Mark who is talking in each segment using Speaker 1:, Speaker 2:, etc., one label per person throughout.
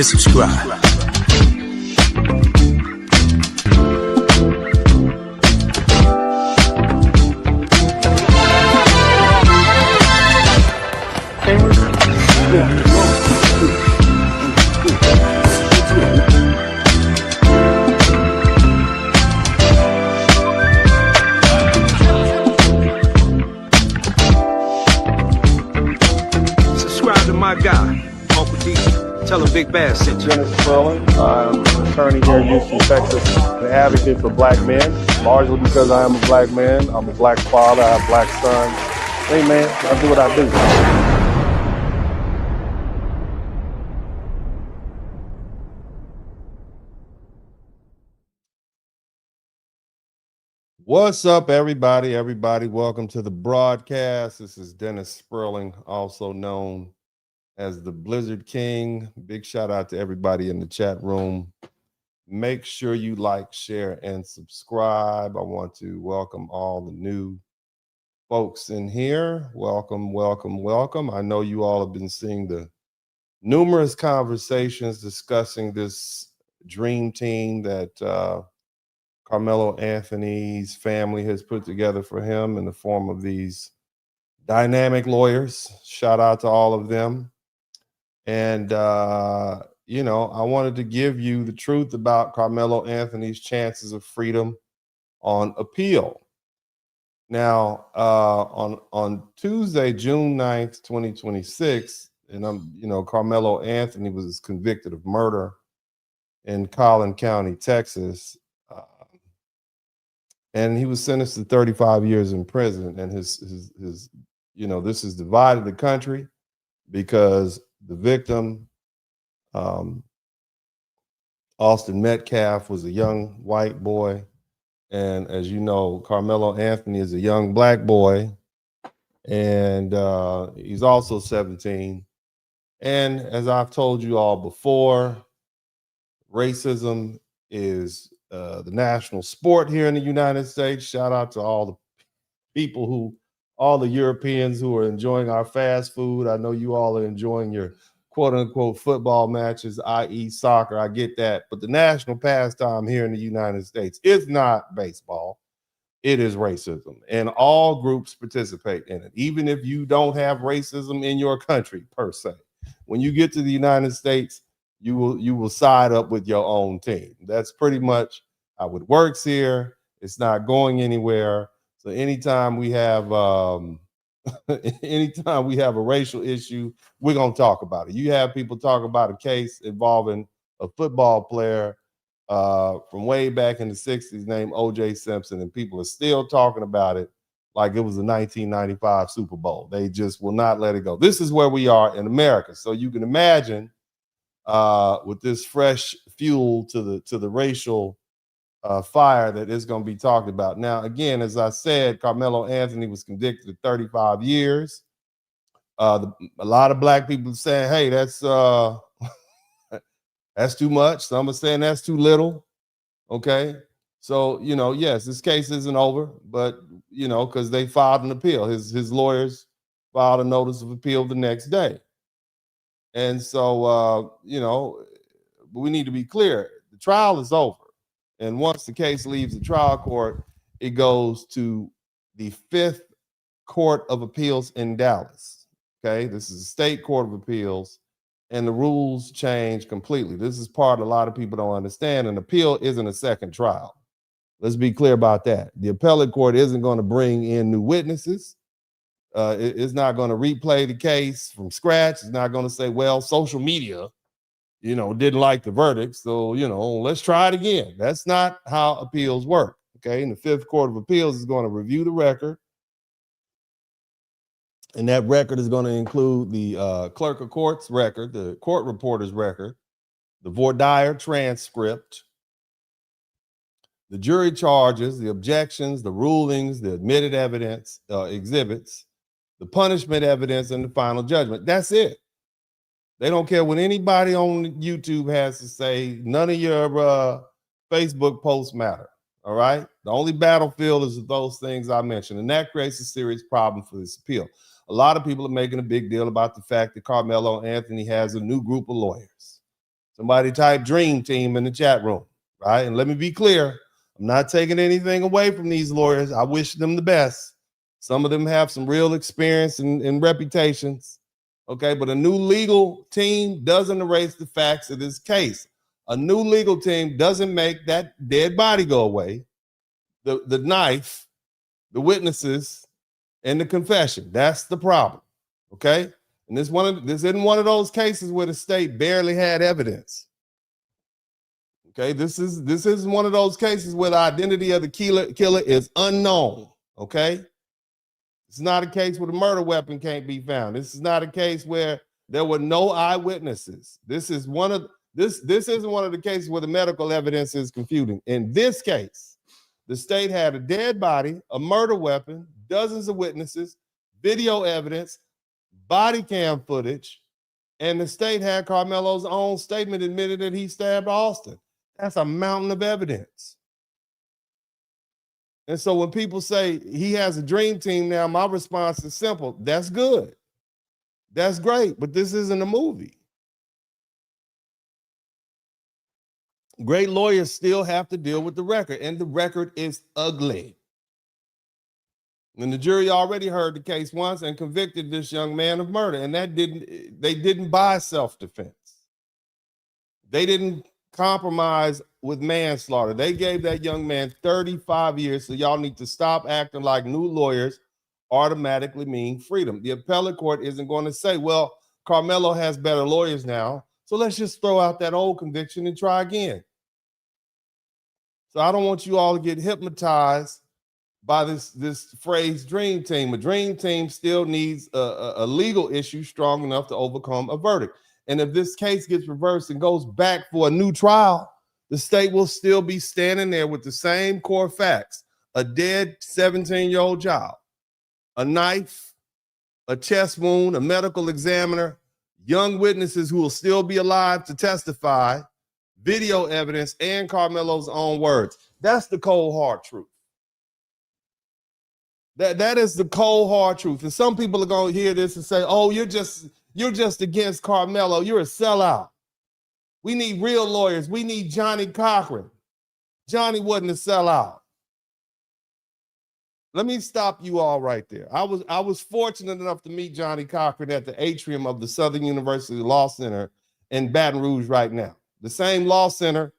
Speaker 1: hit subscribe. Subscribe to my guy, Uncle D. Tell him Big Bad sent you.
Speaker 2: Spurling. I'm an attorney here in Houston, Texas, an advocate for black men, largely because I am a black man. I'm a black father. I have black sons. Hey, man, I do what I do.
Speaker 3: What's up, everybody? Welcome to the broadcast. This is Dennis Spurling, also known as the Blizzard King. Big shout out to everybody in the chat room. Make sure you like, share, and subscribe. I want to welcome all the new folks in here. Welcome. I know you all have been seeing the numerous conversations discussing this dream team that Karmelo Anthony's family has put together for him in the form of these dynamic lawyers. Shout out to all of them. And, I wanted to give you the truth about Karmelo Anthony's chances of freedom on appeal. Now, on Tuesday, June 9th, 2026, and Karmelo Anthony was convicted of murder in Collin County, Texas. And he was sentenced to 35 years in prison. And his this has divided the country because the victim, Austin Metcalf, was a young white boy. And as you know, Karmelo Anthony is a young black boy. And he's also 17. And as I've told you all before, racism is the national sport here in the United States. Shout out to all the people all the Europeans who are enjoying our fast food. I know you all are enjoying your quote unquote football matches, i.e. soccer. I get that. But the national pastime here in the United States is not baseball. It is racism. And all groups participate in it, even if you don't have racism in your country per se. When you get to the United States, you will side up with your own team. That's pretty much how it works here. It's not going anywhere. So anytime we have a racial issue, we're gonna talk about it. You have people talk about a case involving a football player from way back in the 60s named O.J. Simpson, and people are still talking about it like it was a 1995 Super Bowl. They just will not let it go. This is where we are in America. So you can imagine with this fresh fuel to the racial fire that is going to be talked about. Now, again, as I said, Karmelo Anthony was convicted of 35 years. A lot of black people saying, hey, that's too much. Some are saying that's too little. Okay. So, yes, this case isn't over, but, because they filed an appeal. His lawyers filed a notice of appeal the next day. And so, we need to be clear. The trial is over. And once the case leaves the trial court, it goes to the 5th Court of Appeals in Dallas. Okay, this is a state court of appeals, and the rules change completely. This is part a lot of people don't understand. An appeal isn't a second trial. Let's be clear about that. The appellate court isn't going to bring in new witnesses. It's not going to replay the case from scratch. It's not going to say, well, social media, didn't like the verdict, so, let's try it again. That's not how appeals work, okay? And the 5th Court of Appeals is going to review the record, and that record is going to include the clerk of court's record, the court reporter's record, the voir dire transcript, the jury charges, the objections, the rulings, the admitted evidence, exhibits, the punishment evidence, and the final judgment. That's it. They don't care what anybody on YouTube has to say. None of your Facebook posts matter, all right? The only battlefield is those things I mentioned, and that creates a serious problem for this appeal. A lot of people are making a big deal about the fact that Karmelo Anthony has a new group of lawyers. Somebody type dream team in the chat room, right? And let me be clear, I'm not taking anything away from these lawyers. I wish them the best. Some of them have some real experience and reputations, okay? But a new legal team doesn't erase the facts of this case. A new legal team doesn't make that dead body go away, the knife, the witnesses, and the confession. That's the problem, okay? And this isn't one of those cases where the state barely had evidence. Okay, this is one of those cases where the identity of the killer is unknown. Okay, it's not a case where the murder weapon can't be found. This is not a case where there were no eyewitnesses. This isn't one of the cases where the medical evidence is confuting. In this case, the state had a dead body, a murder weapon, dozens of witnesses, video evidence, body cam footage, and the state had Karmelo's own statement admitted that he stabbed Austin. That's a mountain of evidence. And so when people say he has a dream team now, my response is simple. That's good. That's great, but this isn't a movie. Great lawyers still have to deal with the record, and the record is ugly. And the jury already heard the case once and convicted this young man of murder, and they didn't buy self-defense. They didn't compromise with manslaughter. They gave that young man 35 years, so y'all need to stop acting like new lawyers automatically mean freedom. The appellate court isn't going to say, well, Karmelo has better lawyers now, so let's just throw out that old conviction and try again. So I don't want you all to get hypnotized by this phrase dream team. A dream team still needs a legal issue strong enough to overcome a verdict. And if this case gets reversed and goes back for a new trial, the state will still be standing there with the same core facts: a dead 17-year-old child, a knife, a chest wound, a medical examiner, young witnesses who will still be alive to testify, video evidence, and Karmelo's own words. That's the cold hard truth. That is the cold hard truth. And some people are going to hear this and say, oh, you're just against Karmelo. You're a sellout. We need real lawyers. We need Johnny Cochran. Johnny wasn't a sellout. Let me stop you all right there. I was fortunate enough to meet Johnny Cochran at the atrium of the Southern University Law Center in Baton Rouge right now. The same law center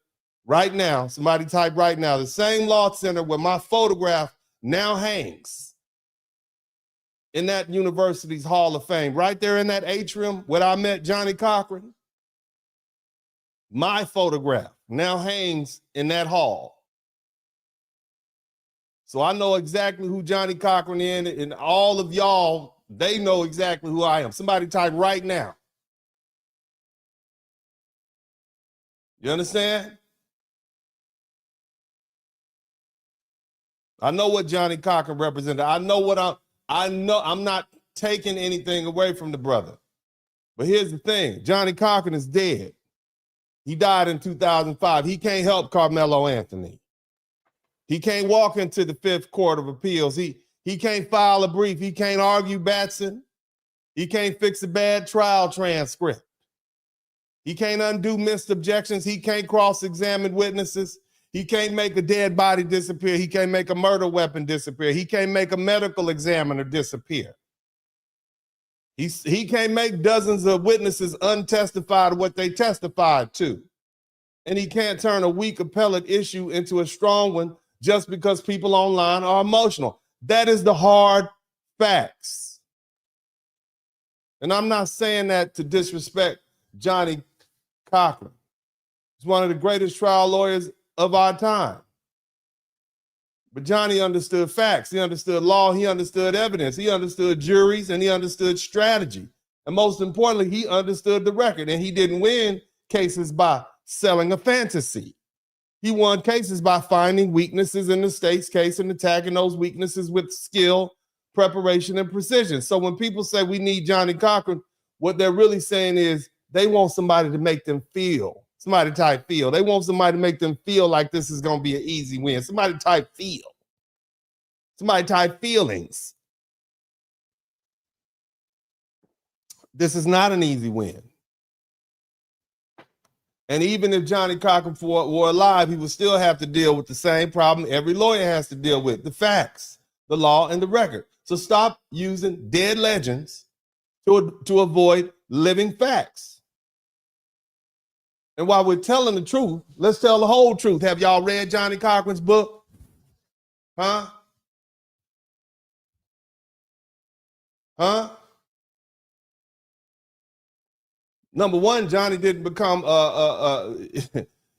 Speaker 3: right now, somebody type right now, the same law center where my photograph now hangs in that university's Hall of Fame, right there in that atrium where I met Johnny Cochran. My photograph now hangs in that hall. So I know exactly who Johnny Cochran is, and all of y'all, they know exactly who I am. Somebody type right now. You understand? I know what Johnny Cochran represented. I know I'm not taking anything away from the brother. But here's the thing. Johnny Cochran is dead. He died in 2005. He can't help Karmelo Anthony. He can't walk into the Fifth Court of Appeals. He can't file a brief. He can't argue Batson. He can't fix a bad trial transcript. He can't undo missed objections. He can't cross-examine witnesses. He can't make a dead body disappear. He can't make a murder weapon disappear. He can't make a medical examiner disappear. He can't make dozens of witnesses untestify to what they testified to. And he can't turn a weak appellate issue into a strong one just because people online are emotional. That is the hard facts. And I'm not saying that to disrespect Johnny Cochran. He's one of the greatest trial lawyers of our time. But Johnny understood facts. He understood law. He understood evidence. He understood juries, and he understood strategy. And most importantly, he understood the record. And he didn't win cases by selling a fantasy. He won cases by finding weaknesses in the state's case and attacking those weaknesses with skill, preparation, and precision. So when people say we need Johnny Cochran, what they're really saying is they want somebody to make them feel. Somebody type feel. They want somebody to make them feel like this is going to be an easy win. Somebody type feel. Somebody type feelings. This is not an easy win. And even if Johnny Cochran were alive, he would still have to deal with the same problem every lawyer has to deal with: the facts, the law, and the record. So stop using dead legends to avoid living facts. And while we're telling the truth, let's tell the whole truth. Have y'all read Johnny Cochran's book? Huh? Number one, Johnny didn't become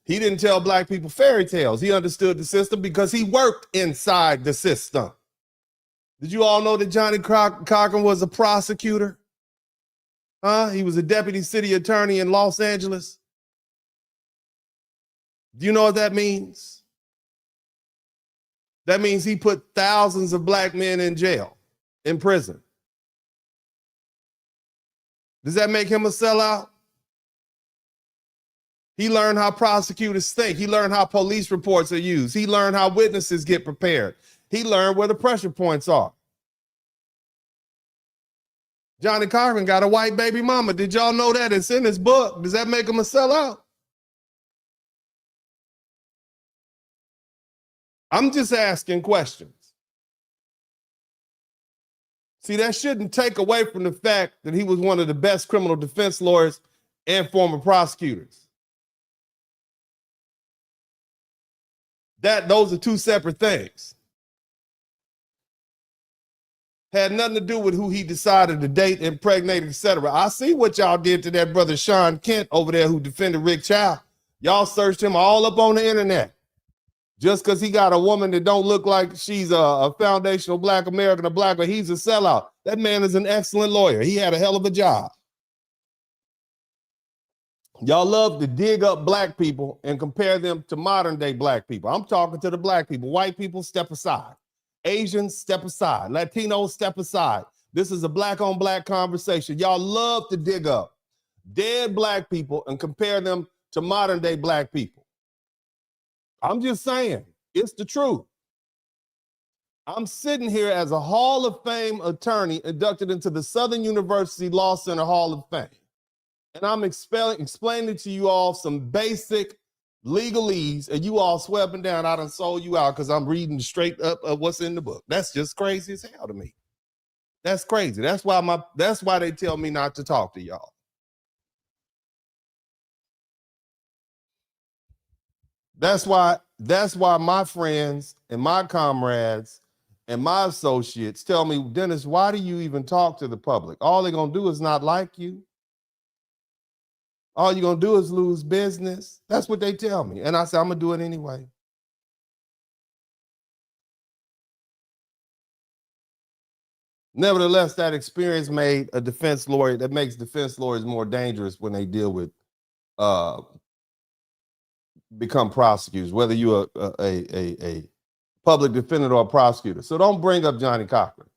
Speaker 3: he didn't tell black people fairy tales. He understood the system because he worked inside the system. Did you all know that Johnny Cochran was a prosecutor? He was a deputy city attorney in Los Angeles. Do you know what that means? That means he put thousands of black men in jail, in prison. Does that make him a sellout? He learned how prosecutors think. He learned how police reports are used. He learned how witnesses get prepared. He learned where the pressure points are. Johnny Cochran got a white baby mama. Did y'all know that? It's in his book. Does that make him a sellout? I'm just asking questions. See, that shouldn't take away from the fact that he was one of the best criminal defense lawyers and former prosecutors. Those are two separate things. Had nothing to do with who he decided to date, impregnate, etc. I see what y'all did to that brother Sean Kent over there who defended Rick Child. Y'all searched him all up on the internet. Just because he got a woman that don't look like she's a foundational black American, he's a sellout. That man is an excellent lawyer. He had a hell of a job. Y'all love to dig up black people and compare them to modern day black people. I'm talking to the black people. White people, step aside. Asians, step aside. Latinos, step aside. This is a black on black conversation. Y'all love to dig up dead black people and compare them to modern day black people. I'm just saying, it's the truth. I'm sitting here as a Hall of Fame attorney inducted into the Southern University Law Center Hall of Fame. And I'm explaining to you all some basic legalese, and you all swear up and down I done sold you out because I'm reading straight up of what's in the book. That's just crazy as hell to me. That's crazy. That's why they tell me not to talk to y'all. That's why my friends and my comrades and my associates tell me, Dennis, why do you even talk to the public? All they're going to do is not like you. All you're going to do is lose business. That's what they tell me. And I say, I'm going to do it anyway. Nevertheless, that experience made a defense lawyer, that makes defense lawyers more dangerous when they deal with become prosecutors, whether you're a public defender or a prosecutor. So don't bring up Johnny Cochran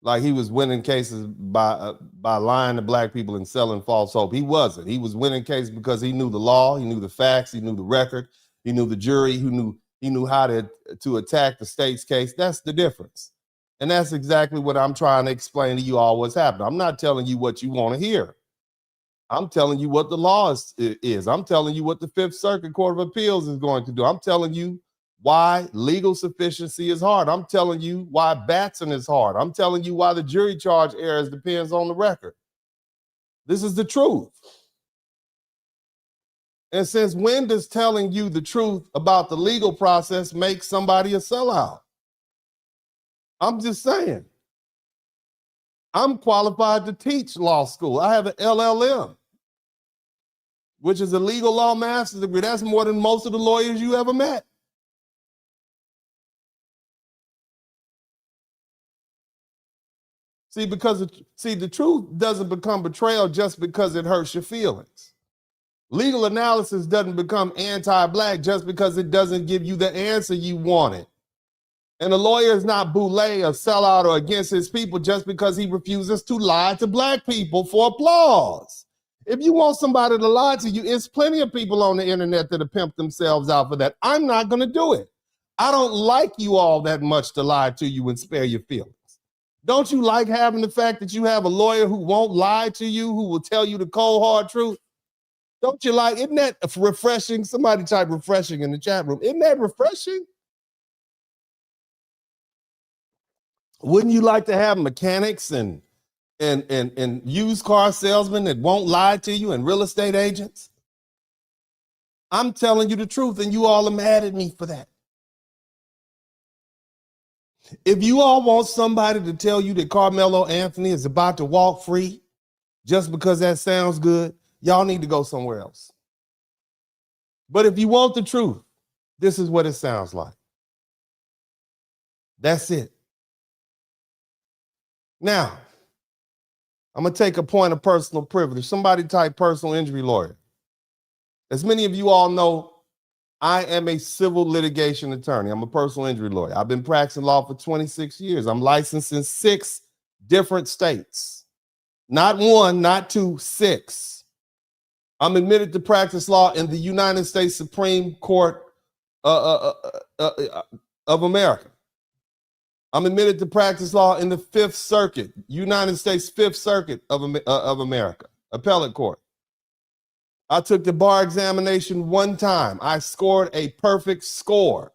Speaker 3: like he was winning cases by lying to black people and selling false hope. He wasn't. He was winning cases because he knew the law, he knew the facts, he knew the record, he knew the jury, he knew how to attack the state's case. That's the difference. And that's exactly what I'm trying to explain to you all what's happening. I'm not telling you what you want to hear. I'm telling you what the law is. I'm telling you what the Fifth Circuit Court of Appeals is going to do. I'm telling you why legal sufficiency is hard. I'm telling you why Batson is hard. I'm telling you why the jury charge errors depends on the record. This is the truth. And since when does telling you the truth about the legal process make somebody a sellout? I'm just saying. I'm qualified to teach law school. I have an LLM, which is a legal law master's degree. That's more than most of the lawyers you ever met. See, the truth doesn't become betrayal just because it hurts your feelings. Legal analysis doesn't become anti-black just because it doesn't give you the answer you wanted. And a lawyer is not boule, a sellout, or against his people just because he refuses to lie to black people for applause. If you want somebody to lie to you, it's plenty of people on the internet that have pimped themselves out for that. I'm not going to do it. I don't like you all that much to lie to you and spare your feelings. Don't you like having the fact that you have a lawyer who won't lie to you, who will tell you the cold, hard truth? Don't you like, isn't that refreshing? Somebody type refreshing in the chat room. Isn't that refreshing? Wouldn't you like to have mechanics and used car salesmen that won't lie to you and real estate agents? I'm telling you the truth, and you all are mad at me for that. If you all want somebody to tell you that Karmelo Anthony is about to walk free just because that sounds good, y'all need to go somewhere else. But if you want the truth, this is what it sounds like. That's it. Now, I'm going to take a point of personal privilege. Somebody type personal injury lawyer. As many of you all know, I am a civil litigation attorney. I'm a personal injury lawyer. I've been practicing law for 26 years. I'm licensed in 6 different states. Not 1, not 2, 6. I'm admitted to practice law in the United States Supreme Court of America. I'm admitted to practice law in the 5th Circuit, United States 5th Circuit of America, Appellate Court. I took the bar examination 1 time. I scored a perfect score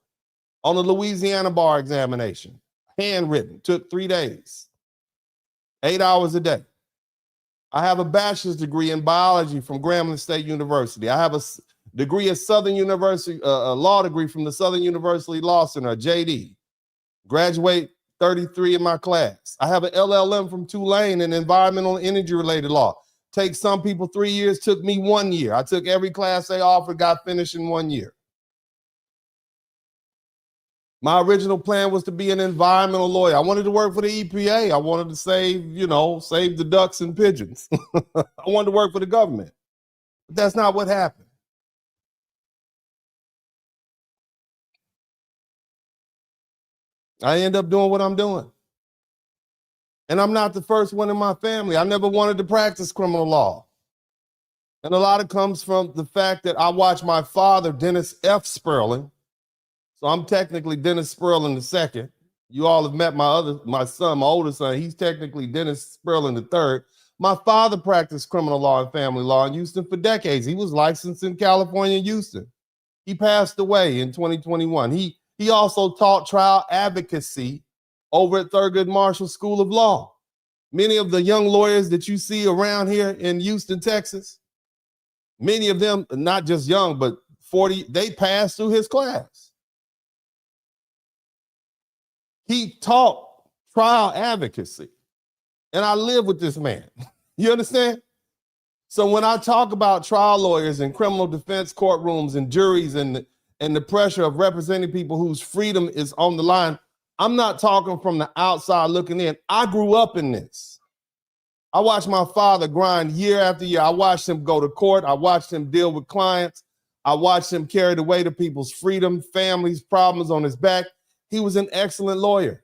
Speaker 3: on the Louisiana bar examination. Handwritten, took 3 days, 8 hours a day. I have a bachelor's degree in biology from Grambling State University. I have a degree at Southern University, a law degree from the Southern University Law Center, a JD. Graduate 33 in my class. I have an LLM from Tulane in environmental and energy related law. Takes some people 3 years, took me 1 year. I took every class they offered, got finished in 1 year. My original plan was to be an environmental lawyer. I wanted to work for the EPA. I wanted to save the ducks and pigeons. I wanted to work for the government. But that's not what happened. I end up doing what I'm doing. And I'm not the first one in my family. I never wanted to practice criminal law. And a lot of it comes from the fact that I watched my father, Dennis F. Spurling. So I'm technically Dennis Spurling II. You all have met my son, my older son. He's technically Dennis Spurling III. My father practiced criminal law and family law in Houston for decades. He was licensed in California and Houston. He passed away in 2021. He also taught trial advocacy over at Thurgood Marshall School of Law. Many of the young lawyers that you see around here in Houston, Texas, many of them, not just young, but 40, they passed through his class. He taught trial advocacy. And I live with this man. You understand? So when I talk about trial lawyers and criminal defense courtrooms and juries and the pressure of representing people whose freedom is on the line, I'm not talking from the outside looking in. I grew up in this. I watched my father grind year after year. I watched him go to court. I watched him deal with clients. I watched him carry the weight of people's freedom, families, problems on his back. He was an excellent lawyer.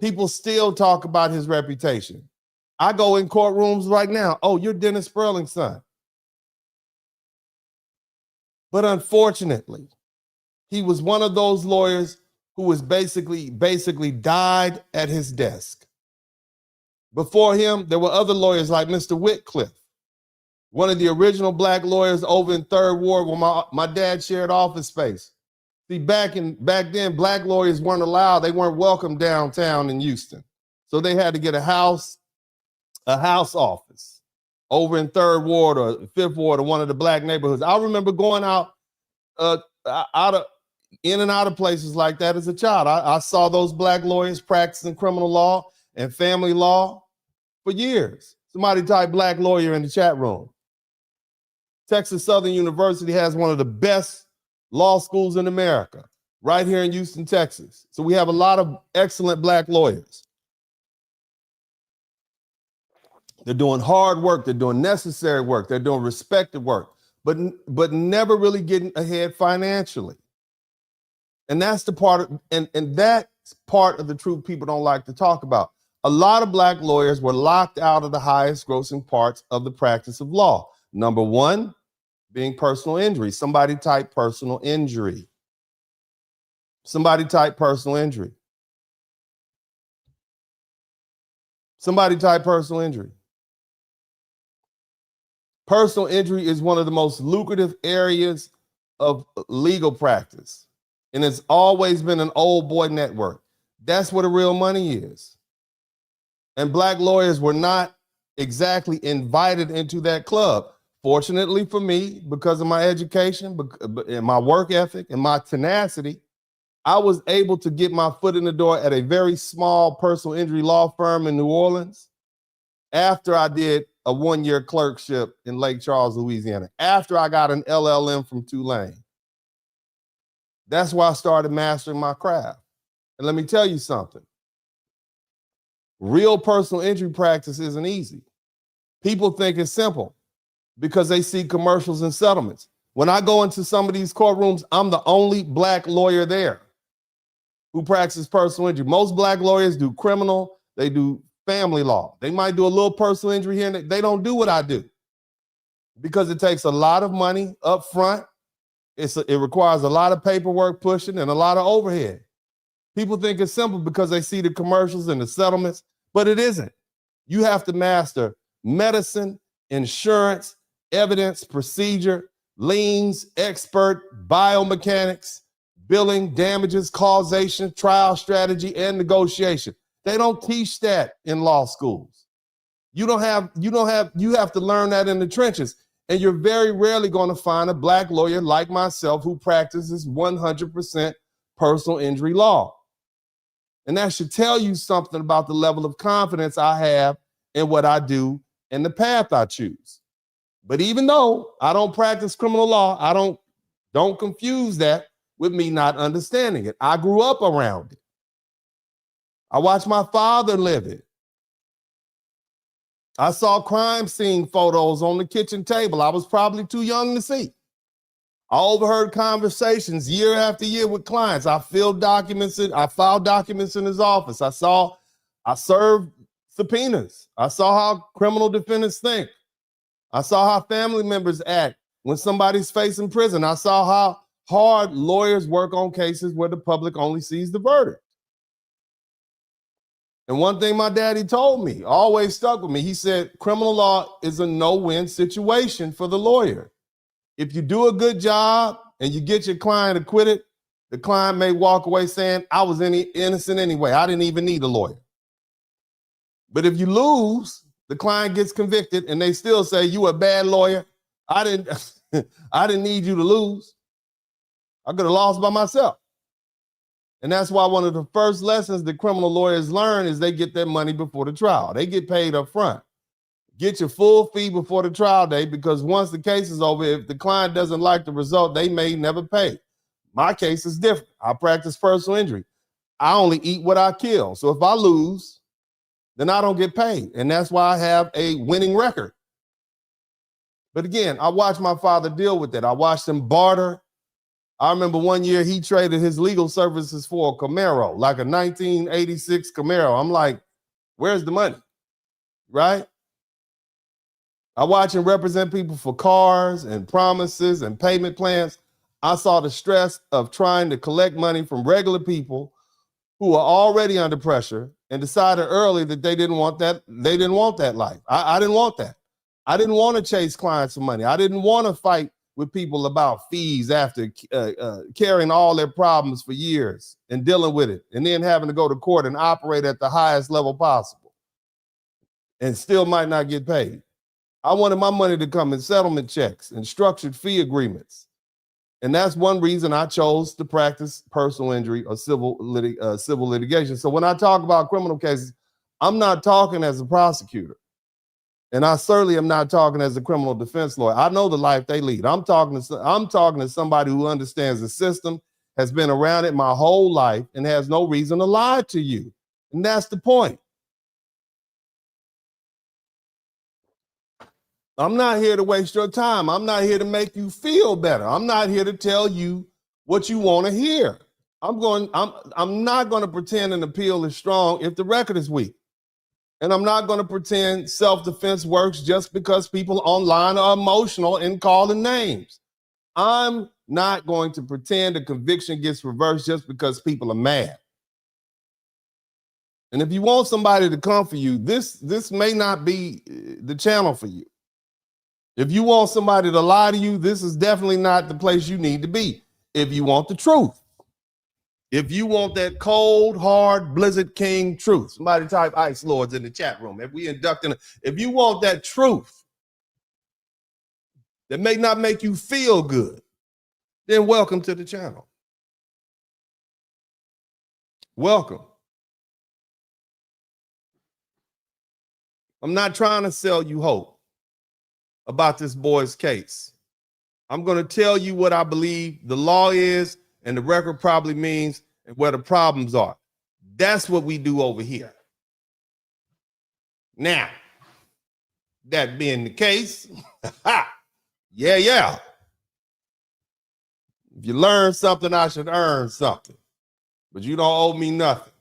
Speaker 3: People still talk about his reputation. I go in courtrooms right now. Oh, you're Dennis Spurling's son. But unfortunately, he was one of those lawyers who was basically died at his desk. Before him, there were other lawyers like Mr. Whitcliffe, one of the original black lawyers over in Third Ward where my dad shared office space. See, back then, black lawyers weren't allowed. They weren't welcome downtown in Houston. So they had to get a house office over in Third Ward or Fifth Ward or one of the black neighborhoods. I remember going in and out of places like that as a child. I saw those black lawyers practicing criminal law and family law for years. Somebody type black lawyer in the chat room. Texas Southern University has one of the best law schools in America, right here in Houston, Texas. So we have a lot of excellent black lawyers. They're doing hard work. They're doing necessary work. They're doing respected work, but never really getting ahead financially. And that's the part of, and that's part of the truth people don't like to talk about. A lot of black lawyers were locked out of the highest grossing parts of the practice of law. Number one, being personal injury. Somebody type personal injury. Somebody type personal injury. Somebody type personal injury. Personal injury is one of the most lucrative areas of legal practice. And it's always been an old boy network. That's where the real money is. And black lawyers were not exactly invited into that club. Fortunately for me, because of my education and my work ethic and my tenacity, I was able to get my foot in the door at a very small personal injury law firm in New Orleans after I did a 1-year clerkship in Lake Charles, Louisiana, after I got an LLM from Tulane. That's why I started mastering my craft. And let me tell you something. Real personal injury practice isn't easy. People think it's simple because they see commercials and settlements. When I go into some of these courtrooms, I'm the only black lawyer there who practices personal injury. Most black lawyers do criminal, they do family law. They might do a little personal injury here and there. They don't do what I do because it takes a lot of money up front. It requires a lot of paperwork pushing and a lot of overhead. People think it's simple because they see the commercials and the settlements, but it isn't. You have to master medicine, insurance, evidence, procedure, liens, expert, biomechanics, billing, damages, causation, trial strategy, and negotiation. They don't teach that in law schools. You have to learn that in the trenches. And you're very rarely going to find a black lawyer like myself who practices 100% personal injury law. And that should tell you something about the level of confidence I have in what I do and the path I choose. But even though I don't practice criminal law, don't confuse that with me not understanding it. I grew up around it. I watched my father live it. I saw crime scene photos on the kitchen table. I was probably too young to see. I overheard conversations year after year with clients. I filed documents in his office. I served subpoenas. I saw how criminal defendants think. I saw how family members act when somebody's facing prison. I saw how hard lawyers work on cases where the public only sees the verdict. And one thing my daddy told me, always stuck with me, he said, criminal law is a no-win situation for the lawyer. If you do a good job and you get your client acquitted, the client may walk away saying, I was innocent anyway. I didn't even need a lawyer. But if you lose, the client gets convicted and they still say, you a bad lawyer. I didn't need you to lose. I could have lost by myself. And that's why one of the first lessons that criminal lawyers learn is they get their money before the trial. They get paid up front. Get your full fee before the trial date, because once the case is over, if the client doesn't like the result, they may never pay. My case is different. I practice personal injury. I only eat what I kill. So if I lose, then I don't get paid. And that's why I have a winning record. But again, I watched my father deal with that. I watched him barter. I remember one year he traded his legal services for a Camaro, like a 1986 Camaro. I'm like, where's the money? Right? I watch him represent people for cars and promises and payment plans. I saw the stress of trying to collect money from regular people who are already under pressure and decided early that they didn't want that. They didn't want that life. I didn't want that. I didn't want to chase clients for money. I didn't want to fight with people about fees after carrying all their problems for years and dealing with it and then having to go to court and operate at the highest level possible and still might not get paid. I wanted my money to come in settlement checks and structured fee agreements. And that's one reason I chose to practice personal injury or civil litigation. So when I talk about criminal cases, I'm not talking as a prosecutor. And I certainly am not talking as a criminal defense lawyer. I know the life they lead. I'm talking to somebody who understands the system, has been around it my whole life, and has no reason to lie to you. And that's the point. I'm not here to waste your time. I'm not here to make you feel better. I'm not here to tell you what you want to hear. I'm not going to pretend an appeal is strong if the record is weak. And I'm not going to pretend self-defense works just because people online are emotional and calling names. I'm not going to pretend a conviction gets reversed just because people are mad. And if you want somebody to come for you, this may not be the channel for you. If you want somebody to lie to you, this is definitely not the place you need to be. If you want the truth, if you want that cold, hard, Blizzard King truth, somebody type Ice Lords in the chat room. If you want that truth that may not make you feel good, then welcome to the channel. Welcome. I'm not trying to sell you hope about this boy's case. I'm going to tell you what I believe the law is and the record probably means and where the problems are. That's what we do over here. Now, that being the case, yeah. If you learn something, I should earn something. But you don't owe me nothing.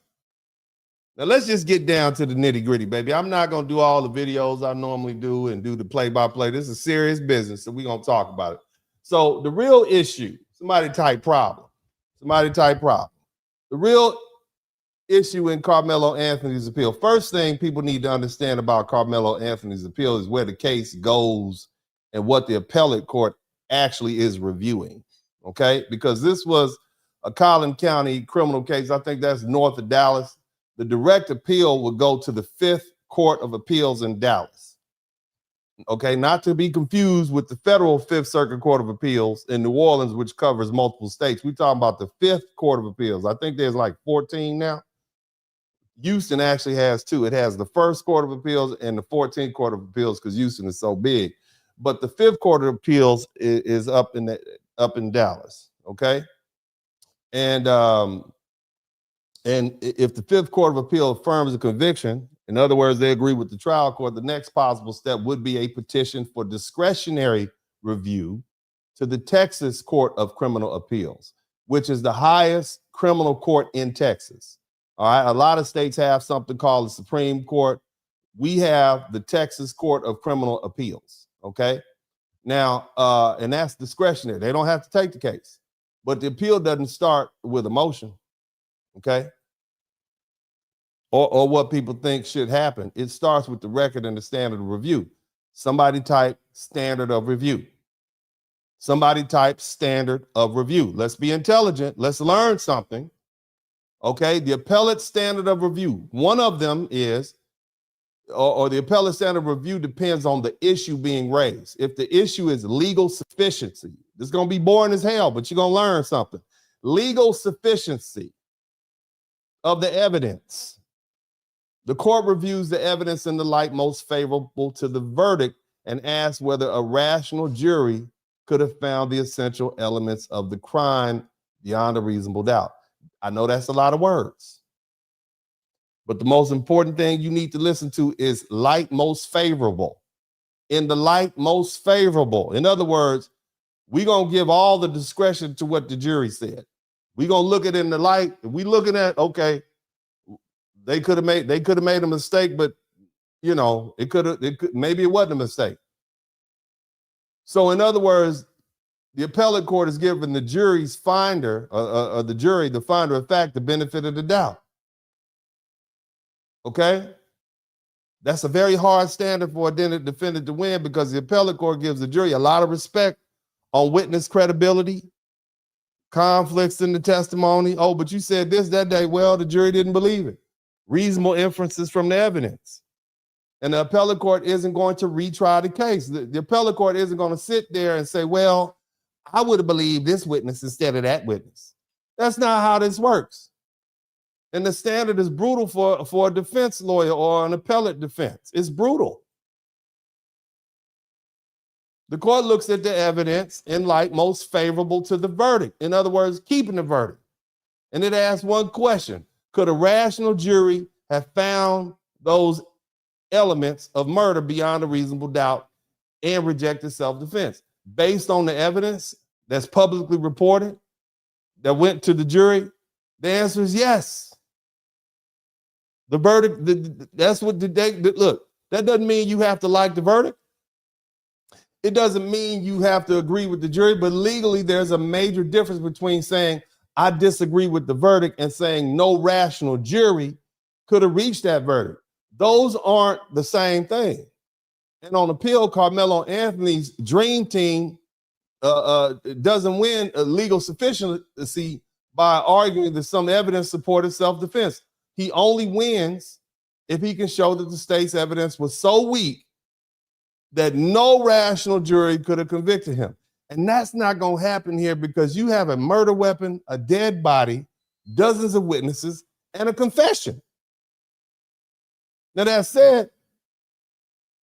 Speaker 3: Now, let's just get down to the nitty gritty, baby. I'm not going to do all the videos I normally do and do the play-by-play. This is serious business, so we're going to talk about it. So the real issue, somebody type problem. The real issue in Karmelo Anthony's appeal. First thing people need to understand about Karmelo Anthony's appeal is where the case goes and what the appellate court actually is reviewing, okay? Because this was a Collin County criminal case. I think that's north of Dallas. The direct appeal would go to the 5th Court of Appeals in Dallas. Okay, not to be confused with the federal 5th Circuit Court of Appeals in New Orleans, which covers multiple states. We're talking about the 5th Court of Appeals. I think there's like 14 now. Houston actually has 2. It has the 1st Court of Appeals and the 14th Court of Appeals because Houston is so big. But the 5th Court of Appeals is up in Dallas. Okay, and if the 5th Court of Appeal affirms a conviction, in other words, they agree with the trial court, the next possible step would be a petition for discretionary review to the Texas Court of Criminal Appeals, which is the highest criminal court in Texas. All right, a lot of states have something called the Supreme Court. We have the Texas Court of Criminal Appeals, okay? Now, and that's discretionary. They don't have to take the case, but the appeal doesn't start with a motion, okay? Or what people think should happen. It starts with the record and the standard of review. Somebody type standard of review. Somebody type standard of review. Let's be intelligent. Let's learn something. Okay, the appellate standard of review. One of them is, or the appellate standard of review depends on the issue being raised. If the issue is legal sufficiency, this is going to be boring as hell, but you're going to learn something. Legal sufficiency of the evidence. The court reviews the evidence in the light most favorable to the verdict and asks whether a rational jury could have found the essential elements of the crime beyond a reasonable doubt. I know that's a lot of words, but the most important thing you need to listen to is light most favorable. In the light most favorable. In other words, we're going to give all the discretion to what the jury said. We're going to look at it in the light. If we looking at, okay, they could have made a mistake, but you know, maybe it wasn't a mistake. So in other words, the appellate court has given the jury's finder, the finder of fact, the benefit of the doubt. Okay? That's a very hard standard for a defendant to win because the appellate court gives the jury a lot of respect on witness credibility, conflicts in the testimony. Oh, but you said this that day. Well, the jury didn't believe it. Reasonable inferences from the evidence. And the appellate court isn't going to retry the case. The appellate court isn't going to sit there and say, well, I would have believed this witness instead of that witness. That's not how this works. And the standard is brutal for a defense lawyer or an appellate defense. It's brutal. The court looks at the evidence in light most favorable to the verdict. In other words, keeping the verdict. And it asks one question. Could a rational jury have found those elements of murder beyond a reasonable doubt and rejected self-defense? Based on the evidence that's publicly reported that went to the jury, the answer is yes. The verdict, that's what look, that doesn't mean you have to like the verdict. It doesn't mean you have to agree with the jury, but legally there's a major difference between saying, I disagree with the verdict and saying no rational jury could have reached that verdict. Those aren't the same thing. And on appeal, Karmelo Anthony's dream team doesn't win a legal sufficiency by arguing that some evidence supported self-defense. He only wins if he can show that the state's evidence was so weak that no rational jury could have convicted him. And that's not going to happen here because you have a murder weapon, a dead body, dozens of witnesses, and a confession. Now, that said,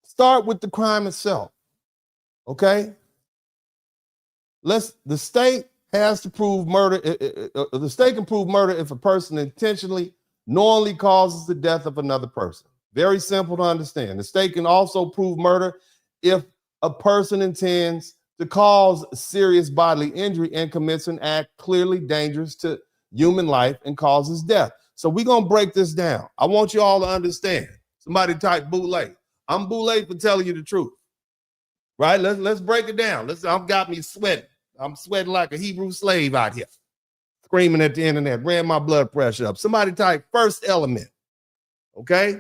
Speaker 3: start with the crime itself, okay? The state has to prove murder. The state can prove murder if a person intentionally, knowingly causes the death of another person. Very simple to understand. The state can also prove murder if a person intends to cause serious bodily injury and commits an act clearly dangerous to human life and causes death. So we're going to break this down. I want you all to understand. Somebody type bootleg. I'm bootleg for telling you the truth. Right? Let's break it down. I've got me sweating. I'm sweating like a Hebrew slave out here. Screaming at the internet. Ran my blood pressure up. Somebody type first element. Okay?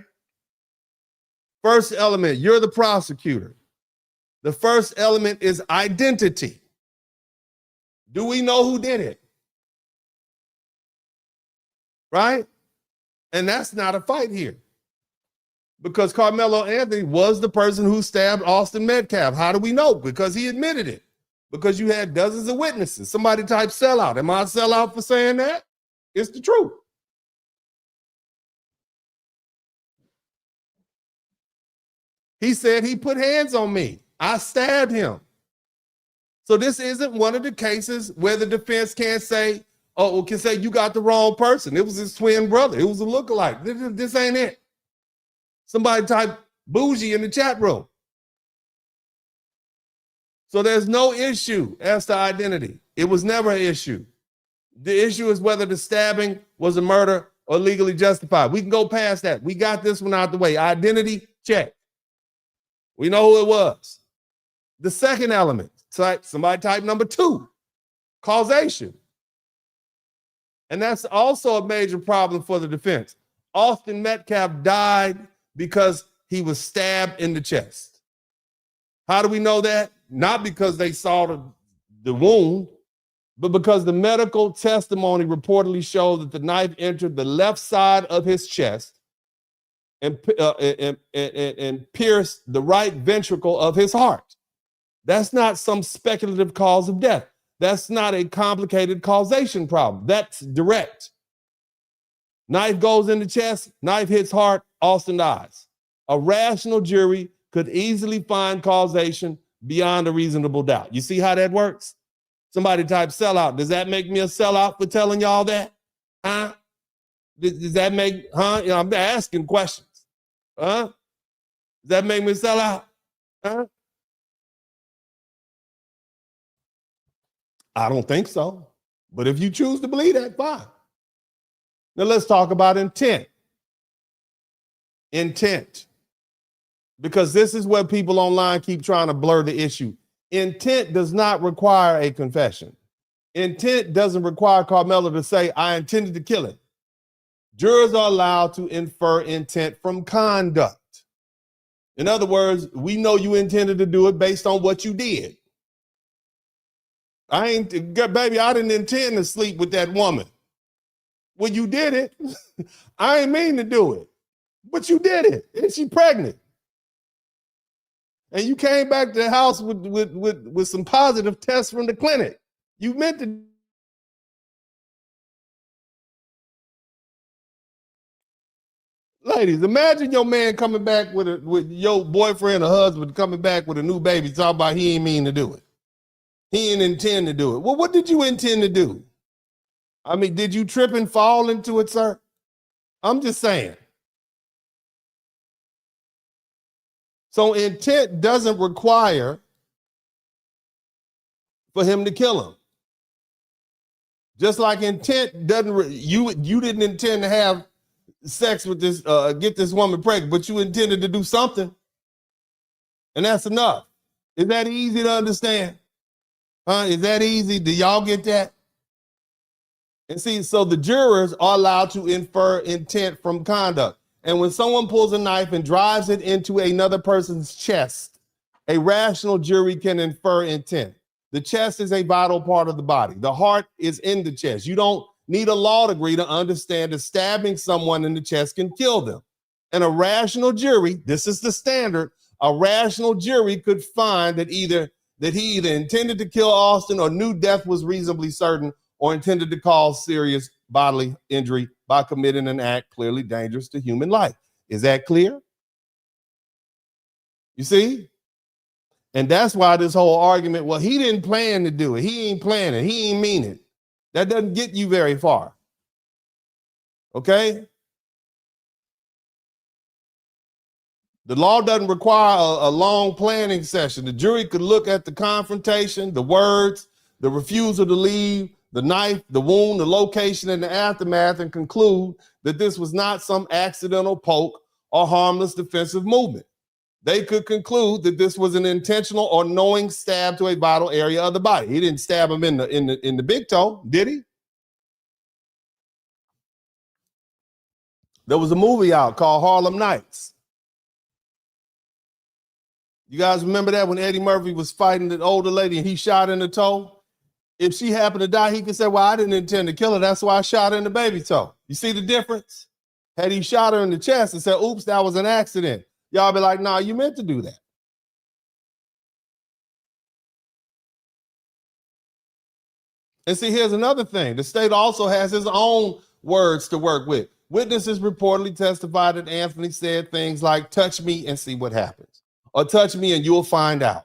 Speaker 3: First element. You're the prosecutor. The first element is identity. Do we know who did it? Right? And that's not a fight here. Because Karmelo Anthony was the person who stabbed Austin Metcalf. How do we know? Because he admitted it. Because you had dozens of witnesses. Somebody type sellout. Am I a sellout for saying that? It's the truth. He said he put hands on me. I stabbed him. So this isn't one of the cases where the defense can't say, can say you got the wrong person. It was his twin brother. It was a lookalike. This ain't it. Somebody type bougie in the chat room. So there's no issue as to identity. It was never an issue. The issue is whether the stabbing was a murder or legally justified. We can go past that. We got this one out the way. Identity, check. We know who it was. The second element, somebody type number 2, causation. And that's also a major problem for the defense. Austin Metcalf died because he was stabbed in the chest. How do we know that? Not because they saw the wound, but because the medical testimony reportedly showed that the knife entered the left side of his chest and pierced the right ventricle of his heart. That's not some speculative cause of death. That's not a complicated causation problem. That's direct. Knife goes in the chest, knife hits heart, Austin dies. A rational jury could easily find causation beyond a reasonable doubt. You see how that works? Somebody type sellout. Does that make me a sellout for telling y'all that? Huh? Does that make, You know, I'm asking questions. Huh? Does that make me a sellout? Huh? I don't think so. But if you choose to believe that, fine. Now let's talk about intent. Intent. Because this is where people online keep trying to blur the issue. Intent does not require a confession. Intent doesn't require Karmelo to say, I intended to kill him. Jurors are allowed to infer intent from conduct. In other words, we know you intended to do it based on what you did. Baby, I didn't intend to sleep with that woman. Well, you did it. I ain't mean to do it, but you did it. And she pregnant. And you came back to the house with some positive tests from the clinic. You meant to. Ladies, imagine your man coming back with your boyfriend or husband coming back with a new baby, talking about he ain't mean to do it. He didn't intend to do it. Well, what did you intend to do? I mean, did you trip and fall into it, sir? I'm just saying. So intent doesn't require for him to kill him. Just like intent doesn't, you didn't intend to have sex with this, get this woman pregnant, but you intended to do something. And that's enough. Is that easy to understand? Is that easy? Do y'all get that? And see, so the jurors are allowed to infer intent from conduct. And when someone pulls a knife and drives it into another person's chest, a rational jury can infer intent. The chest is a vital part of the body. The heart is in the chest. You don't need a law degree to understand that stabbing someone in the chest can kill them. And a rational jury, this is the standard, a rational jury could find that he either intended to kill Austin or knew death was reasonably certain or intended to cause serious bodily injury by committing an act clearly dangerous to human life. Is that clear? You see? And that's why this whole argument, well, he didn't plan to do it. He ain't planning. He ain't mean it. That doesn't get you very far. Okay? The law doesn't require a long planning session. The jury could look at the confrontation, the words, the refusal to leave, the knife, the wound, the location, and the aftermath, and conclude that this was not some accidental poke or harmless defensive movement. They could conclude that this was an intentional or knowing stab to a vital area of the body. He didn't stab him in the big toe, did he? There was a movie out called Harlem Nights. You guys remember that when Eddie Murphy was fighting the older lady and he shot in the toe? If she happened to die, he could say, well, I didn't intend to kill her. That's why I shot her in the baby toe. You see the difference? Had he shot her in the chest and said, oops, that was an accident, y'all be like, nah, you meant to do that. And see, here's another thing. The state also has his own words to work with. Witnesses reportedly testified that Anthony said things like, touch me and see what happens, or touch me and you'll find out.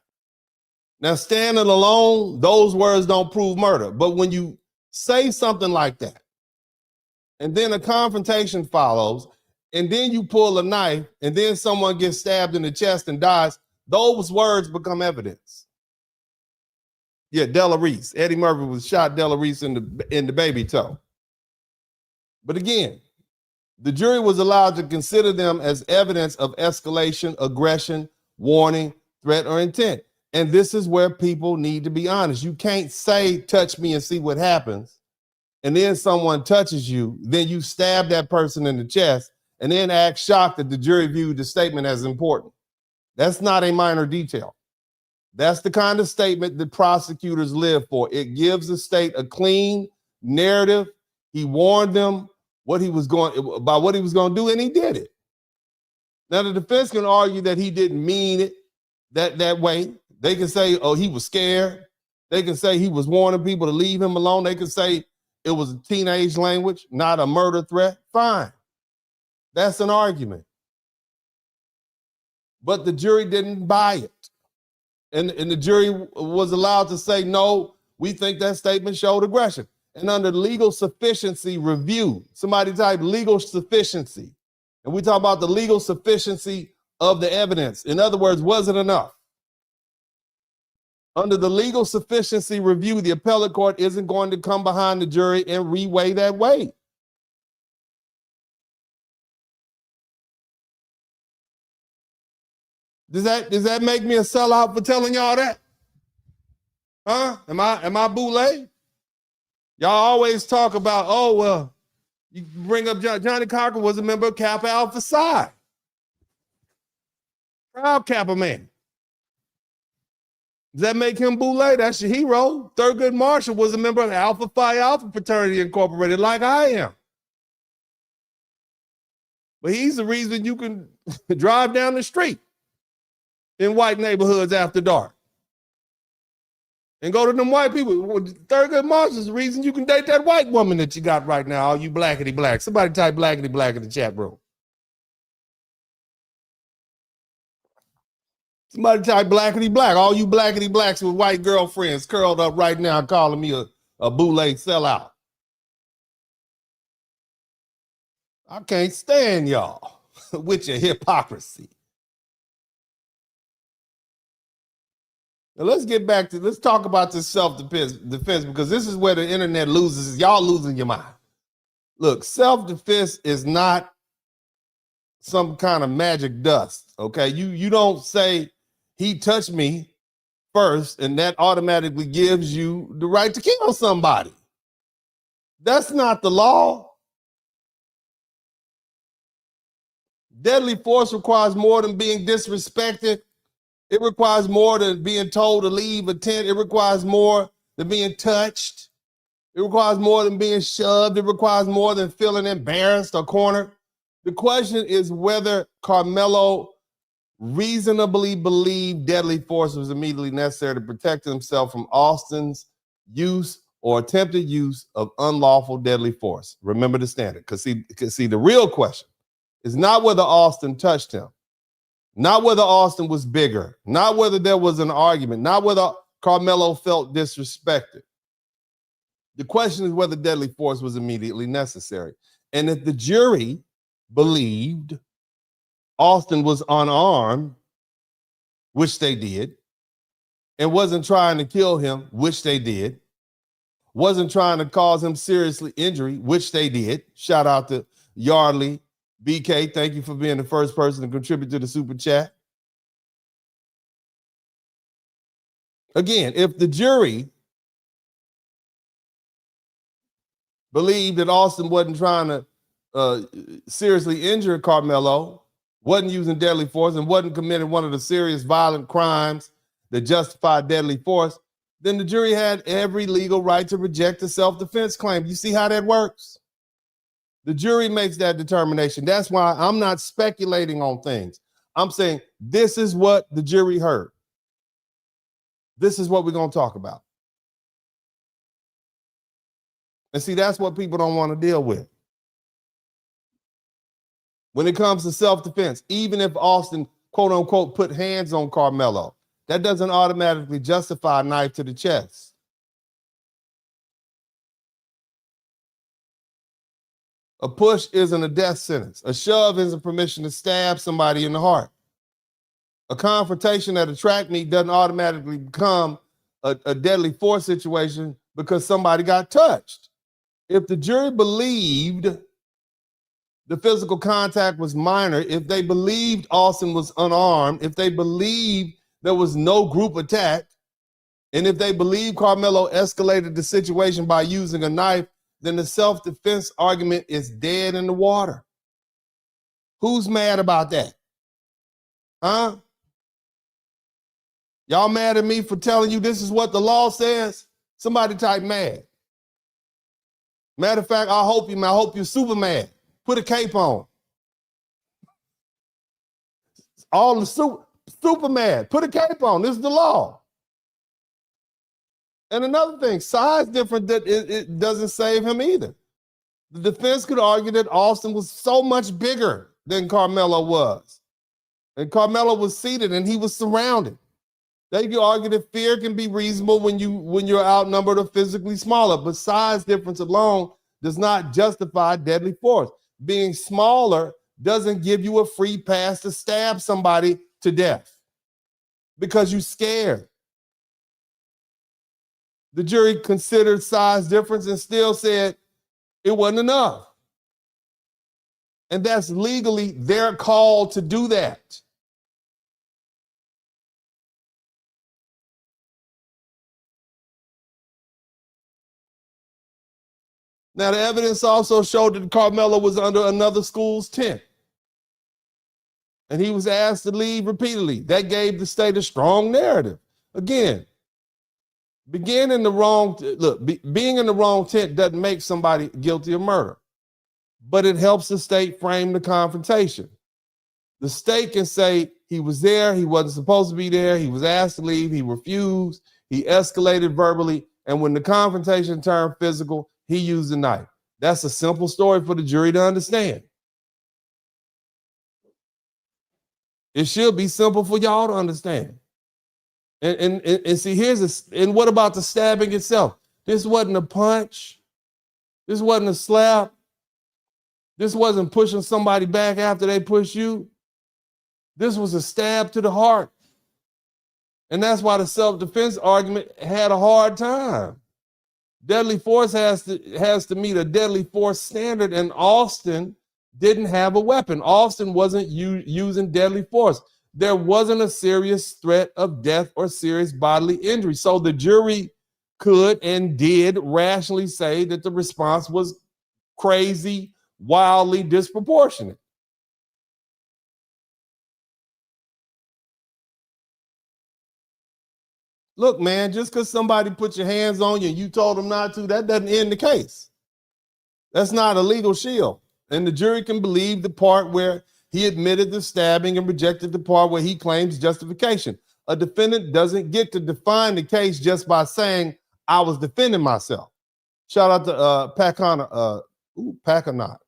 Speaker 3: Now, standing alone, those words don't prove murder. But when you say something like that, and then a confrontation follows, and then you pull a knife, and then someone gets stabbed in the chest and dies, those words become evidence. Yeah, Della Reese. Eddie Murphy was shot Della Reese in the baby toe. But again, the jury was allowed to consider them as evidence of escalation, aggression, warning, threat, or intent. And this is where people need to be honest. You can't say, touch me and see what happens, and then someone touches you, then you stab that person in the chest, and then act shocked that the jury viewed the statement as important. That's not a minor detail. That's the kind of statement that prosecutors live for. It gives the state a clean narrative. He warned them about what he was going to do, and he did it. Now, the defense can argue that he didn't mean it that way. They can say, oh, he was scared. They can say he was warning people to leave him alone. They can say it was a teenage language, not a murder threat. Fine. That's an argument. But the jury didn't buy it. And the jury was allowed to say, no, we think that statement showed aggression. And under legal sufficiency review, somebody type legal sufficiency. And we talk about the legal sufficiency of the evidence. In other words, was it enough? Under the legal sufficiency review, the appellate court isn't going to come behind the jury and reweigh that weight. Does that make me a sellout for telling y'all that? Huh? Am I boule? Y'all always talk about, oh, well, you bring up Johnny Cochran was a member of Kappa Alpha Psi. Proud Kappa man. Does that make him boule? That's your hero. Thurgood Marshall was a member of Alpha Phi Alpha Fraternity Incorporated, like I am. But he's the reason you can drive down the street in white neighborhoods after dark and go to them white people. Thurgood Marshall's the reason you can date that white woman that you got right now, all you blackity black. Somebody type blackity black in the chat room. Somebody type blackity black. All you blackity blacks with white girlfriends curled up right now calling me a boule sellout. I can't stand y'all with your hypocrisy. Now let's talk about this self-defense because this is where the internet loses. Y'all losing your mind. Look, self-defense is not some kind of magic dust, okay? You don't say, he touched me first, and that automatically gives you the right to kill somebody. That's not the law. Deadly force requires more than being disrespected. It requires more than being told to leave a tent. It requires more than being touched. It requires more than being shoved. It requires more than feeling embarrassed or cornered. The question is whether Karmelo reasonably believed deadly force was immediately necessary to protect himself from Austin's use or attempted use of unlawful deadly force. Remember the standard. Because see, the real question is not whether Austin touched him, not whether Austin was bigger, not whether there was an argument, not whether Karmelo felt disrespected. The question is whether deadly force was immediately necessary. And if the jury believed Austin was unarmed, which they did, and wasn't trying to kill him, which they did, wasn't trying to cause him seriously injury, which they did. Shout out to Yardley. BK, thank you for being the first person to contribute to the super chat. Again, if the jury believed that Austin wasn't trying to seriously injure Karmelo, wasn't using deadly force, and wasn't committing one of the serious violent crimes that justified deadly force, then the jury had every legal right to reject the self-defense claim. You see how that works? The jury makes that determination. That's why I'm not speculating on things. I'm saying this is what the jury heard. This is what we're going to talk about. And see, that's what people don't want to deal with. When it comes to self-defense, even if Austin, quote unquote, put hands on Karmelo, that doesn't automatically justify a knife to the chest. A push isn't a death sentence. A shove isn't permission to stab somebody in the heart. A confrontation at a track meet doesn't automatically become a deadly force situation because somebody got touched. If the jury believed the physical contact was minor, if they believed Austin was unarmed, if they believed there was no group attack, and if they believed Karmelo escalated the situation by using a knife, then the self-defense argument is dead in the water. Who's mad about that? Huh? Y'all mad at me for telling you this is what the law says? Somebody type mad. Matter of fact, I hope you're super mad. Put a cape on. All the super mad. Put a cape on. This is the law. And another thing, size different, that it doesn't save him either. The defense could argue that Austin was so much bigger than Karmelo was. And Karmelo was seated and he was surrounded. They could argue that fear can be reasonable when you're outnumbered or physically smaller, but size difference alone does not justify deadly force. Being smaller doesn't give you a free pass to stab somebody to death because you're scared. The jury considered size difference and still said it wasn't enough. And that's legally their call to do that. Now, the evidence also showed that Karmelo was under another school's tent. And he was asked to leave repeatedly. That gave the state a strong narrative. Again, being in the wrong tent doesn't make somebody guilty of murder, but it helps the state frame the confrontation. The state can say he was there, he wasn't supposed to be there, he was asked to leave, he refused, he escalated verbally, and when the confrontation turned physical, he used a knife. That's a simple story for the jury to understand. It should be simple for y'all to understand. And see, and what about the stabbing itself? This wasn't a punch. This wasn't a slap. This wasn't pushing somebody back after they pushed you. This was a stab to the heart. And that's why the self-defense argument had a hard time. Deadly force has to meet a deadly force standard, and Austin didn't have a weapon. Austin wasn't using deadly force. There wasn't a serious threat of death or serious bodily injury. So the jury could and did rationally say that the response was crazy, wildly disproportionate. Look, man, just because somebody put your hands on you and you told them not to, that doesn't end the case. That's not a legal shield. And the jury can believe the part where he admitted the stabbing and rejected the part where he claims justification. A defendant doesn't get to define the case just by saying, I was defending myself. Shout out to Packanaut.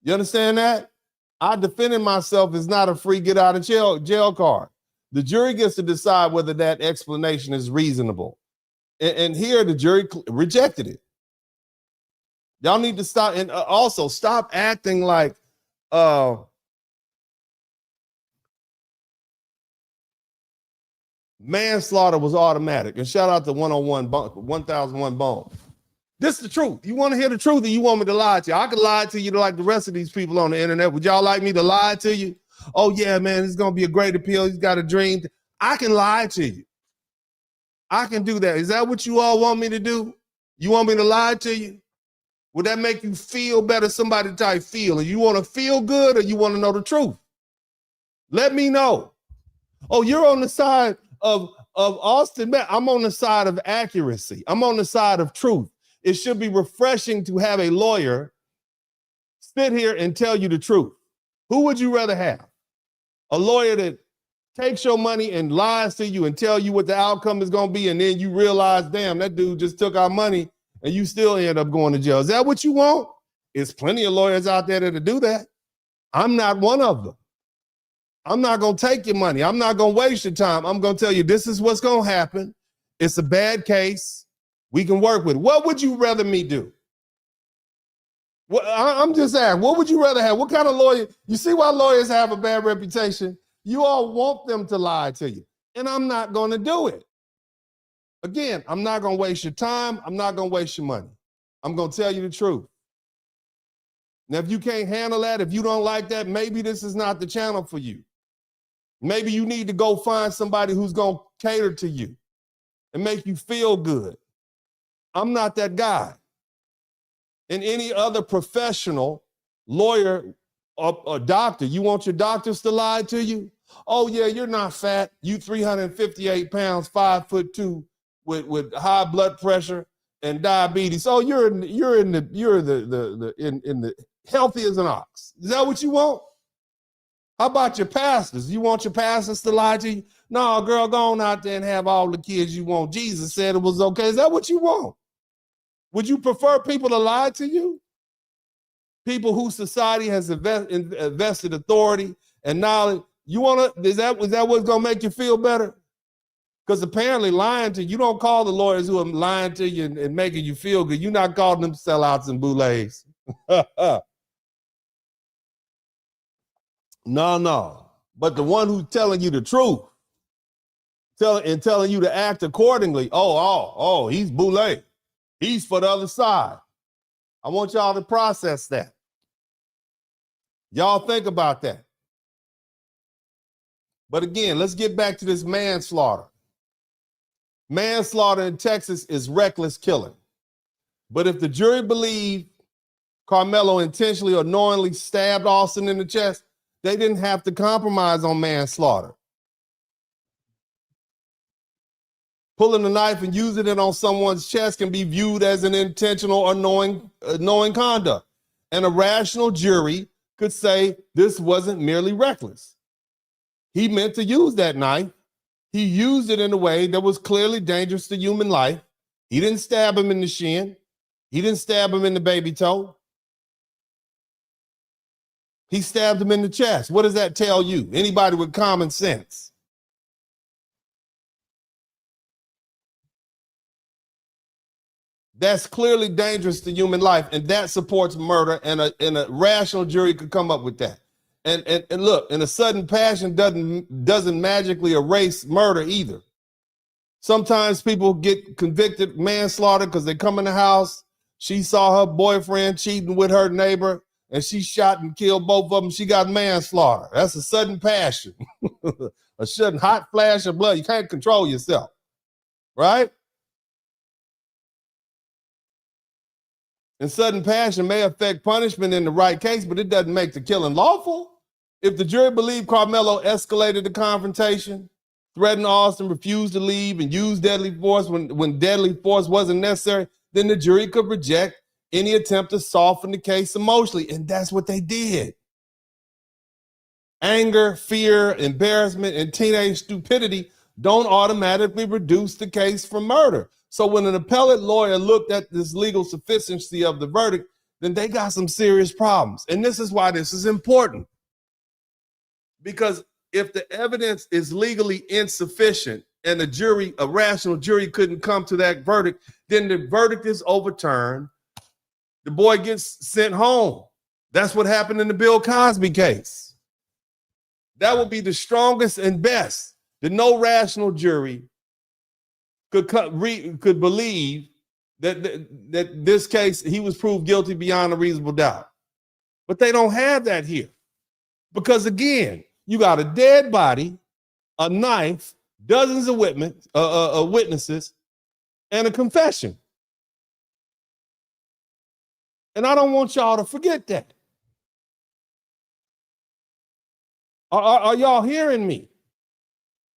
Speaker 3: You understand that? I defending myself is not a free get out of jail card. The jury gets to decide whether that explanation is reasonable. And here the jury rejected it. Y'all need to stop, and also stop acting like manslaughter was automatic. And shout out to 1001 Bone. This is the truth. You want to hear the truth, or you want me to lie to you? I could lie to you like the rest of these people on the internet. Would y'all like me to lie to you? Oh yeah, man, it's gonna be a great appeal. He's got a dream. I can lie to you. I can do that. Is that what you all want me to do? You want me to lie to you? Would that make you feel better? Somebody type feel. And you want to feel good, or you want to know the truth? Let me know. Oh, you're on the side of Austin. I'm on the side of accuracy. I'm on the side of truth. It should be refreshing to have a lawyer sit here and tell you the truth. Who would you rather have? A lawyer that takes your money and lies to you and tell you what the outcome is going to be, and then you realize, damn, that dude just took our money, and you still end up going to jail. Is that what you want? There's plenty of lawyers out there that do that. I'm not one of them. I'm not going to take your money. I'm not going to waste your time. I'm going to tell you, this is what's going to happen. It's a bad case. We can work with it. What would you rather me do? Well, I'm just asking, what would you rather have? What kind of lawyer? You see why lawyers have a bad reputation? You all want them to lie to you, and I'm not going to do it. Again, I'm not going to waste your time. I'm not going to waste your money. I'm going to tell you the truth. Now, if you can't handle that, if you don't like that, maybe this is not the channel for you. Maybe you need to go find somebody who's going to cater to you and make you feel good. I'm not that guy. And any other professional, lawyer or doctor, you want your doctors to lie to you? Oh yeah, you're not fat. You 358 pounds, 5'2", with high blood pressure and diabetes. Oh, you're the healthy as an ox. Is that what you want? How about your pastors? You want your pastors to lie to you? No, girl, go on out there and have all the kids you want. Jesus said it was okay. Is that what you want? Would you prefer people to lie to you? People whose society has invested authority and knowledge. You want to, is that what's going to make you feel better? Because apparently lying to you, don't call the lawyers who are lying to you and making you feel good. You're not calling them sellouts and boulets. No. But the one who's telling you the truth, telling you to act accordingly. Oh, he's boulet. He's for the other side. I want y'all to process that. Y'all think about that. But again, let's get back to this manslaughter. Manslaughter in Texas is reckless killing. But if the jury believed Karmelo intentionally or knowingly stabbed Austin in the chest, they didn't have to compromise on manslaughter. Pulling a knife and using it on someone's chest can be viewed as an intentional or knowing conduct. And a rational jury could say this wasn't merely reckless. He meant to use that knife. He used it in a way that was clearly dangerous to human life. He didn't stab him in the shin. He didn't stab him in the baby toe. He stabbed him in the chest. What does that tell you? Anybody with common sense? That's clearly dangerous to human life, and that supports murder, and a rational jury could come up with that. And look, and a sudden passion doesn't magically erase murder either. Sometimes people get convicted manslaughter because they come in the house, she saw her boyfriend cheating with her neighbor, and she shot and killed both of them. She got manslaughter. That's a sudden passion, a sudden hot flash of blood. You can't control yourself, right? And sudden passion may affect punishment in the right case, but it doesn't make the killing lawful. If the jury believed Karmelo escalated the confrontation, threatened Austin, refused to leave, and used deadly force when deadly force wasn't necessary, then the jury could reject any attempt to soften the case emotionally. And that's what they did. Anger, fear, embarrassment, and teenage stupidity don't automatically reduce the case from murder. So when an appellate lawyer looked at this legal sufficiency of the verdict, then they got some serious problems. And this is why this is important. Because if the evidence is legally insufficient and a rational jury couldn't come to that verdict, then the verdict is overturned. The boy gets sent home. That's what happened in the Bill Cosby case. That would be the strongest and best that no rational jury could believe that this case, he was proved guilty beyond a reasonable doubt. But they don't have that here. Because again, you got a dead body, a knife, dozens of witnesses, and a confession. And I don't want y'all to forget that. Are y'all hearing me?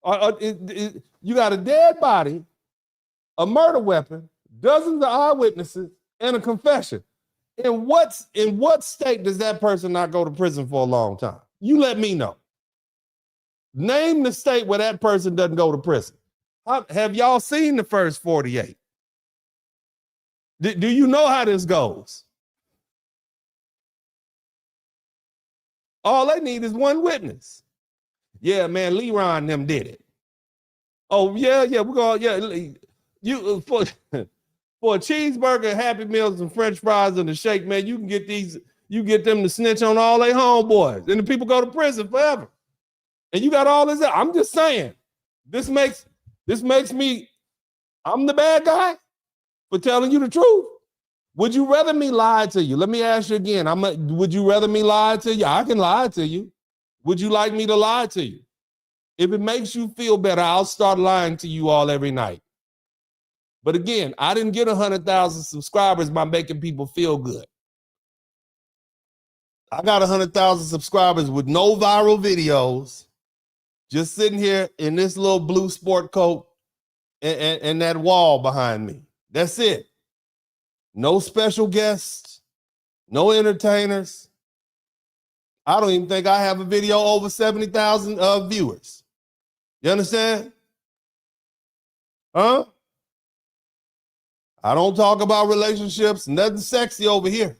Speaker 3: You got a dead body, a murder weapon, dozens of eyewitnesses, and a confession. In what state does that person not go to prison for a long time? You let me know. Name the state where that person doesn't go to prison. Have y'all seen the first 48? Do you know how this goes? All they need is one witness. Yeah, man, Leron and them did it. Oh, yeah, we're going, yeah. You for a cheeseburger, Happy Meals, and French fries and a shake, man, you get them to snitch on all their homeboys. And the people go to prison forever. And you got all this. I'm just saying, this makes me, I'm the bad guy for telling you the truth. Would you rather me lie to you? Let me ask you again. Would you rather me lie to you? I can lie to you. Would you like me to lie to you? If it makes you feel better, I'll start lying to you all every night. But again, I didn't get 100,000 subscribers by making people feel good. I got 100,000 subscribers with no viral videos, just sitting here in this little blue sport coat and that wall behind me. That's it. No special guests, no entertainers. I don't even think I have a video over 70,000 viewers. You understand? Huh? I don't talk about relationships, nothing sexy over here.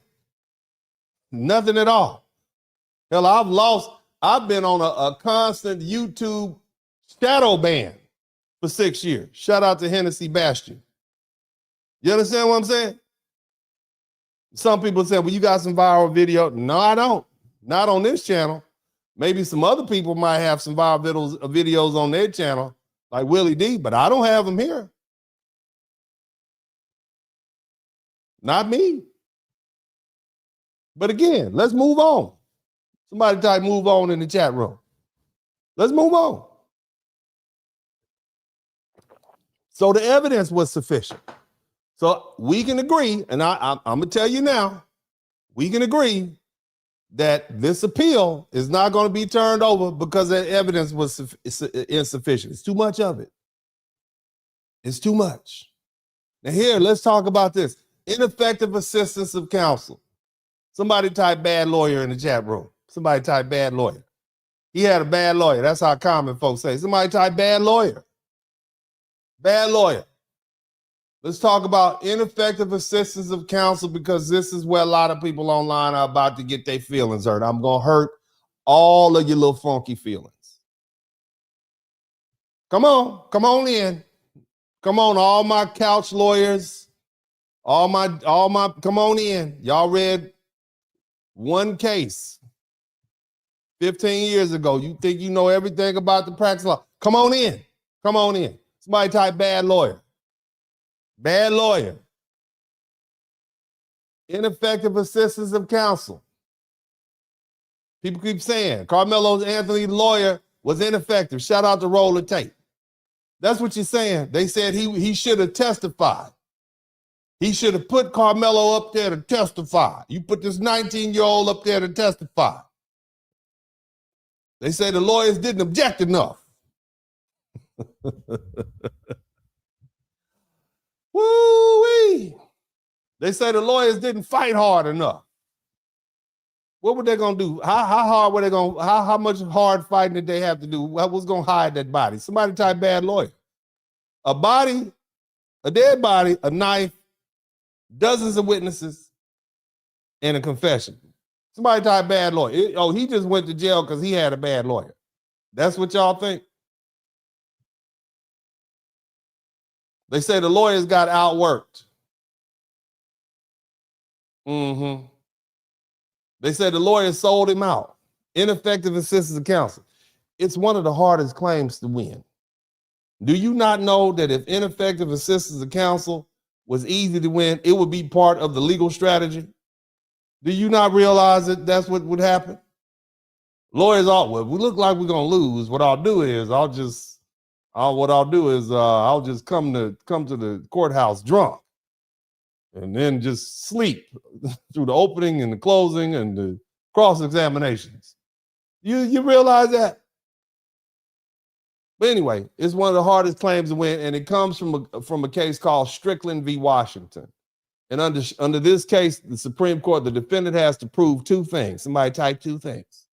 Speaker 3: Nothing at all. Hell, I've been on a constant YouTube shadow ban for 6 years. Shout out to Hennessy Bastion. You understand what I'm saying? Some people say, well, you got some viral video. No, I don't. Not on this channel. Maybe some other people might have some viral videos on their channel, like Willie D, but I don't have them here. Not me. But again, let's move on. Somebody type move on in the chat room. Let's move on. So the evidence was sufficient. So we can agree, and I'm going to tell you now, we can agree that this appeal is not going to be turned over because the evidence was insufficient. It's too much of it. It's too much. Now here, let's talk about this. Ineffective assistance of counsel. Somebody type bad lawyer in the chat room. Somebody type bad lawyer. He had a bad lawyer. That's how common folks say. Somebody type bad lawyer. Bad lawyer. Let's talk about ineffective assistance of counsel because this is where a lot of people online are about to get their feelings hurt. I'm going to hurt all of your little funky feelings. Come on in. Come on, all my couch lawyers, all my, come on in. Y'all read one case 15 years ago. You think you know everything about the practice law. Come on in. Come on in. Somebody type bad lawyer. Bad lawyer. Ineffective assistance of counsel. People keep saying Karmelo Anthony lawyer was ineffective. Shout out to roll of tape. That's what you're saying. They said he should have testified. He should have put Karmelo up there to testify. You put this 19-year-old up there to testify. They say the lawyers didn't object enough. Woo-wee. They say the lawyers didn't fight hard enough. What were they gonna do? How hard were they gonna? How much hard fighting did they have to do? What was gonna hide that body? Somebody type bad lawyer. A body, a dead body, a knife, dozens of witnesses, and a confession. Somebody type bad lawyer. He just went to jail because he had a bad lawyer. That's what y'all think? They say the lawyers got outworked. Mm-hmm. They said the lawyers sold him out. Ineffective assistance of counsel. It's one of the hardest claims to win. Do you not know that if ineffective assistance of counsel was easy to win, it would be part of the legal strategy? Do you not realize that that's what would happen? Lawyers all, well, if we look like we're gonna lose, what I'll do is I'll just come to the courthouse drunk and then just sleep through the opening and the closing and the cross-examinations. You realize that? But anyway, it's one of the hardest claims to win, and it comes from a case called Strickland v. Washington. And under this case, the Supreme Court, the defendant has to prove two things. Somebody type two things.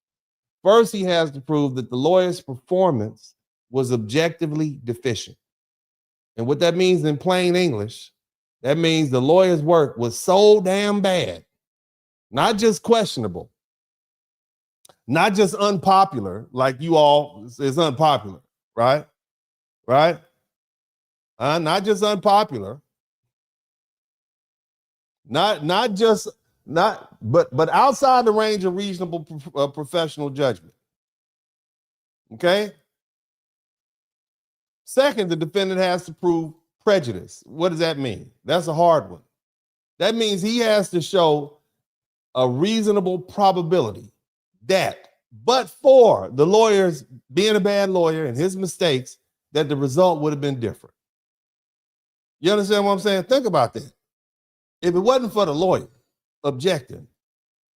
Speaker 3: First, he has to prove that the lawyer's performance was objectively deficient. And what that means in plain English, that means the lawyer's work was so damn bad, not just questionable, not just unpopular, like you all is unpopular, right? Right? Not just unpopular, but outside the range of reasonable professional judgment. Okay? Second, the defendant has to prove prejudice. What does that mean? That's a hard one. That means he has to show a reasonable probability that, but for the lawyers being a bad lawyer and his mistakes, that the result would have been different. You understand what I'm saying? Think about that. If it wasn't for the lawyer objecting,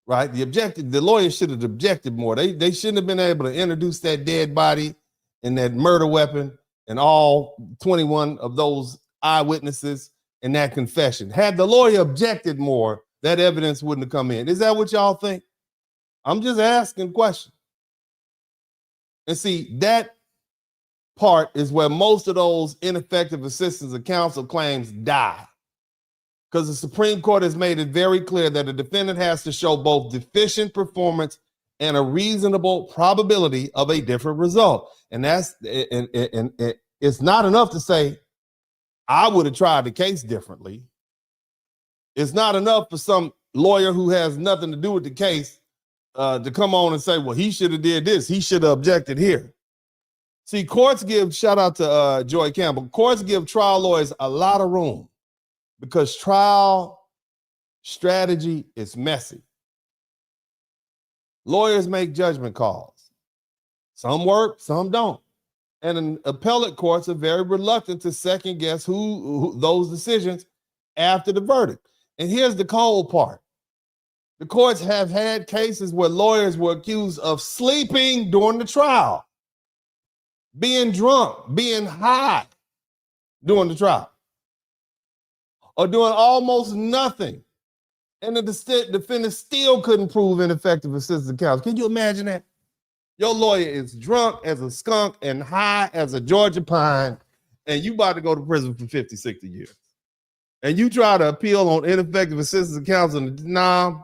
Speaker 3: right? The lawyer should have objected more. They shouldn't have been able to introduce that dead body and that murder weapon and all 21 of those eyewitnesses and that confession. Had the lawyer objected more, that evidence wouldn't have come in. Is that what y'all think? I'm just asking questions. And see, that part is where most of those ineffective assistance of counsel claims die. Because the Supreme Court has made it very clear that a defendant has to show both deficient performance and a reasonable probability of a different result. And it's not enough to say, I would have tried the case differently. It's not enough for some lawyer who has nothing to do with the case to come on and say, well, he should have did this. He should have objected here. See, courts give, shout out to Joy Campbell, courts give trial lawyers a lot of room because trial strategy is messy. Lawyers make judgment calls. Some work, some don't. And in appellate courts are very reluctant to second guess who those decisions after the verdict. And here's the cold part. The courts have had cases where lawyers were accused of sleeping during the trial, being drunk, being high during the trial, or doing almost nothing. And the defendant still couldn't prove ineffective assistance of counsel. Can you imagine that? Your lawyer is drunk as a skunk and high as a Georgia pine, and you about to go to prison for 50, 60 years. And you try to appeal on ineffective assistance of counsel, and nah,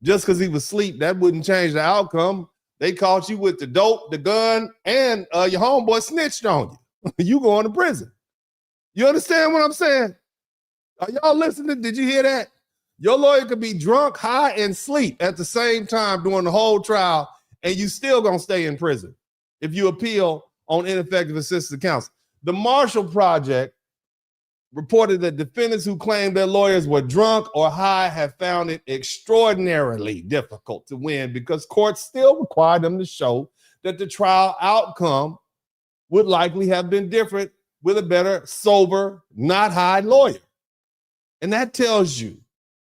Speaker 3: just because he was asleep, that wouldn't change the outcome. They caught you with the dope, the gun, and your homeboy snitched on you. You going to prison. You understand what I'm saying? Are y'all listening? Did you hear that? Your lawyer could be drunk, high, and sleep at the same time during the whole trial, and you still gonna stay in prison if you appeal on ineffective assistance of counsel. The Marshall Project reported that defendants who claimed their lawyers were drunk or high have found it extraordinarily difficult to win because courts still require them to show that the trial outcome would likely have been different with a better, sober, not high lawyer. And that tells you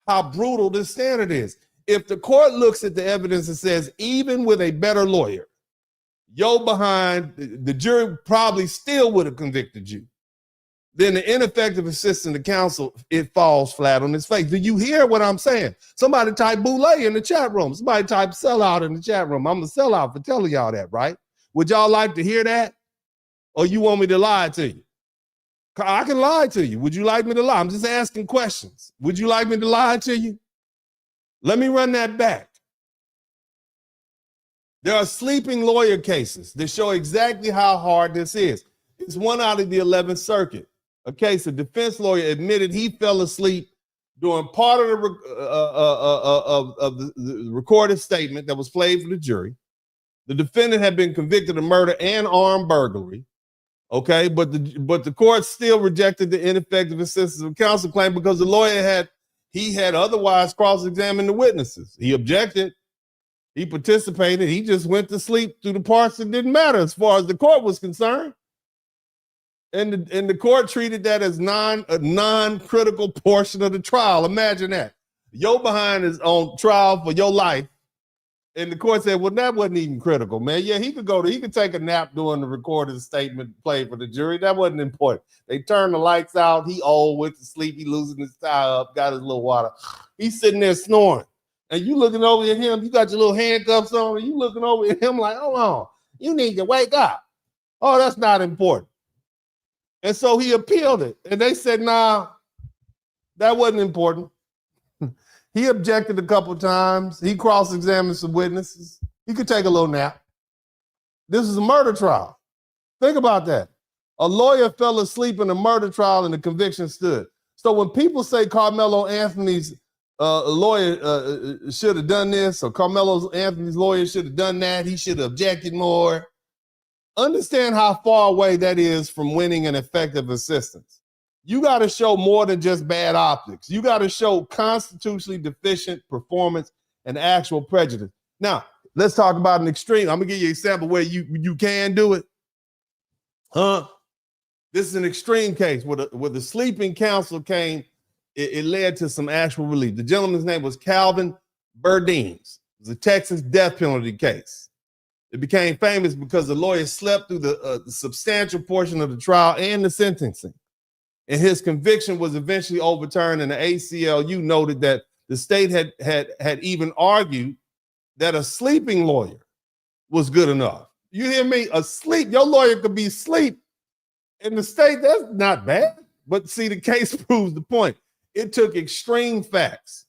Speaker 3: how brutal this standard is. If the court looks at the evidence and says, even with a better lawyer, Yo behind, the jury probably still would have convicted you. Then the ineffective assistant to counsel, it falls flat on its face. Do you hear what I'm saying? Somebody type boule in the chat room. Somebody type sellout in the chat room. I'm a sellout for telling y'all that, right? Would y'all like to hear that? Or you want me to lie to you? I can lie to you. Would you like me to lie? I'm just asking questions. Would you like me to lie to you? Let me run that back. There are sleeping lawyer cases that show exactly how hard this is. It's one out of the 11th Circuit. A case, a defense lawyer admitted he fell asleep during part of the recorded statement that was played for the jury. The defendant had been convicted of murder and armed burglary. Okay, but the court still rejected the ineffective assistance of counsel claim because the lawyer had otherwise cross-examined the witnesses. He objected. He participated. He just went to sleep through the parts that didn't matter as far as the court was concerned. And the court treated that as a non-critical portion of the trial. Imagine that. Your behind is on trial for your life. And the court said, well, that wasn't even critical, man. Yeah, he could take a nap during the recorded statement played for the jury. That wasn't important. They turned the lights out. He old, went to sleep. He losing his tie up, got his little water. He's sitting there snoring. And you looking over at him, you got your little handcuffs on, and you looking over at him like, hold on, you need to wake up. Oh, that's not important. And so he appealed it. And they said, nah, that wasn't important. He objected a couple of times. He cross-examined some witnesses. He could take a little nap. This is a murder trial. Think about that. A lawyer fell asleep in a murder trial and the conviction stood. So when people say Karmelo Anthony's lawyer should have done this, or Karmelo Anthony's lawyer should have done that, he should have objected more, understand how far away that is from winning an effective assistance. You got to show more than just bad optics. You got to show constitutionally deficient performance and actual prejudice. Now, let's talk about an extreme. I'm going to give you an example where you can do it. This is an extreme case where the sleeping counsel came. It led to some actual relief. The gentleman's name was Calvin Burdines. It was a Texas death penalty case. It became famous because the lawyer slept through the substantial portion of the trial and the sentencing. And his conviction was eventually overturned, and the ACLU noted that the state had even argued that a sleeping lawyer was good enough. You hear me? Your lawyer could be asleep in the state. That's not bad. But see, the case proves the point. It took extreme facts.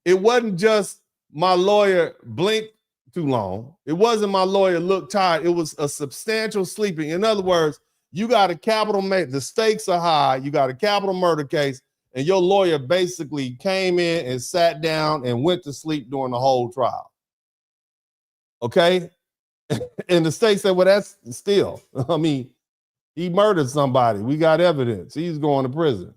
Speaker 3: It wasn't just my lawyer blinked too long. It wasn't my lawyer looked tired. It was a substantial sleeping. In other words, you got a capital, the stakes are high. You got a capital murder case, and your lawyer basically came in and sat down and went to sleep during the whole trial. Okay? And the state said, well, that's still, I mean, he murdered somebody. We got evidence. He's going to prison.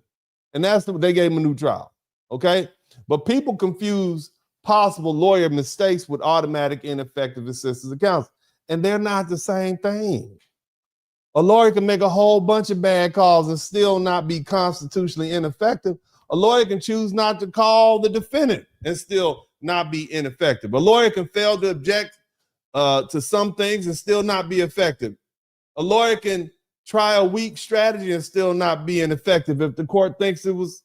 Speaker 3: And they gave him a new trial. Okay? But people confuse possible lawyer mistakes with automatic ineffective assistance of counsel. And they're not the same thing. A lawyer can make a whole bunch of bad calls and still not be constitutionally ineffective. A lawyer can choose not to call the defendant and still not be ineffective. A lawyer can fail to object to some things and still not be effective. A lawyer can try a weak strategy and still not be ineffective if the court thinks it was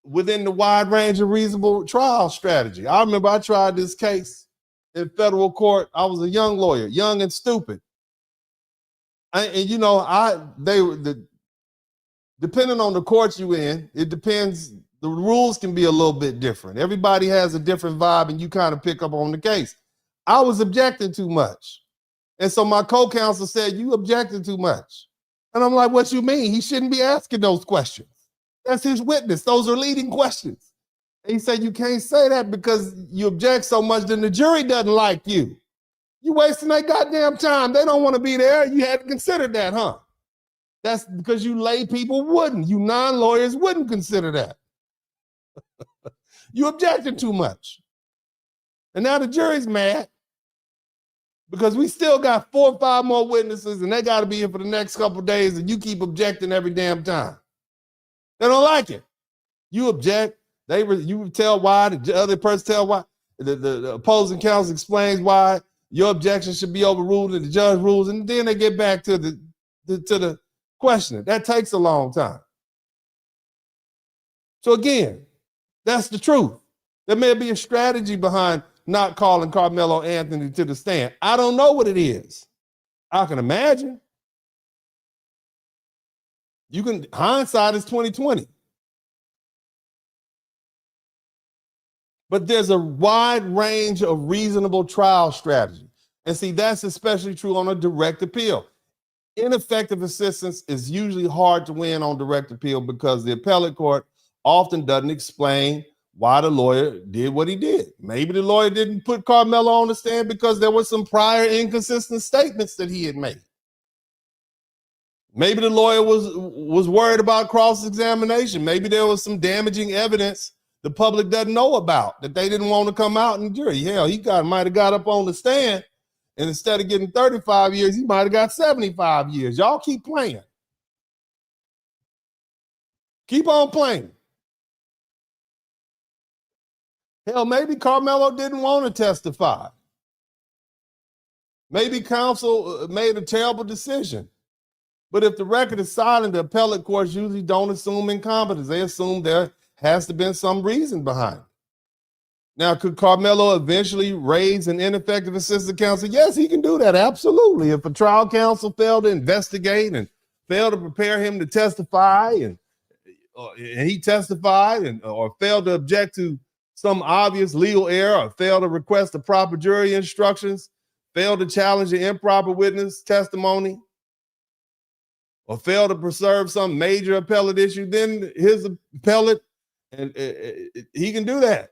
Speaker 3: within the wide range of reasonable trial strategy. I remember I tried this case in federal court. I was a young lawyer, young and stupid. Depending on the court you in, it depends. The rules can be a little bit different. Everybody has a different vibe, and you kind of pick up on the case. I was objecting too much. And so my co-counsel said, you objected too much. And I'm like, what you mean? He shouldn't be asking those questions. That's his witness. Those are leading questions. And he said, you can't say that because you object so much, then the jury doesn't like you. You wasting their goddamn time. They don't want to be there. You had to consider that, huh? That's because you lay people wouldn't. You non-lawyers wouldn't consider that. You objected too much. And now the jury's mad because we still got 4 or 5 more witnesses and they got to be here for the next couple of days and you keep objecting every damn time. They don't like it. You object. You tell why. The other person tell why. The opposing counsel explains why. your objection should be overruled and the judge rules, and then they get back to the questioning. That takes a long time. So again, that's the truth. There may be a strategy behind not calling Karmelo Anthony to the stand. I don't know what it is. I can imagine. Hindsight is 2020. But there's a wide range of reasonable trial strategy. And see, that's especially true on a direct appeal. Ineffective assistance is usually hard to win on direct appeal because the appellate court often doesn't explain why the lawyer did what he did. Maybe the lawyer didn't put Karmelo on the stand because there were some prior inconsistent statements that he had made. Maybe the lawyer was worried about cross-examination. Maybe there was some damaging evidence the public doesn't know about that they didn't want to come out in the jury. Hell, he might have got up on the stand, and instead of getting 35 years, he might have got 75 years. Y'all keep playing. Keep on playing. Hell, maybe Karmelo didn't want to testify. Maybe counsel made a terrible decision. But if the record is silent, the appellate courts usually don't assume incompetence. They assume there has to be some reason behind it. Now, could Karmelo eventually raise an ineffective assistant counsel? Yes, he can do that, absolutely. If a trial counsel failed to investigate and failed to prepare him to testify, and he testified, or failed to object to some obvious legal error, or failed to request the proper jury instructions, failed to challenge the improper witness testimony, or failed to preserve some major appellate issue, then his appellate, and he can do that.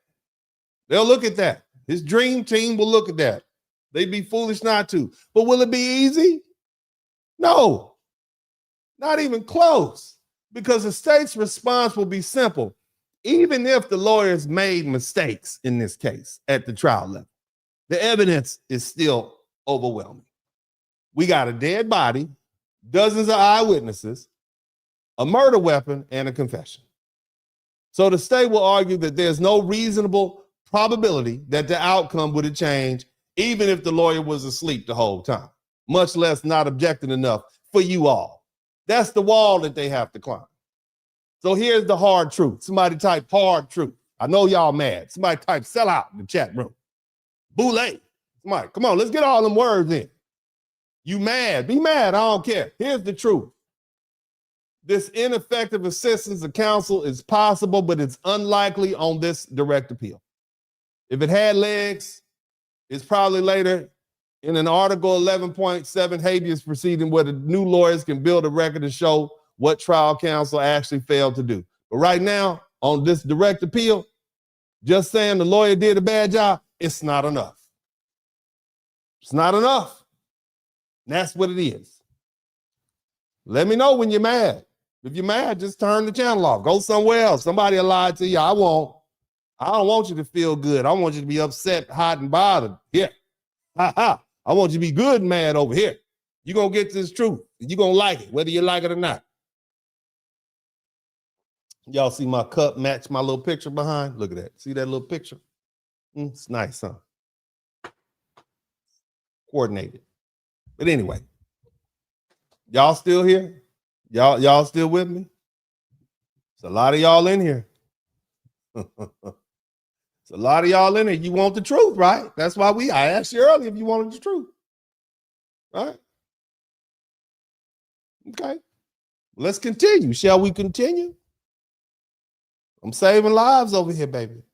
Speaker 3: They'll look at that. His dream team will look at that. They'd be foolish not to. But will it be easy? No, not even close, because the state's response will be simple. Even if the lawyers made mistakes in this case at the trial level, the evidence is still overwhelming. We got a dead body, dozens of eyewitnesses, a murder weapon, and a confession. So the state will argue that there's no reasonable probability that the outcome would have changed, even if the lawyer was asleep the whole time, much less not objecting enough for you all. That's the wall that they have to climb. So here's the hard truth. Somebody type hard truth. I know y'all mad. Somebody type sell out in the chat room. Boule. Somebody, come on, let's get all them words in. You mad? Be mad. I don't care. Here's the truth. This ineffective assistance of counsel is possible, but it's unlikely on this direct appeal. If it had legs, it's probably later in an Article 11.7 habeas proceeding where the new lawyers can build a record to show what trial counsel actually failed to do. But right now, on this direct appeal, just saying the lawyer did a bad job, it's not enough. It's not enough. And that's what it is. Let me know when you're mad. If you're mad, just turn the channel off. Go somewhere else. Somebody will lie to you. I don't want you to feel good. I want you to be upset, hot, and bothered. Here. Ha ha. I want you to be good and mad over here. You're going to get this truth. You're going to like it, whether you like it or not. Y'all see my cup match my little picture behind? Look at that. See that little picture? It's nice, huh? Coordinated. But anyway, y'all still here? Y'all still with me? There's a lot of y'all in here. There's a lot of y'all in here. You want the truth, right? That's why I asked you earlier if you wanted the truth. Right? Okay. Let's continue. Shall we continue? I'm saving lives over here, baby.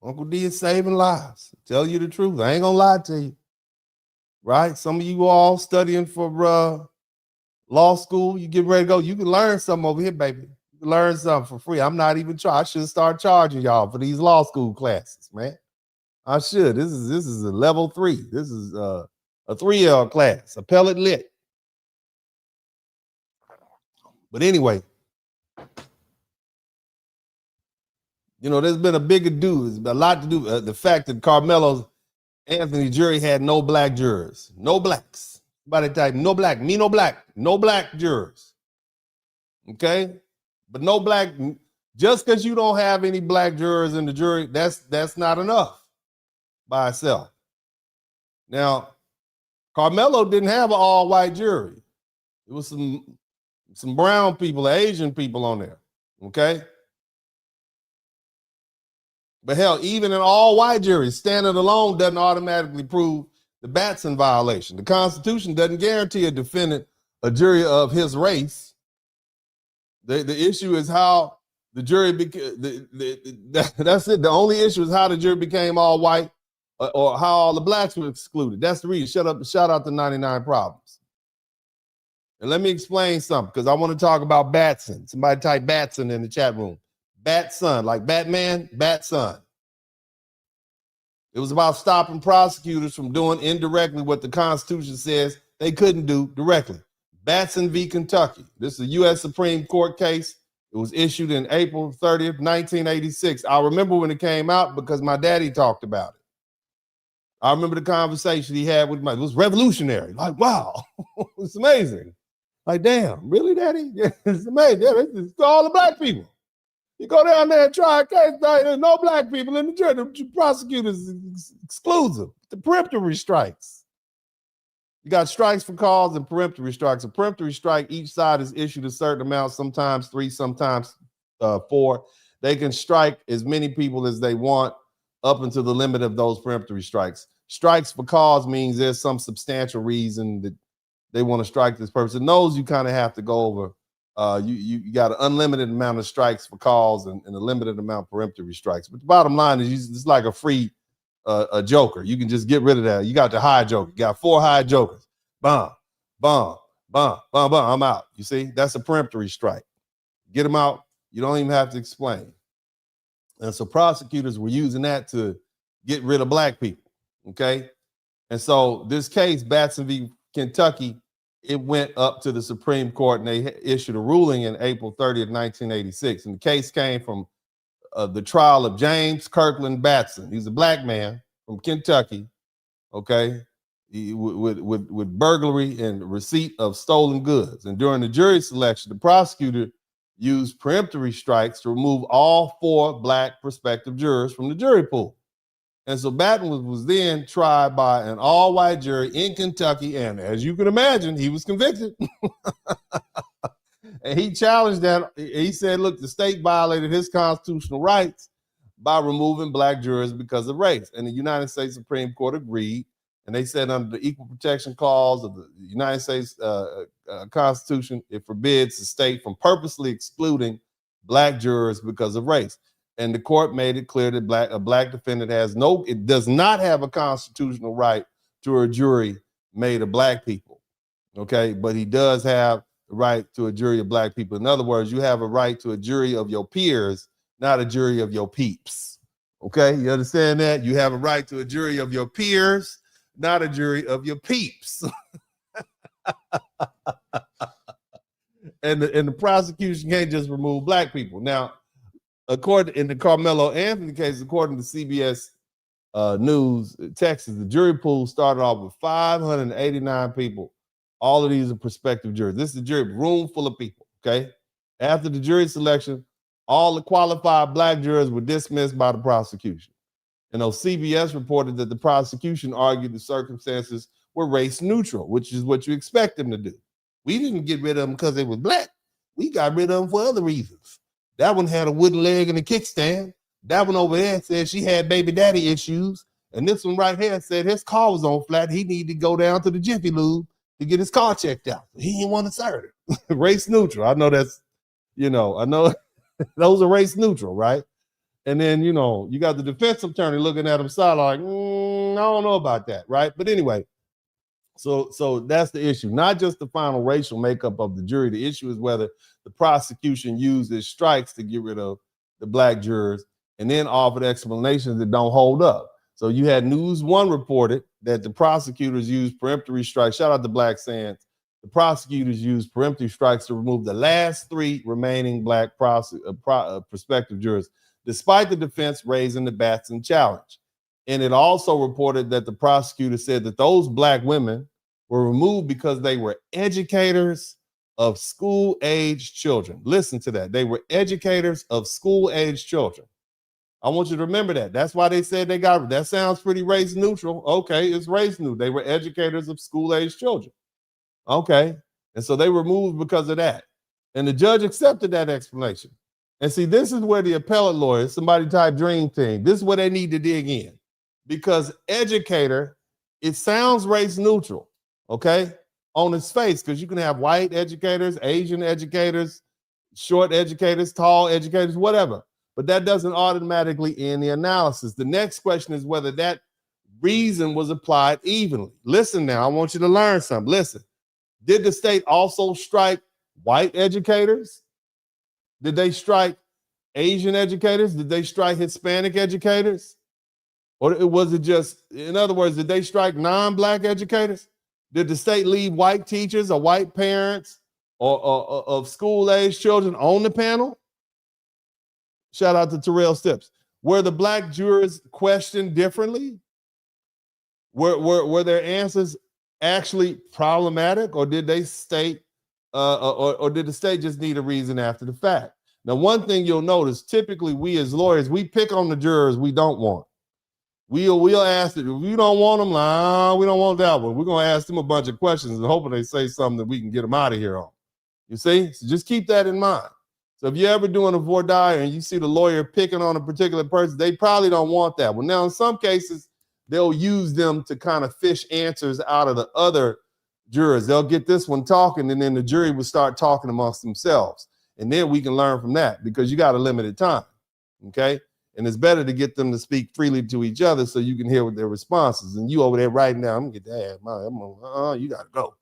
Speaker 3: Uncle D is saving lives. Tell you the truth. I ain't gonna lie to you. Right? Some of you all studying for law school, you get ready to go. You can learn something over here, baby. You can learn something for free. I'm not even I should start charging y'all for these law school classes, man. I should. This is a level 3. This is a 3L class, appellate lit. But anyway, you know, there's been a big ado. There's been a lot to do with the fact that Karmelo Anthony jury had no black jurors, no blacks. Somebody type no black, me no black jurors. Okay, but no black. Just because you don't have any black jurors in the jury, that's not enough by itself. Now, Karmelo didn't have an all-white jury. It was some brown people, Asian people on there, okay? But hell, even an all-white jury, standing alone doesn't automatically prove the Batson violation. The Constitution doesn't guarantee a defendant a jury of his race. The issue is how the jury that's it. The only issue is how the jury became all white or how all the blacks were excluded. That's the reason. Shout out to 99 Problems. And let me explain something, because I want to talk about Batson. Somebody type Batson in the chat room. Batson, like Batman, Batson. It was about stopping prosecutors from doing indirectly what the Constitution says they couldn't do directly. Batson v. Kentucky. This is a U.S. Supreme Court case. It was issued in April 30th, 1986. I remember when it came out because my daddy talked about it. I remember the conversation he had with it was revolutionary. Like, wow, it's amazing. Like, damn, really, daddy? Yeah, it's amazing. Yeah, it's all the black people. You go down there and try a case, there's no black people in the jury. The prosecutors excludes them. The peremptory strikes. You got strikes for cause and peremptory strikes. A peremptory strike, each side is issued a certain amount, sometimes 3, sometimes 4. They can strike as many people as they want up until the limit of those peremptory strikes. Strikes for cause means there's some substantial reason that they want to strike this person. Those you kind of have to go over. You got an unlimited amount of strikes for cause and a limited amount of peremptory strikes. But the bottom line is it's like a free a joker. You can just get rid of that. You got the high joker. You got 4 high jokers. Bomb, bomb, bomb, bomb, bomb. I'm out. You see, that's a peremptory strike. Get them out. You don't even have to explain. And so prosecutors were using that to get rid of black people. Okay. And so this case, Batson v. Kentucky, it went up to the Supreme Court and they issued a ruling in April 30th, 1986. And the case came from the trial of James Kirkland Batson. He's a black man from Kentucky, okay, with burglary and receipt of stolen goods. And during the jury selection, the prosecutor used peremptory strikes to remove all 4 black prospective jurors from the jury pool. And so Batson was then tried by an all-white jury in Kentucky, and as you can imagine, he was convicted. And he challenged that. He said, look, the state violated his constitutional rights by removing black jurors because of race. And the United States Supreme Court agreed. And they said under the Equal Protection Clause of the United States Constitution, it forbids the state from purposely excluding black jurors because of race. And the court made it clear that a black defendant does not have a constitutional right to a jury made of black people. Okay, but he does have the right to a jury of black people. In other words, you have a right to a jury of your peers, not a jury of your peeps. Okay, you understand that? You have a right to a jury of your peers, not a jury of your peeps. And the prosecution can't just remove black people. Now, according in the Karmelo Anthony case, according to CBS News Texas, the jury pool started off with 589 people. All of these are prospective jurors. This is a jury room full of people, okay? After the jury selection, all the qualified black jurors were dismissed by the prosecution. And CBS reported that the prosecution argued the circumstances were race neutral, which is what you expect them to do. We didn't get rid of them because they were black. We got rid of them for other reasons. That one had a wooden leg and a kickstand. That one over there said she had baby daddy issues. And this one right here said his car was on flat. He needed to go down to the Jiffy Lube to get his car checked out. He didn't want to serve it. Race neutral. I know that's, I know those are race neutral, right? And then, you got the defense attorney looking at him side like, I don't know about that, right? But anyway, so that's the issue. Not just the final racial makeup of the jury. The issue is whether the prosecution used its strikes to get rid of the black jurors and then offered explanations that don't hold up. So you had News One reported that the prosecutors used peremptory strikes. Shout out to Black Sands. The prosecutors used peremptory strikes to remove the last 3 remaining black prospective jurors, despite the defense raising the Batson challenge. And it also reported that the prosecutor said that those black women were removed because they were educators of school-age children. Listen to that. They were educators of school-age children. I want you to remember that. That's why they said that sounds pretty race neutral. Okay, it's race neutral. They were educators of school-age children. Okay, and so they were moved because of that. And the judge accepted that explanation. And see, this is where the appellate lawyers, somebody type dream team, this is where they need to dig in. Because educator, it sounds race neutral, okay, on its face, because you can have white educators, Asian educators, short educators, tall educators, whatever. But that doesn't automatically end the analysis. The next question is whether that reason was applied evenly. Listen now, I want you to learn something. Listen, did the state also strike white educators? Did they strike Asian educators? Did they strike Hispanic educators? Or was it just, in other words, did they strike non-black educators? Did the state leave white teachers or white parents or of school-age children on the panel? Shout out to Terrell Stips. Were the black jurors questioned differently? Were their answers actually problematic, or did they state, or did the state just need a reason after the fact? Now, one thing you'll notice, typically we as lawyers, we pick on the jurors we don't want. We'll ask it. If you don't want them, we don't want that one. We're going to ask them a bunch of questions and hoping they say something that we can get them out of here on. You see? So just keep that in mind. So if you're ever doing a voir dire and you see the lawyer picking on a particular person, they probably don't want that one. Now, in some cases, they'll use them to kind of fish answers out of the other jurors. They'll get this one talking, and then the jury will start talking amongst themselves. And then we can learn from that because you got a limited time, okay? And it's better to get them to speak freely to each other so you can hear what their responses. And you over there writing down, I'm gonna get that. You gotta go.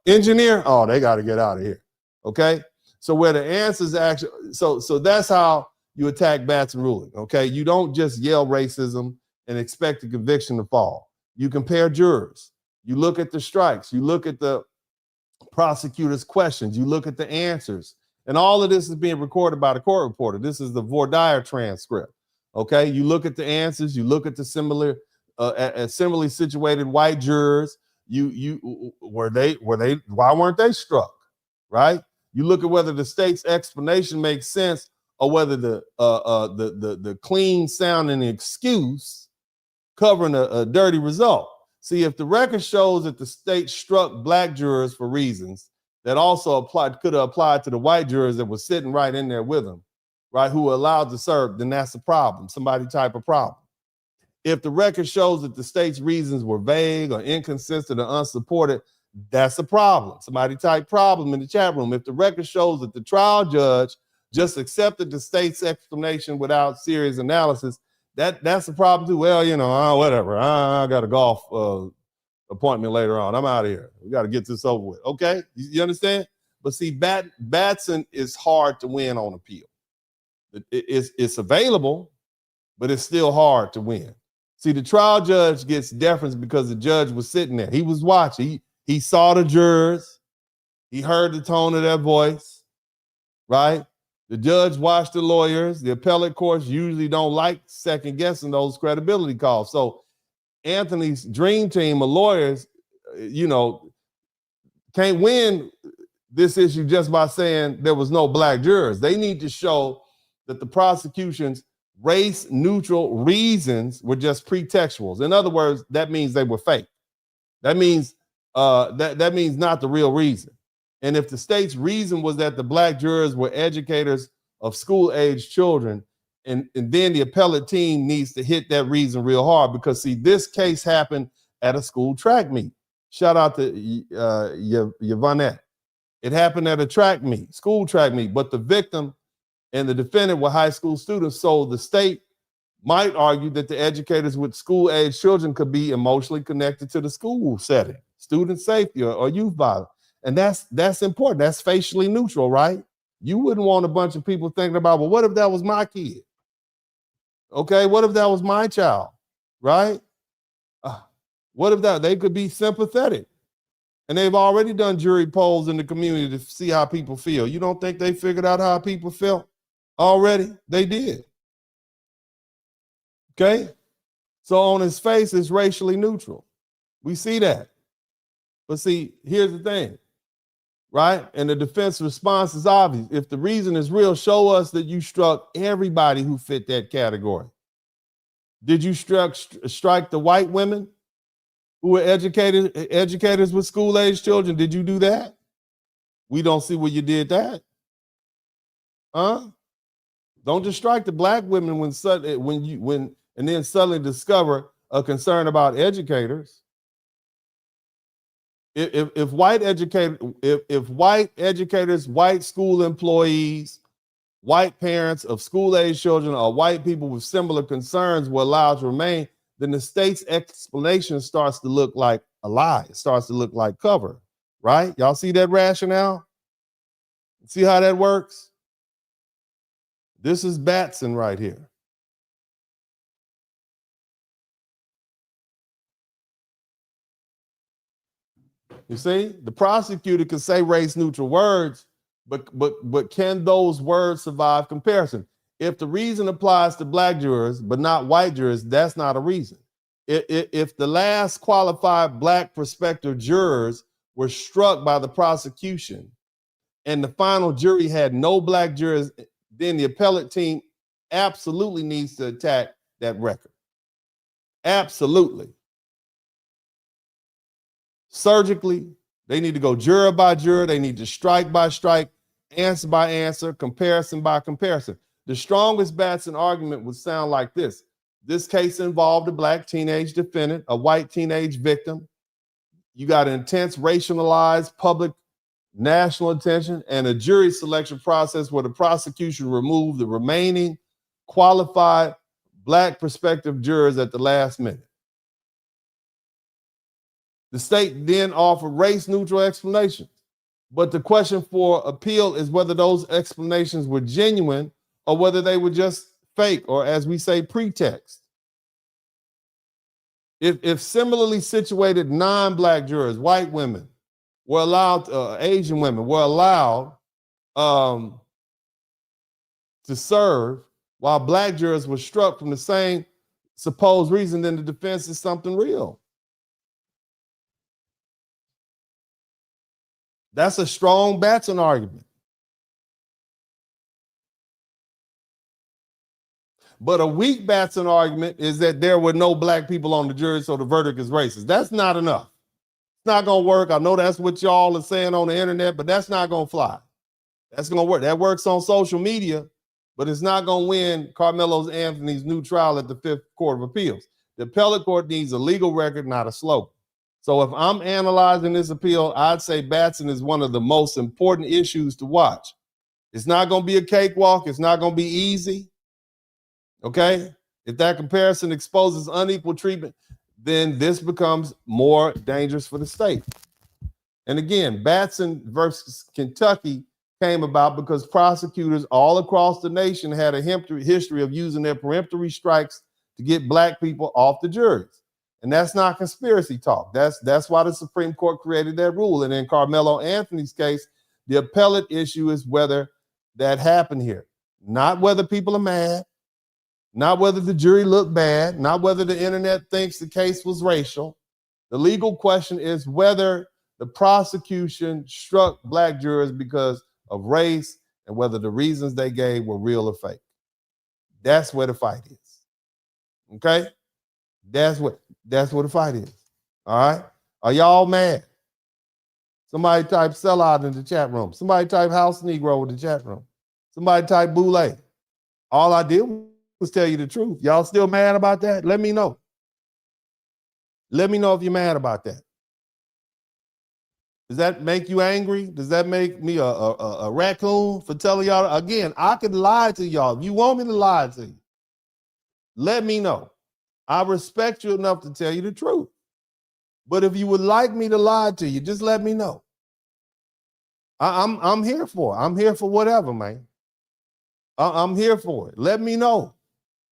Speaker 3: Engineer, they gotta get out of here, okay? So where the answers actually, so that's how you attack Batson ruling, okay? You don't just yell racism and expect a conviction to fall. You compare jurors. You look at the strikes. You look at the prosecutor's questions. You look at the answers. And all of this is being recorded by the court reporter. This is the voir dire transcript, okay? You look at the answers. You look at the similarly situated white jurors. Why weren't they struck, right? You look at whether the state's explanation makes sense or whether the clean sounding excuse covering a dirty result. See, if the record shows that the state struck black jurors for reasons that also could have applied to the white jurors that were sitting right in there with them, right, who were allowed to serve, then that's a problem, somebody type of problem. If the record shows that the state's reasons were vague or inconsistent or unsupported, that's a problem. Somebody type problem in the chat room. If the record shows that the trial judge just accepted the state's explanation without serious analysis, that's a problem too. Well, whatever. I got a golf appointment later on. I'm out of here. We got to get this over with. Okay, you understand? But see, Batson is hard to win on appeal. It's available, but it's still hard to win. See, the trial judge gets deference because the judge was sitting there. He was watching. He saw the jurors. He heard the tone of their voice, right? The judge watched the lawyers. The appellate courts usually don't like second guessing those credibility calls. So Anthony's dream team of lawyers, can't win this issue just by saying there was no black jurors. They need to show that the prosecution's race neutral reasons were just pretextuals. In other words, that means they were fake. That means that means not the real reason. And if the state's reason was that the black jurors were educators of school-age children, and then the appellate team needs to hit that reason real hard because, see, this case happened at a school track meet. Shout out to Yvonette. It happened at a track meet, school track meet, but the victim and the defendant were high school students, so the state might argue that the educators with school-age children could be emotionally connected to the school setting, student safety, or youth violence. And that's important. That's facially neutral, right? You wouldn't want a bunch of people thinking about, well, what if that was my kid? Okay, what if that was my child, right? What if they could be sympathetic? And they've already done jury polls in the community to see how people feel. You don't think they figured out how people felt already? They did. Okay? So on his face, it's racially neutral. We see that. But see, here's the thing. right? And the defense response is obvious. If the reason is real, show us that you struck everybody who fit that category. Did you strike the white women who were educators with school-age children? Did you do that? We don't see where you did that. Huh? Don't just strike the black women when and then suddenly discover a concern about educators. If white educators, white school employees, white parents of school-age children, or white people with similar concerns were allowed to remain, then the state's explanation starts to look like a lie. It starts to look like cover, right? Y'all see that rationale? See how that works? This is Batson right here. You see, the prosecutor can say race-neutral words, but can those words survive comparison? If the reason applies to black jurors but not white jurors, that's not a reason. If the last qualified black prospective jurors were struck by the prosecution and the final jury had no black jurors, then the appellate team absolutely needs to attack that record. Absolutely. Surgically, they need to go juror by juror. They need to strike by strike, answer by answer, comparison by comparison. The strongest Batson argument would sound like this. This case involved a black teenage defendant, a white teenage victim. You got intense racialized public national attention and a jury selection process where the prosecution removed the remaining qualified black prospective jurors at the last minute. The state then offered race-neutral explanations. But the question for appeal is whether those explanations were genuine or whether they were just fake, or as we say, pretext. If similarly situated non-black jurors, white women, were allowed, Asian women were allowed to serve while black jurors were struck from the same supposed reason, then the defense is something real. That's a strong Batson argument. But a weak Batson argument is that there were no black people on the jury, so the verdict is racist. That's not enough. It's not going to work. I know that's what y'all are saying on the internet, but that's not going to fly. That's going to work. That works on social media, but it's not going to win Karmelo Anthony's new trial at the Fifth Court of Appeals. The appellate court needs a legal record, not a slogan. So if I'm analyzing this appeal, I'd say Batson is one of the most important issues to watch. It's not going to be a cakewalk. It's not going to be easy. Okay? If that comparison exposes unequal treatment, then this becomes more dangerous for the state. And again, Batson versus Kentucky came about because prosecutors all across the nation had a history of using their peremptory strikes to get black people off the juries. And that's not conspiracy talk. That's why the Supreme Court created that rule. And in Karmelo Anthony's case, the appellate issue is whether that happened here. Not whether people are mad, not whether the jury looked bad, not whether the internet thinks the case was racial. The legal question is whether the prosecution struck black jurors because of race and whether the reasons they gave were real or fake. That's where the fight is. Okay? That's what the fight is. All right? Are y'all mad? Somebody type sellout in the chat room. Somebody type house Negro in the chat room. Somebody type boule. All I did was tell you the truth. Y'all still mad about that? Let me know. Let me know if you're mad about that. Does that make you angry? Does that make me a raccoon for telling y'all? Again, I could lie to y'all. If you want me to lie to you, let me know. I respect you enough to tell you the truth. But if you would like me to lie to you, just let me know. I'm here for it. I'm here for whatever, man. I'm here for it. Let me know.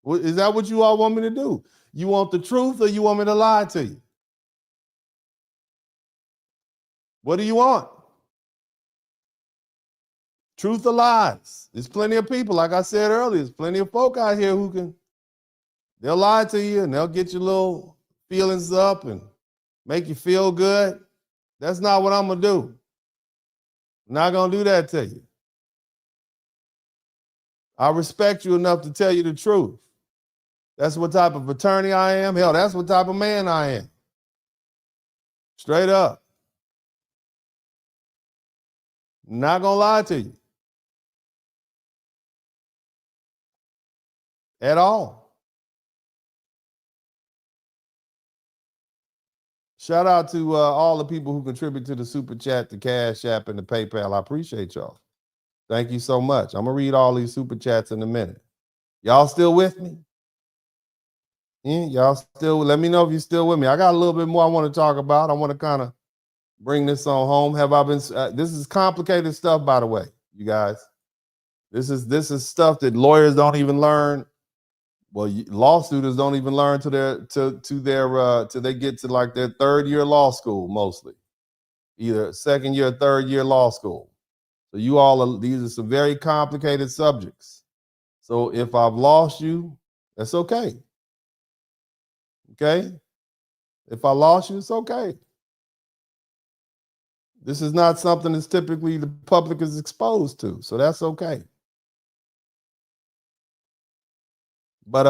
Speaker 3: Is that what you all want me to do? You want the truth or you want me to lie to you? What do you want? Truth or lies? There's plenty of people, like I said earlier, there's plenty of folk out here who can, they'll lie to you and they'll get your little feelings up and make you feel good. That's not what I'm going to do. I'm not going to do that to you. I respect you enough to tell you the truth. That's what type of attorney I am. Hell, that's what type of man I am. Straight up. Not going to lie to you. At all. Shout out to all the people who contribute to the Super Chat, the Cash App, and the PayPal. I appreciate y'all. Thank you so much. I'm going to read all these Super Chats in a minute. Y'all still with me? Y'all still, let me know if you're still with me. I got a little bit more I want to talk about. I want to kind of bring this on home. Have I been, this is complicated stuff, by the way, you guys. This is stuff that lawyers don't even learn. Well, law students don't even learn till they get to like their third year law school, mostly. Either second year, third year law school. So you all these are some very complicated subjects. So if I've lost you, that's okay. Okay? If I lost you, it's okay. This is not something that's typically the public is exposed to, so that's okay. But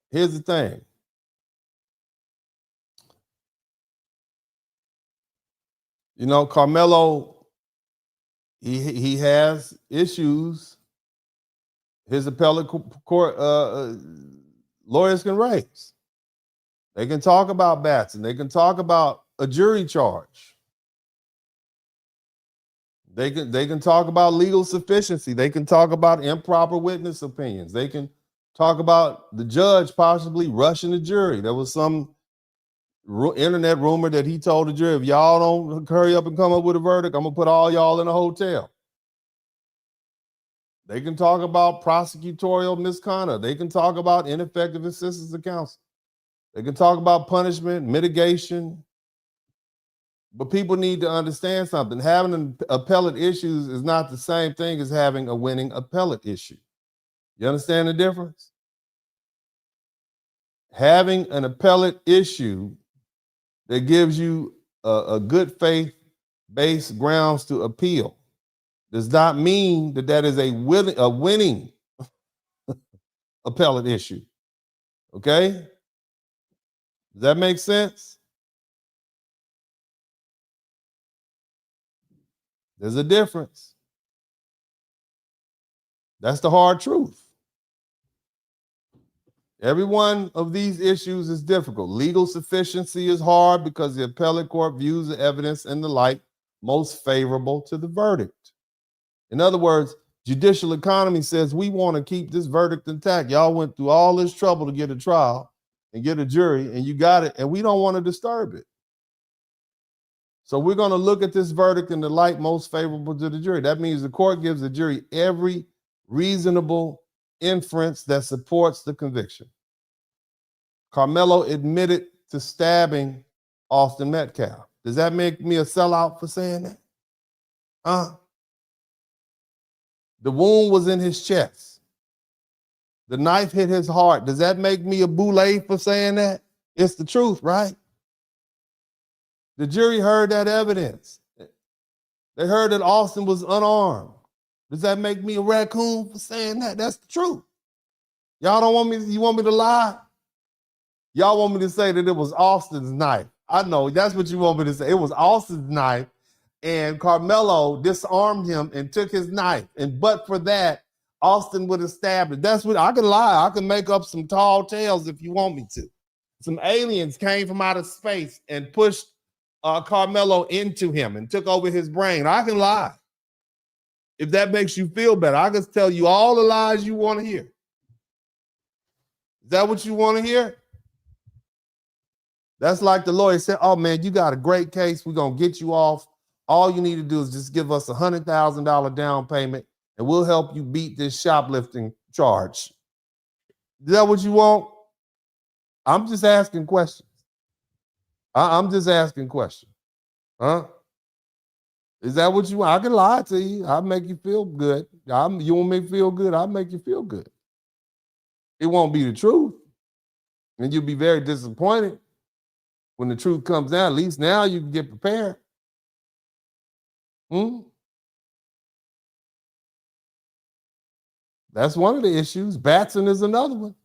Speaker 3: here's the thing. You know, Karmelo, he has issues. His appellate court lawyers can raise. They can talk about Batson. They can talk about a jury charge. They can talk about legal sufficiency. They can talk about improper witness opinions. They can talk about the judge possibly rushing the jury. There was some internet rumor that he told the jury, if y'all don't hurry up and come up with a verdict, I'm going to put all y'all in a hotel. They can talk about prosecutorial misconduct. They can talk about ineffective assistance of counsel. They can talk about punishment, mitigation. But people need to understand something. Having an appellate issues is not the same thing as having a winning appellate issue. You understand the difference? Having an appellate issue that gives you a good faith based grounds to appeal does not mean that is a winning appellate issue. Okay? Does that make sense? There's a difference. That's the hard truth. Every one of these issues is difficult. Legal sufficiency is hard because the appellate court views the evidence in the light most favorable to the verdict. In other words, judicial economy says we want to keep this verdict intact. Y'all went through all this trouble to get a trial and get a jury, and you got it, and we don't want to disturb it. So we're going to look at this verdict in the light most favorable to the jury. That means the court gives the jury every reasonable inference that supports the conviction. Karmelo admitted to stabbing Austin Metcalf. Does that make me a sellout for saying that? The wound was in his chest. The knife hit his heart. Does that make me a boule for saying that? It's the truth, right? The jury heard that evidence. They heard that Austin was unarmed. Does that make me a raccoon for saying that? That's the truth. Y'all don't want me, you want me to lie? Y'all want me to say that it was Austin's knife. I know, that's what you want me to say. It was Austin's knife, and Karmelo disarmed him and took his knife. And but for that, Austin would have stabbed it. That's what, I can lie. I can make up some tall tales if you want me to. Some aliens came from outer space and pushed Karmelo into him and took over his brain. I can lie. If that makes you feel better, I can tell you all the lies you want to hear. Is that what you want to hear? That's like the lawyer said, oh man, you got a great case. We're going to get you off. All you need to do is just give us $100,000 down payment and we'll help you beat this shoplifting charge. Is that what you want? I'm just asking questions. I'm just asking questions. Huh? Is that what you want? I can lie to you. I'll make you feel good. You want me to feel good? I'll make you feel good. It won't be the truth. And you'll be very disappointed when the truth comes out. At least now you can get prepared. That's one of the issues. Batson is another one,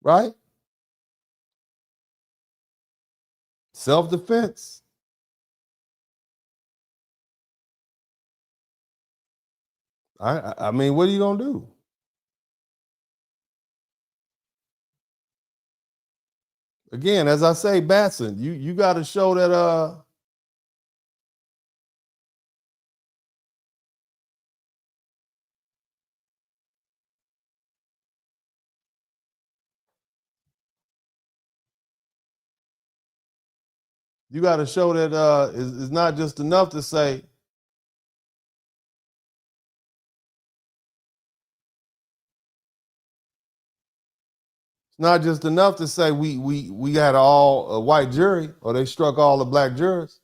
Speaker 3: right? Self-defense. I mean, what are you gonna do? Again, as I say, Batson, you got to show that you got to show that it's not just enough to say not just enough to say we got all a white jury or they struck all the black jurors.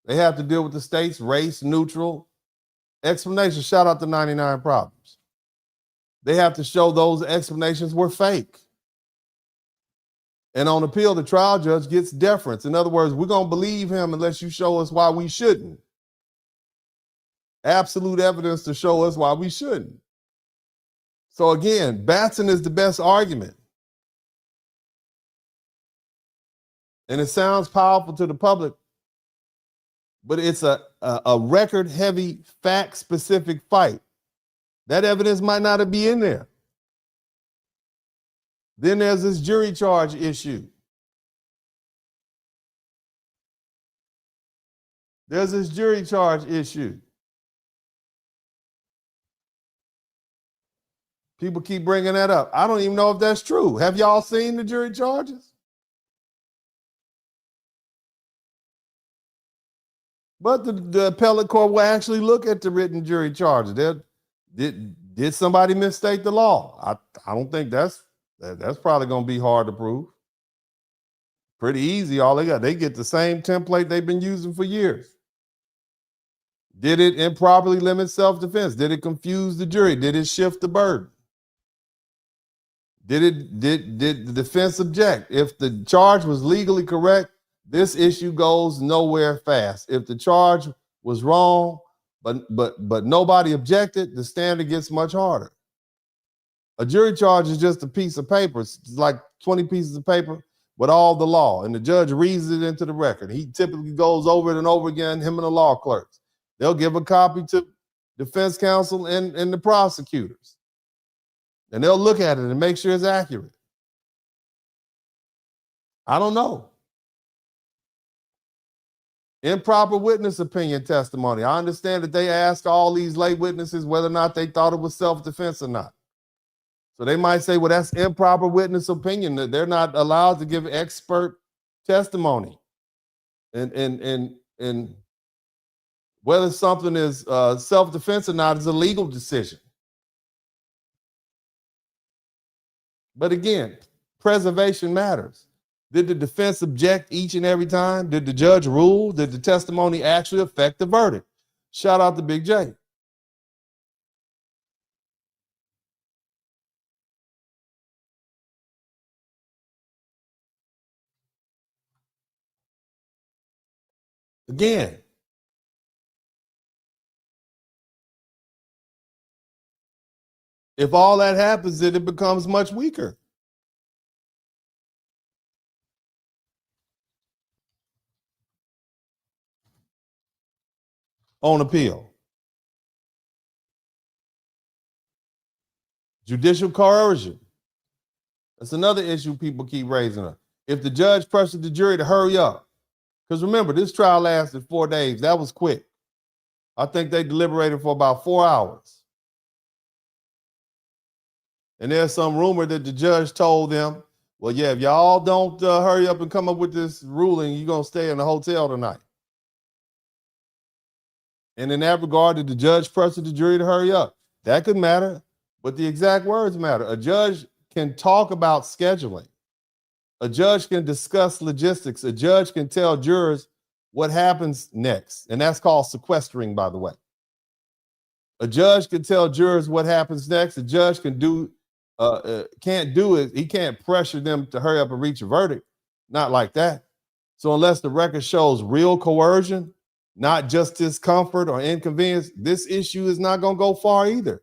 Speaker 3: They have to deal with the state's race neutral explanation. Shout out to 99 Problems. They have to show those explanations were fake. And on appeal, the trial judge gets deference. In other words, we're going to believe him unless you show us why we shouldn't. Absolute evidence to show us why we shouldn't. So again, Batson is the best argument. And it sounds powerful to the public, but it's a record-heavy, fact-specific fight. That evidence might not be in there. Then there's this jury charge issue. There's this jury charge issue. People keep bringing that up. I don't even know if that's true. Have y'all seen the jury charges? But the appellate court will actually look at the written jury charges. Did somebody mistake the law? I don't think that's probably going to be hard to prove. Pretty easy. All they get the same template they've been using for years. Did it improperly limit self-defense? Did it confuse the jury? Did it shift the burden? Did the defense object? If the charge was legally correct, this issue goes nowhere fast. If the charge was wrong, but nobody objected, the standard gets much harder. A jury charge is just a piece of paper. It's like 20 pieces of paper with all the law, and the judge reads it into the record. He typically goes over it and over again, him and the law clerks. They'll give a copy to defense counsel and the prosecutors. And they'll look at it and make sure it's accurate. I don't know. Improper witness opinion testimony. I understand that they asked all these lay witnesses whether or not they thought it was self-defense or not. So they might say, well, that's improper witness opinion. That they're not allowed to give expert testimony. And whether something is self-defense or not is a legal decision. But again, preservation matters. Did the defense object each and every time? Did the judge rule? Did the testimony actually affect the verdict? Shout out to Big J. Again, if all that happens, then it becomes much weaker. On appeal. Judicial coercion. That's another issue people keep raising up. If the judge pressured the jury to hurry up, because remember, this trial lasted 4 days. That was quick. I think they deliberated for about 4 hours. And there's some rumor that the judge told them, well, yeah, if y'all don't hurry up and come up with this ruling, you're going to stay in the hotel tonight. And in that regard, did the judge pressure the jury to hurry up? That could matter, but the exact words matter. A judge can talk about scheduling. A judge can discuss logistics. A judge can tell jurors what happens next. And that's called sequestering, by the way. A judge can tell jurors what happens next. A judge can can't do it. He can't pressure them to hurry up and reach a verdict. Not like that. So unless the record shows real coercion, not just discomfort or inconvenience, this issue is not going to go far either.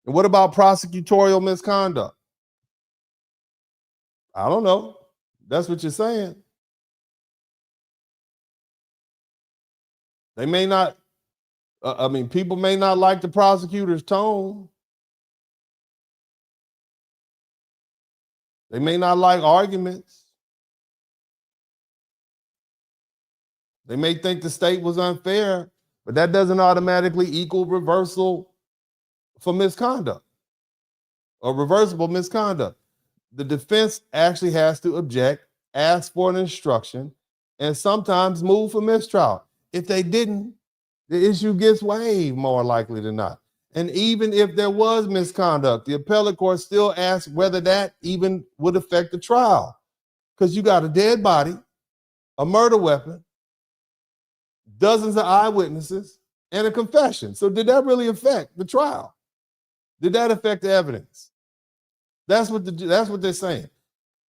Speaker 3: And what about prosecutorial misconduct? I don't know. That's what you're saying. They may not, people may not like the prosecutor's tone. They may not like arguments. They may think the state was unfair, but that doesn't automatically equal reversal for misconduct or reversible misconduct. The defense actually has to object, ask for an instruction, and sometimes move for mistrial. If they didn't, the issue gets waived more likely than not. And even if there was misconduct, the appellate court still asks whether that even would affect the trial. Because you got a dead body, a murder weapon, dozens of eyewitnesses, and a confession. So did that really affect the trial? Did that affect the evidence? That's what they're saying.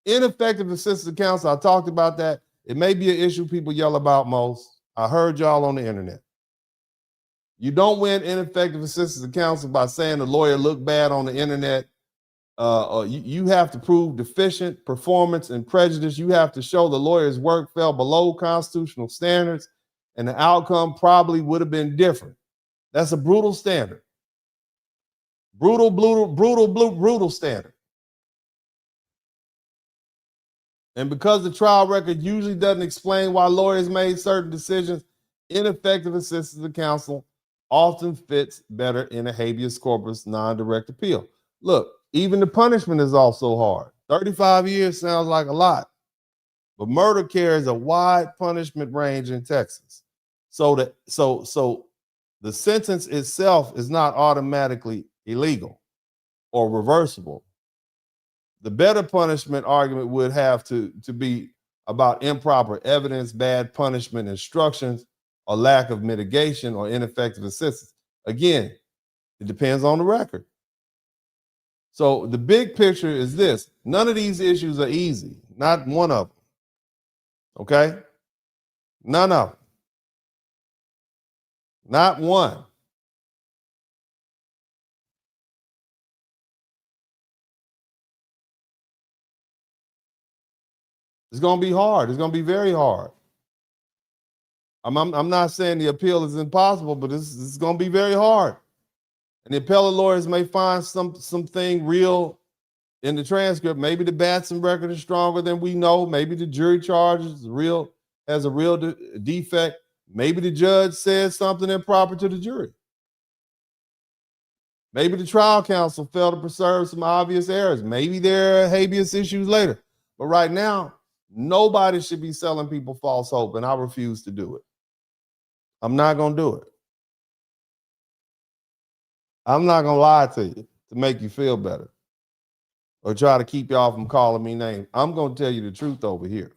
Speaker 3: Ineffective assistance of counsel, I talked about that. It may be an issue people yell about most. I heard y'all on the internet. You don't win ineffective assistance of counsel by saying the lawyer looked bad on the internet. You have to prove deficient performance and prejudice. You have to show the lawyer's work fell below constitutional standards, and the outcome probably would have been different. That's a brutal standard. Brutal standard. And because the trial record usually doesn't explain why lawyers made certain decisions, ineffective assistance of counsel often fits better in a habeas corpus non-direct appeal. Look, even the punishment is also hard. 35 years sounds like a lot, but murder carries a wide punishment range in Texas. So the sentence itself is not automatically illegal or reversible. The better punishment argument would have to be about improper evidence, bad punishment instructions, or lack of mitigation or ineffective assistance. Again, it depends on the record. So the big picture is this. None of these issues are easy. Not one of them. Okay? None of them. Not one. It's going to be hard. It's going to be very hard. I'm not saying the appeal is impossible, but it's going to be very hard. And the appellate lawyers may find something real in the transcript. Maybe the Batson record is stronger than we know. Maybe the jury charge has a real defect. Maybe the judge says something improper to the jury. Maybe the trial counsel failed to preserve some obvious errors. Maybe there are habeas issues later. But right now, nobody should be selling people false hope, and I refuse to do it. I'm not going to do it. I'm not going to lie to you to make you feel better or try to keep y'all from calling me names. I'm going to tell you the truth over here.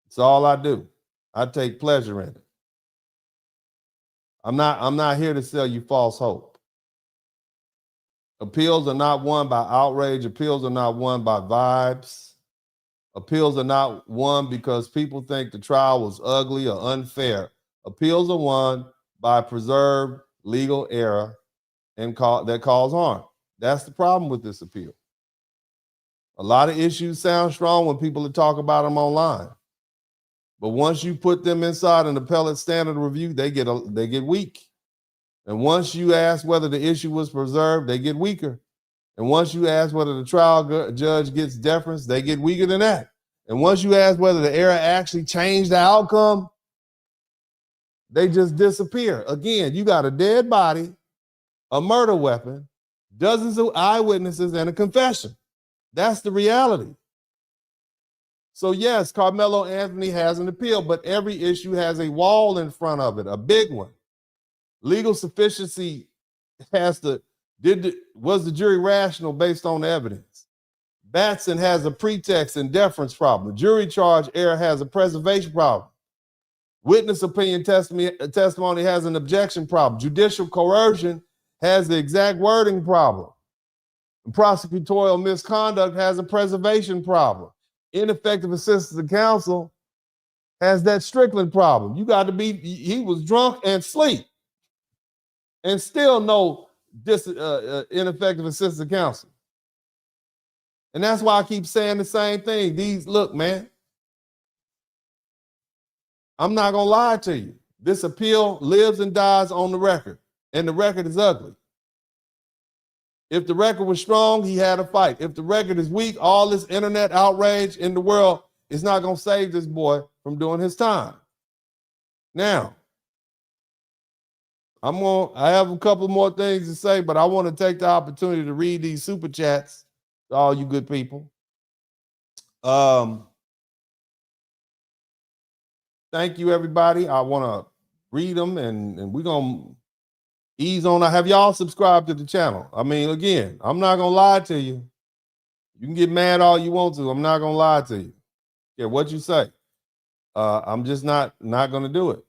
Speaker 3: It's all I do. I take pleasure in it. I'm not here to sell you false hope. Appeals are not won by outrage. Appeals are not won by vibes. Appeals are not won because people think the trial was ugly or unfair. Appeals are won by preserved legal error and that cause harm. That's the problem with this appeal. A lot of issues sound strong when people talk about them online. But once you put them inside an appellate standard review, they get weak. And once you ask whether the issue was preserved, they get weaker. And once you ask whether the trial judge gets deference, they get weaker than that. And once you ask whether the error actually changed the outcome, they just disappear. Again, you got a dead body, a murder weapon, dozens of eyewitnesses, and a confession. That's the reality. So yes, Karmelo Anthony has an appeal, but every issue has a wall in front of it, a big one. Legal sufficiency was the jury rational based on the evidence? Batson has a pretext and deference problem. Jury charge error has a preservation problem. Witness opinion testimony has an objection problem. Judicial coercion has the exact wording problem. Prosecutorial misconduct has a preservation problem. ineffective assistance of counsel has that Strickland problem. You got to be, he was drunk and sleep and still no ineffective assistance of counsel. And that's why I keep saying the same thing. Look, man, I'm not going to lie to you. This appeal lives and dies on the record, and the record is ugly. If the record was strong, he had a fight. If the record is weak, all this internet outrage in the world is not going to save this boy from doing his time. Now, I have a couple more things to say, but I want to take the opportunity to read these super chats to all you good people. Thank you, everybody. I want to read them, and we're going to ease on. Have y'all subscribed to the channel? I mean, again, I'm not going to lie to you. You can get mad all you want to. I'm not going to lie to you. Yeah, what you say. I'm just not going to do it.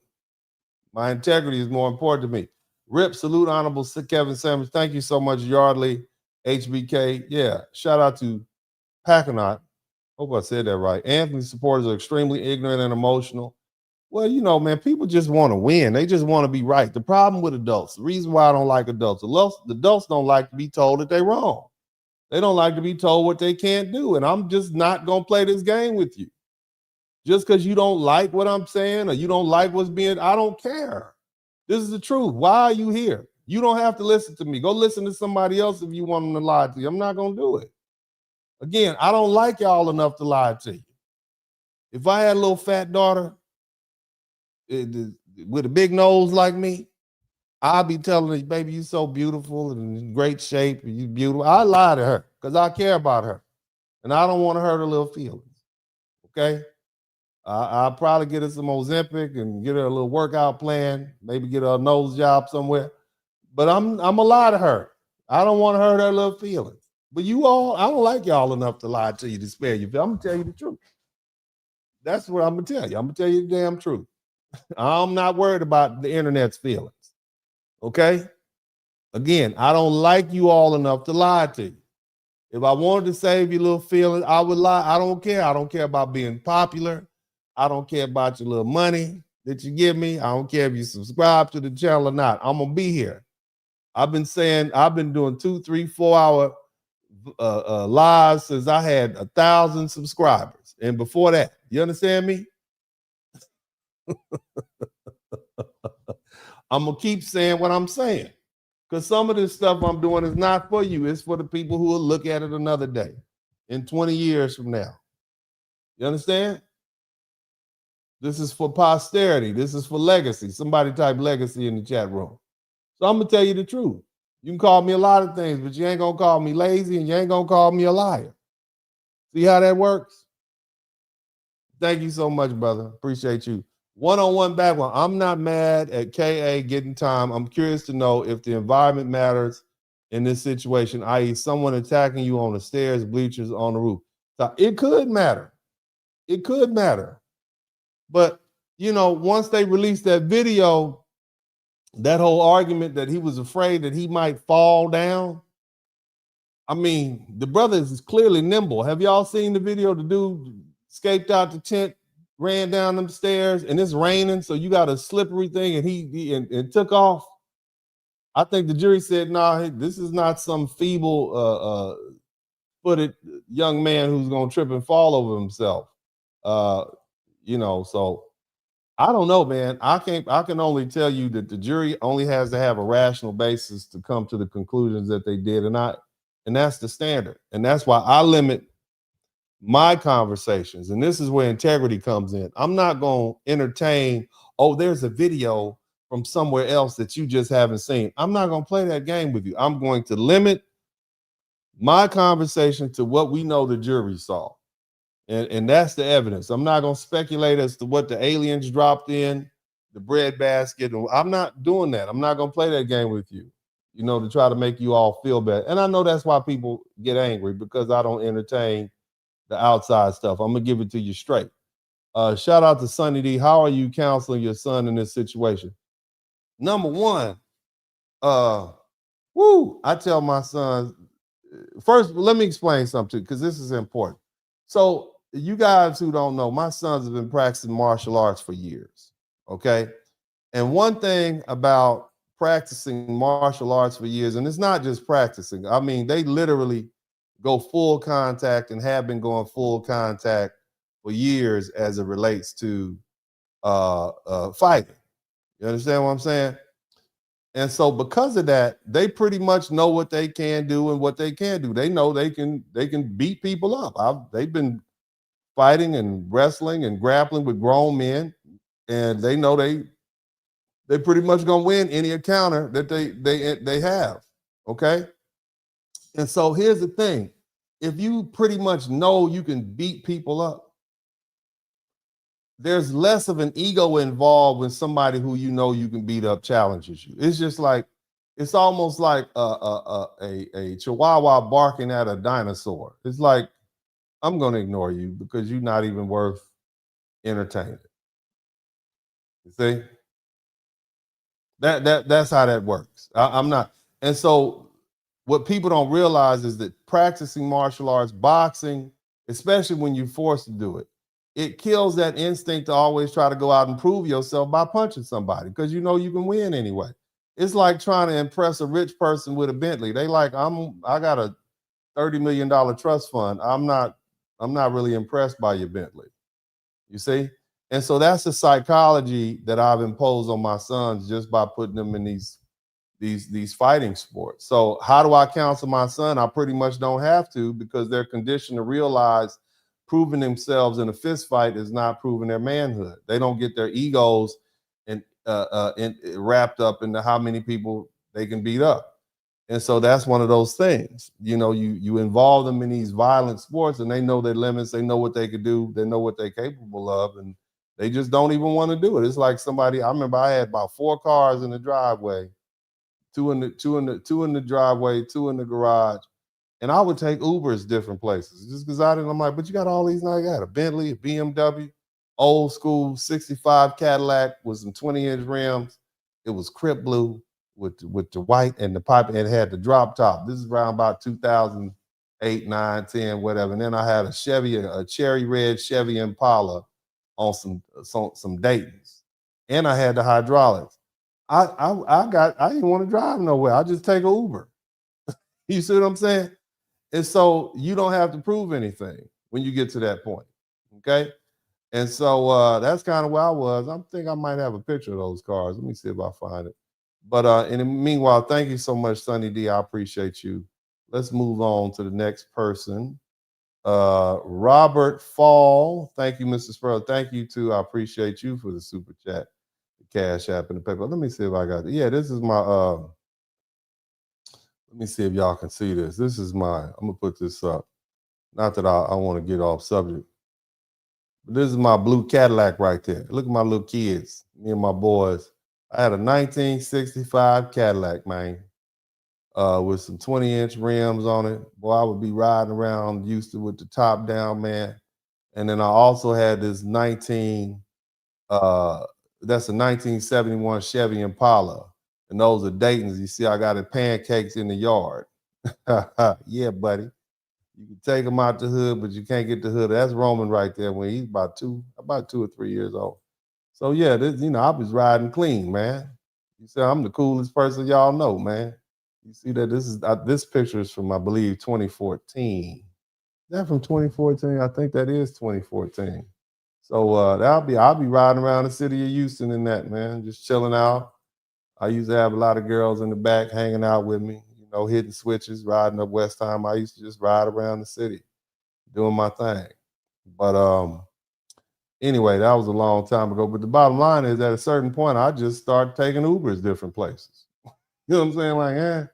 Speaker 3: My integrity is more important to me. Rip, salute, Honorable Kevin Sanders. Thank you so much, Yardley, HBK. Yeah, shout out to Packernaut. Hope I said that right. Anthony's supporters are extremely ignorant and emotional. Well, you know, man, people just want to win. They just want to be right. The problem with adults, the reason why I don't like adults don't like to be told that they're wrong. They don't like to be told what they can't do. And I'm just not going to play this game with you. Just because you don't like what I'm saying or you don't like what's being, I don't care. This is the truth. Why are you here? You don't have to listen to me. Go listen to somebody else if you want them to lie to you. I'm not going to do it. Again, I don't like y'all enough to lie to you. If I had a little fat daughter with a big nose like me, I'd be telling her, baby, you're so beautiful and in great shape and you're beautiful. I lie to her because I care about her. And I don't want to hurt her little feelings. Okay? I'll probably get her some Ozempic and get her a little workout plan, maybe get her a nose job somewhere. But I'm a lie to her. I don't want to hurt her little feelings. But you all, I don't like y'all enough to lie to you to spare you. I'm going to tell you the truth. That's what I'm going to tell you. I'm going to tell you the damn truth. I'm not worried about the internet's feelings. Okay? Again, I don't like you all enough to lie to you. If I wanted to save your little feelings, I would lie. I don't care. I don't care about being popular. I don't care about your little money that you give me. I don't care if you subscribe to the channel or not. I'm going to be here. I've been doing 2, 3, 4 hour lives since I had 1,000 subscribers. And before that, you understand me? I'm going to keep saying what I'm saying. Because some of this stuff I'm doing is not for you. It's for the people who will look at it another day in 20 years from now. You understand? This is for posterity. This is for legacy. Somebody type legacy in the chat room. So I'm going to tell you the truth. You can call me a lot of things, but you ain't going to call me lazy and you ain't going to call me a liar. See how that works? Thank you so much, brother. Appreciate you. One-on-one background. I'm not mad at KA getting time. I'm curious to know if the environment matters in this situation, i.e. someone attacking you on the stairs, bleachers, on the roof. So it could matter. It could matter. But, you know, once they released that video, that whole argument that he was afraid that he might fall down. I mean, the brother is clearly nimble. Have y'all seen the video? The dude escaped out the tent, ran down them stairs, and it's raining, so you got a slippery thing, and he took off. I think the jury said, nah, this is not some feeble footed young man who's gonna trip and fall over himself. You know, so I don't know, man. I can only tell you that the jury only has to have a rational basis to come to the conclusions that they did, and that's the standard. And that's why I limit my conversations. And this is where integrity comes in. I'm not going to entertain, oh, there's a video from somewhere else that you just haven't seen. I'm not going to play that game with you. I'm going to limit my conversation to what we know the jury saw. And that's the evidence. I'm not going to speculate as to what the aliens dropped in the bread basket. I'm not doing that. I'm not going to play that game with you, you know, to try to make you all feel bad. And I know that's why people get angry, because I don't entertain the outside stuff. I'm going to give it to you straight. Shout out to Sonny D. How are you counseling your son in this situation? Number one, I tell my sons, first, let me explain something, because this is important. So you guys who don't know, my sons have been practicing martial arts for years. Okay. And one thing about practicing martial arts for years, and it's not just practicing, I mean, they literally go full contact and have been going full contact for years as it relates to fighting. You understand what I'm saying? And so because of that, they pretty much know what they can do and what they can't do. They know they can beat people up. They've been fighting and wrestling and grappling with grown men, and they know they pretty much gonna win any encounter that they have. Okay. And so here's the thing: if you pretty much know you can beat people up, there's less of an ego involved when somebody who you know you can beat up challenges you. It's just like, it's almost like a chihuahua barking at a dinosaur. It's like, I'm going to ignore you because you're not even worth entertaining. You see? That's how that works. I'm not. And so what people don't realize is that practicing martial arts, boxing, especially when you're forced to do it, it kills that instinct to always try to go out and prove yourself by punching somebody because you know you can win anyway. It's like trying to impress a rich person with a Bentley. They like, I got a $30 million trust fund. I'm not really impressed by your Bentley. You see? And so that's the psychology that I've imposed on my sons just by putting them in these fighting sports. So how do I counsel my son? I pretty much don't have to, because they're conditioned to realize proving themselves in a fist fight is not proving their manhood. They don't get their egos and wrapped up into how many people they can beat up. And so that's one of those things. You know, you involve them in these violent sports, and they know their limits. They know what they could do. They know what they're capable of, and they just don't even want to do it. It's like somebody. I remember I had about 4 cars in the driveway, two in the driveway, 2 in the garage. And I would take Ubers different places just because I'm like, but you got all these now. You got a Bentley, a BMW, old school 65 Cadillac with some 20-inch rims. It was Crip blue with the white and the pipe, and it had the drop top. This is around about 2008, 9, 10, whatever. And then I had a Chevy, a cherry red Chevy Impala on some Daytons. And I had the hydraulics. I didn't want to drive nowhere. I just take an Uber. You see what I'm saying? And so you don't have to prove anything when you get to that point. Okay. And so that's kind of where I was. I think I might have a picture of those cars. Let me see if I find it. But in the meanwhile, thank you so much, Sonny D. I appreciate you. Let's move on to the next person. Robert Fall. Thank you, Mr. Spurling. Thank you too. I appreciate you for the super chat, the Cash App, and the paper. Let me see if I got it. Yeah, this is my let me see if y'all can see this. This is I'm gonna put this up. Not that I want to get off subject. But this is my blue Cadillac right there. Look at my little kids, me and my boys. I had a 1965 Cadillac, man, with some 20-inch rims on it. Boy, I would be riding around Houston with the top down, man. And then I also had this that's a 1971 Chevy Impala. And those are Daytons. You see, I got it pancakes in the yard. Yeah, buddy. You can take him out the hood, but you can't get the hood. That's Roman right there when he's about 2 or 3 years old. So yeah, this, I was riding clean, man. You see, I'm the coolest person y'all know, man. You see that this picture is from, I believe, 2014. Is that from 2014? I think that is 2014. So I'll be riding around the city of Houston in that, man, just chilling out. I used to have a lot of girls in the back hanging out with me, hitting switches, riding up West Time. I used to just ride around the city doing my thing. But anyway, that was a long time ago. But the bottom line is, at a certain point, I just started taking Ubers different places. You know what I'm saying? Like,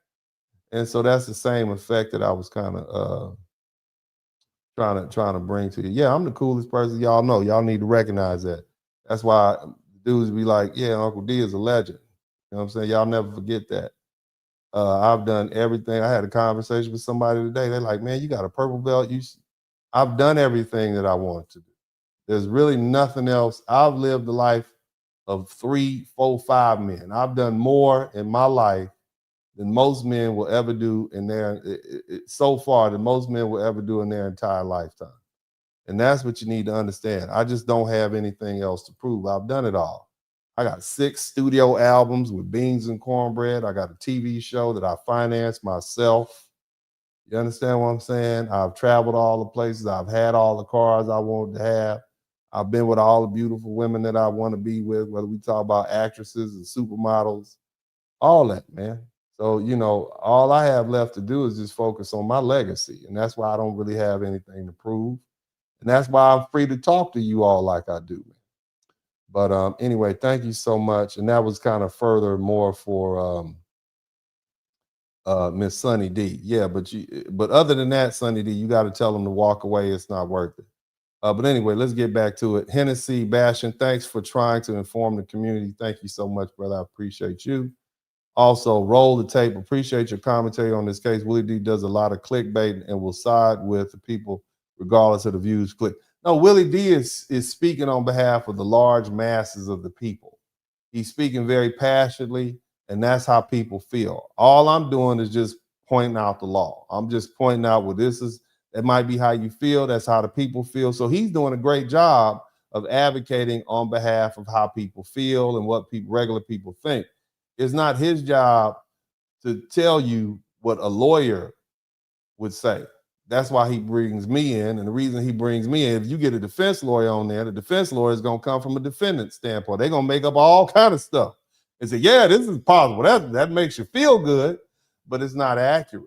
Speaker 3: And so that's the same effect that I was kind of trying to bring to you. Yeah, I'm the coolest person y'all know. Y'all need to recognize that. That's why dudes be like, yeah, Uncle D is a legend. You know what I'm saying? Y'all never forget that. I've done everything. I had a conversation with somebody today. They're like, man, you got a purple belt. I've done everything that I wanted to do. There's really nothing else. I've lived the life of 3, 4, 5 men. I've done more in my life than most men will ever do in their, so far, than most men will ever do in their entire lifetime. And that's what you need to understand. I just don't have anything else to prove. I've done it all. I got 6 studio albums with Beans and Cornbread. I got a TV show that I financed myself. You understand what I'm saying? I've traveled all the places. I've had all the cars I wanted to have. I've been with all the beautiful women that I want to be with, whether we talk about actresses and supermodels, all that, man. So, you know, all I have left to do is just focus on my legacy. And that's why I don't really have anything to prove. And that's why I'm free to talk to you all like I do, man. But anyway, thank you so much. And that was kind of further more for Miss Sunny D. Yeah, but other than that, Sunny D, you got to tell them to walk away. It's not worth it. But anyway, let's get back to it. Hennessy Bastion, thanks for trying to inform the community. Thank you so much, brother. I appreciate you. Also, roll the tape. Appreciate your commentary on this case. Willie D does a lot of clickbait and will side with the people regardless of the views. No, Willie D is speaking on behalf of the large masses of the people. He's speaking very passionately, and that's how people feel. All I'm doing is just pointing out the law. I'm just pointing out what this is. That might be how you feel. That's how the people feel. So he's doing a great job of advocating on behalf of how people feel and what regular people think. It's not his job to tell you what a lawyer would say. That's why he brings me in. And the reason he brings me in, if you get a defense lawyer on there, the defense lawyer is going to come from a defendant standpoint. They're going to make up all kind of stuff and say, yeah, this is possible. That makes you feel good, but it's not accurate.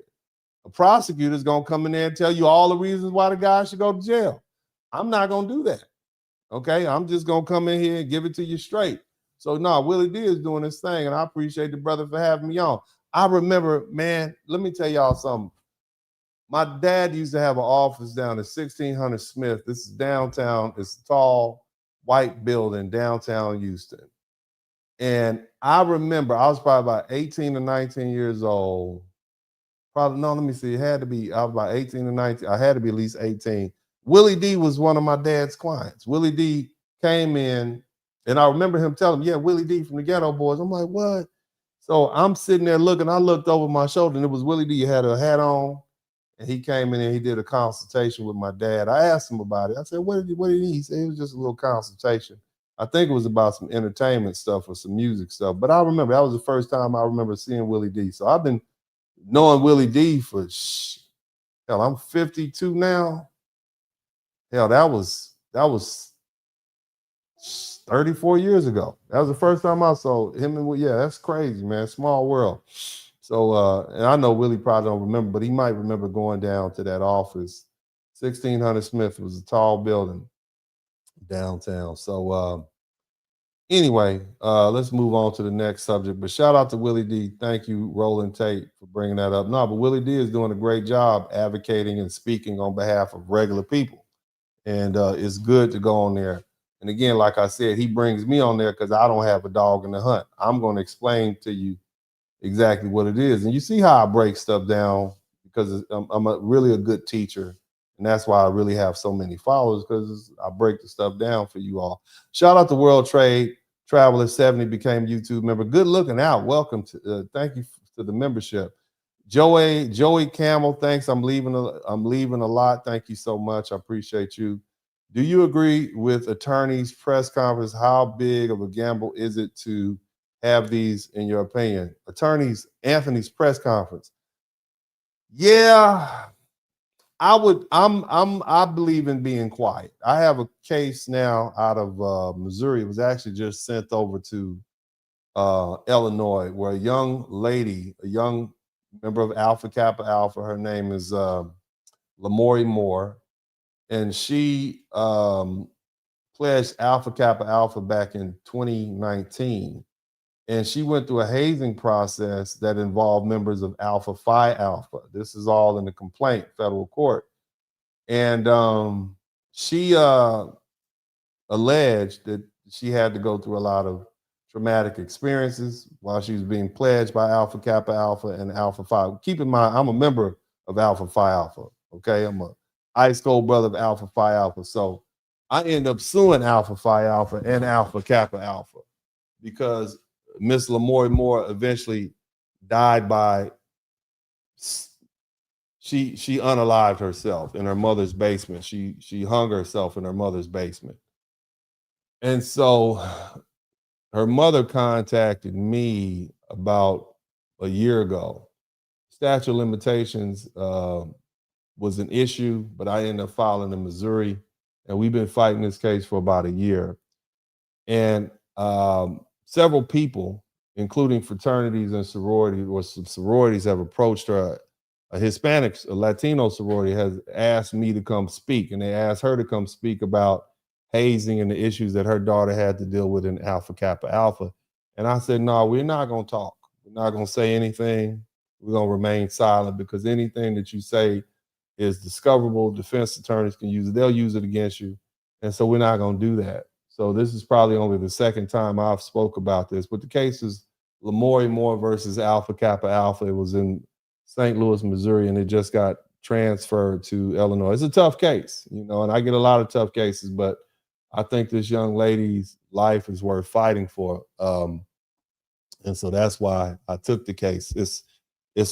Speaker 3: A prosecutor is going to come in there and tell you all the reasons why the guy should go to jail. I'm not going to do that. Okay, I'm just going to come in here and give it to you straight. So no, Willie D is doing his thing, and I appreciate the brother for having me on. I remember, man, let me tell y'all something. My dad used to have an office down at 1600 Smith. This is downtown. It's a tall, white building downtown Houston. And I remember I was probably about 18 or 19 years old. Probably, no, let me see. It had to be, I was about 18 or 19. I had to be at least 18. Willie D was one of my dad's clients. Willie D came in, and I remember him telling me, yeah, Willie D from the Ghetto Boys. I'm like, what? So I'm sitting there looking. I looked over my shoulder, and it was Willie D. He had a hat on, and he came in and he did a consultation with my dad. I asked him about it. I said, what did he need? He said it was just a little consultation. I think it was about some entertainment stuff or some music stuff. But I remember that was the first time I remember seeing Willie D. So I've been knowing Willie D for, hell, I'm 52 now. Hell, that was 34 years ago. That was the first time I saw him. And yeah, that's crazy, man. Small world. So, and I know Willie probably don't remember, but he might remember going down to that office. 1600 Smith was a tall building downtown. So, anyway, let's move on to the next subject. But shout out to Willie D. Thank you, Roland Tate, for bringing that up. No, but Willie D is doing a great job advocating and speaking on behalf of regular people. And it's good to go on there. And again, like I said, he brings me on there because I don't have a dog in the hunt. I'm going to explain to you exactly what it is. And you see how I break stuff down because I'm really a good teacher. And that's why I really have so many followers, because I break the stuff down for you all. Shout out to World Trade Traveler 70 became YouTube member. Good looking out. Welcome to thank you to the membership. Joey Camel, thanks. I'm leaving a lot. Thank you so much. I appreciate you. Do you agree with attorney's press conference? How big of a gamble is it to have these, in your opinion? Attorney's Anthony's press conference. Yeah, I believe in being quiet. I have a case now out of Missouri. It was actually just sent over to Illinois, where a young lady, a young member of Alpha Kappa Alpha, her name is Lamori Moore, and she pledged Alpha Kappa Alpha back in 2019. And she went through a hazing process that involved members of Alpha Phi Alpha. This is all in the complaint, federal court. And she alleged that she had to go through a lot of traumatic experiences while she was being pledged by Alpha Kappa Alpha and Alpha Phi. Keep in mind, I'm a member of Alpha Phi Alpha. Okay, I'm a ice cold brother of Alpha Phi Alpha. So I end up suing Alpha Phi Alpha and Alpha Kappa Alpha because Miss Lamori Moore eventually died by she unalived herself in her mother's basement. She hung herself in her mother's basement. And so her mother contacted me about a year ago. Statute of limitations was an issue, but I ended up filing in Missouri, and we've been fighting this case for about a year. And several people, including fraternities and sororities, or some sororities, have approached her. A Hispanic, a Latino sorority has asked me to come speak, and they asked her to come speak about hazing and the issues that her daughter had to deal with in Alpha Kappa Alpha. And I said, no, we're not going to talk. We're not going to say anything. We're going to remain silent, because anything that you say is discoverable. Defense attorneys can use it. They'll use it against you. And so we're not going to do that. So this is probably only the second time I've spoke about this, but the case is Lamori Moore versus Alpha Kappa Alpha. It was in St. Louis, Missouri, and it just got transferred to Illinois. It's a tough case, and I get a lot of tough cases, but I think this young lady's life is worth fighting for. And so that's why I took the case. It's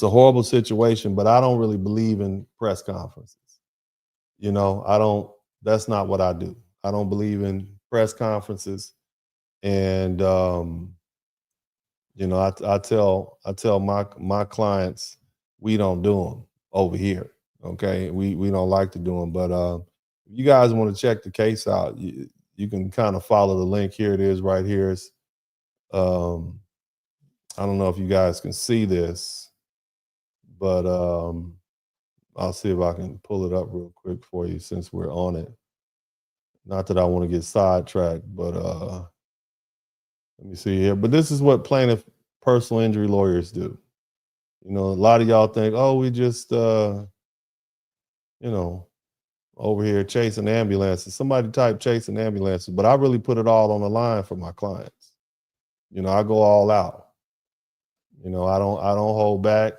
Speaker 3: a horrible situation, but I don't really believe in press conferences. That's not what I do. I don't believe in press conferences. And, I tell my clients, we don't do them over here. Okay. We don't like to do them, but if you guys want to check the case out, you can kind of follow the link. Here it is right here. It's, I don't know if you guys can see this, but I'll see if I can pull it up real quick for you since we're on it. Not that I want to get sidetracked, but let me see here. But this is what plaintiff personal injury lawyers do. A lot of y'all think, oh, we just, over here chasing ambulances. Somebody type chasing ambulances, but I really put it all on the line for my clients. I go all out. I don't hold back.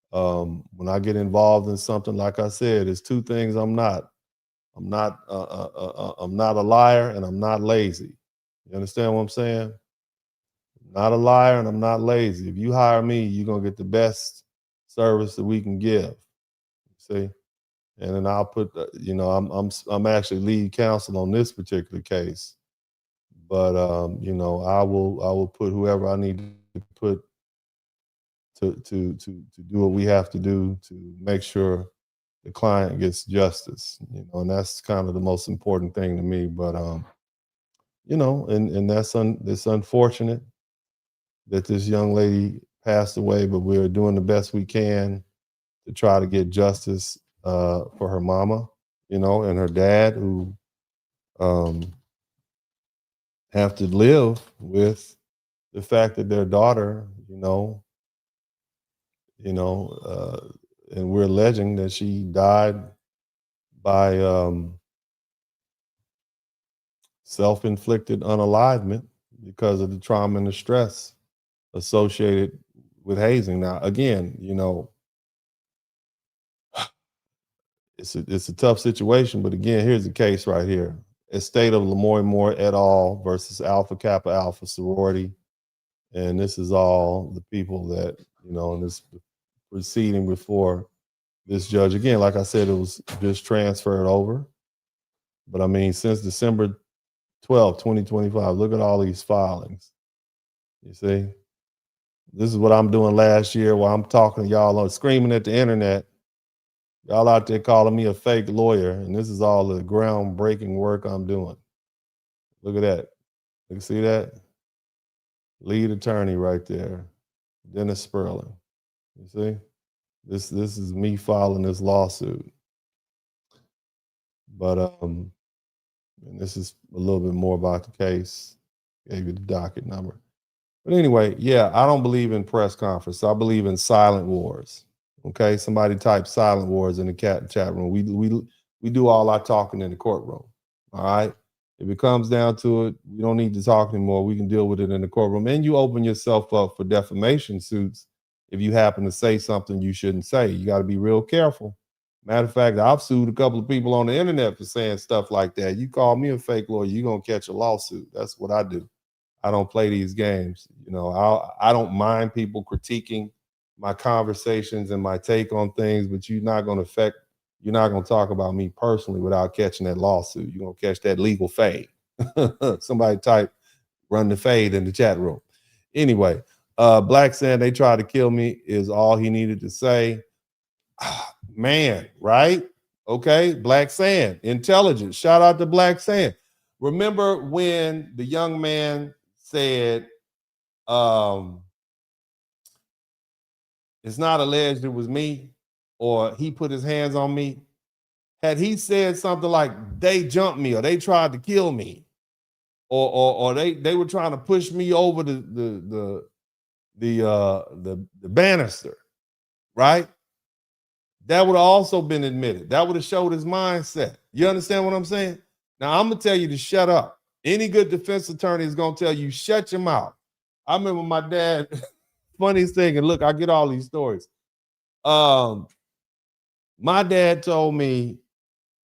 Speaker 3: When I get involved in something, like I said, it's two things I'm not. I'm not a liar, and I'm not lazy. You understand what I'm saying? I'm not a liar, and I'm not lazy. If you hire me, you're gonna get the best service that we can give. See, and then I'll put, I'm actually lead counsel on this particular case, but I will put whoever I need to put to do what we have to do to make sure the client gets justice, and that's kind of the most important thing to me. But and it's unfortunate that this young lady passed away, but we're doing the best we can to try to get justice for her mama, and her dad, who have to live with the fact that their daughter, and we're alleging that she died by self-inflicted unalivement because of the trauma and the stress associated with hazing. Now, again, it's a tough situation, but again, here's the case right here. Estate of Lamori Moore et al. Versus Alpha Kappa Alpha sorority. And this is all the people that, in this proceeding before this judge. Again, like I said, it was just transferred over. But I mean, since December 12, 2025, look at all these filings. You see? This is what I'm doing last year while I'm talking to y'all, screaming at the internet. Y'all out there calling me a fake lawyer, and this is all the groundbreaking work I'm doing. Look at that. You see that? Lead attorney right there, Dennis Spurling. You see? This is me filing this lawsuit. But and this is a little bit more about the case. Gave you the docket number. But anyway, yeah, I don't believe in press conference. I believe in silent wars. Okay, somebody type silent wars in the chat room. We do all our talking in the courtroom. All right. If it comes down to it, we don't need to talk anymore. We can deal with it in the courtroom. And you open yourself up for defamation suits if you happen to say something you shouldn't say. You got to be real careful. Matter of fact, I've sued a couple of people on the internet for saying stuff like that. You call me a fake lawyer, you're gonna catch a lawsuit. That's what I do. I don't play these games. I don't mind people critiquing my conversations and my take on things, but you're not going to talk about me personally without catching that lawsuit. You're going to catch that legal fade. Somebody type run the fade in the chat room. Anyway, Black saying they tried to kill me is all he needed to say. Man, right? Okay, Black saying intelligence. Shout out to Black saying. Remember when the young man said, it's not alleged it was me, or he put his hands on me. Had he said something like they jumped me or they tried to kill me, or they were trying to push me over the banister, right? That would have also been admitted. That would have showed his mindset. You understand what I'm saying? Now I'm gonna tell you to shut up. Any good defense attorney is gonna tell you shut your mouth. I remember my dad. Funniest thing, and look, I get all these stories. My dad told me,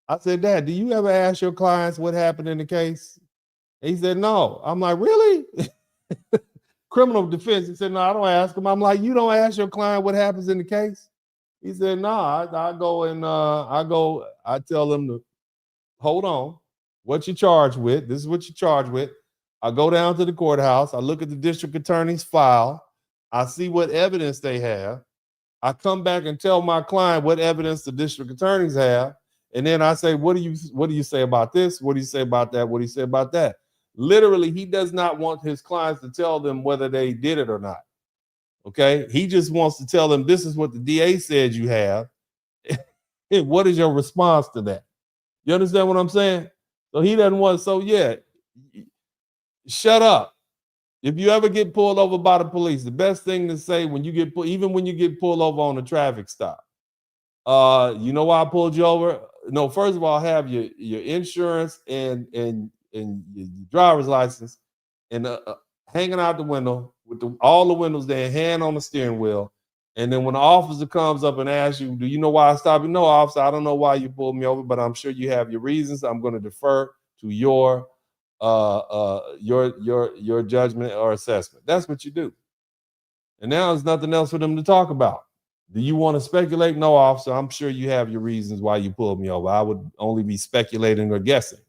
Speaker 3: I said, Dad, do you ever ask your clients what happened in the case? And he said, no. I'm like, really? Criminal defense. He said, no, I don't ask them. I'm like, you don't ask your client what happens in the case? He said, no, I go and I tell them to hold on. What you charged with? This is what you charged with. I go down to the courthouse. I look at the district attorney's file. I see what evidence they have. I come back and tell my client what evidence the district attorneys have. And then I say, what do you say about this? What do you say about that? What do you say about that? Literally, he does not want his clients to tell them whether they did it or not. Okay. He just wants to tell them this is what the DA said you have. And what is your response to that? You understand what I'm saying? So he doesn't want, so yeah, shut up. If you ever get pulled over by the police, the best thing to say when you get even when you get pulled over on a traffic stop, you know why I pulled you over? No, first of all, have your insurance and your driver's license and hanging out the window with all the windows there, hand on the steering wheel. And then when the officer comes up and asks you, do you know why I stopped you? No, officer, I don't know why you pulled me over, but I'm sure you have your reasons. I'm going to defer to your judgment or assessment. That's what you do. And now there's nothing else for them to talk about. Do you want to speculate? No, officer, I'm sure you have your reasons why you pulled me over. I would only be speculating or guessing.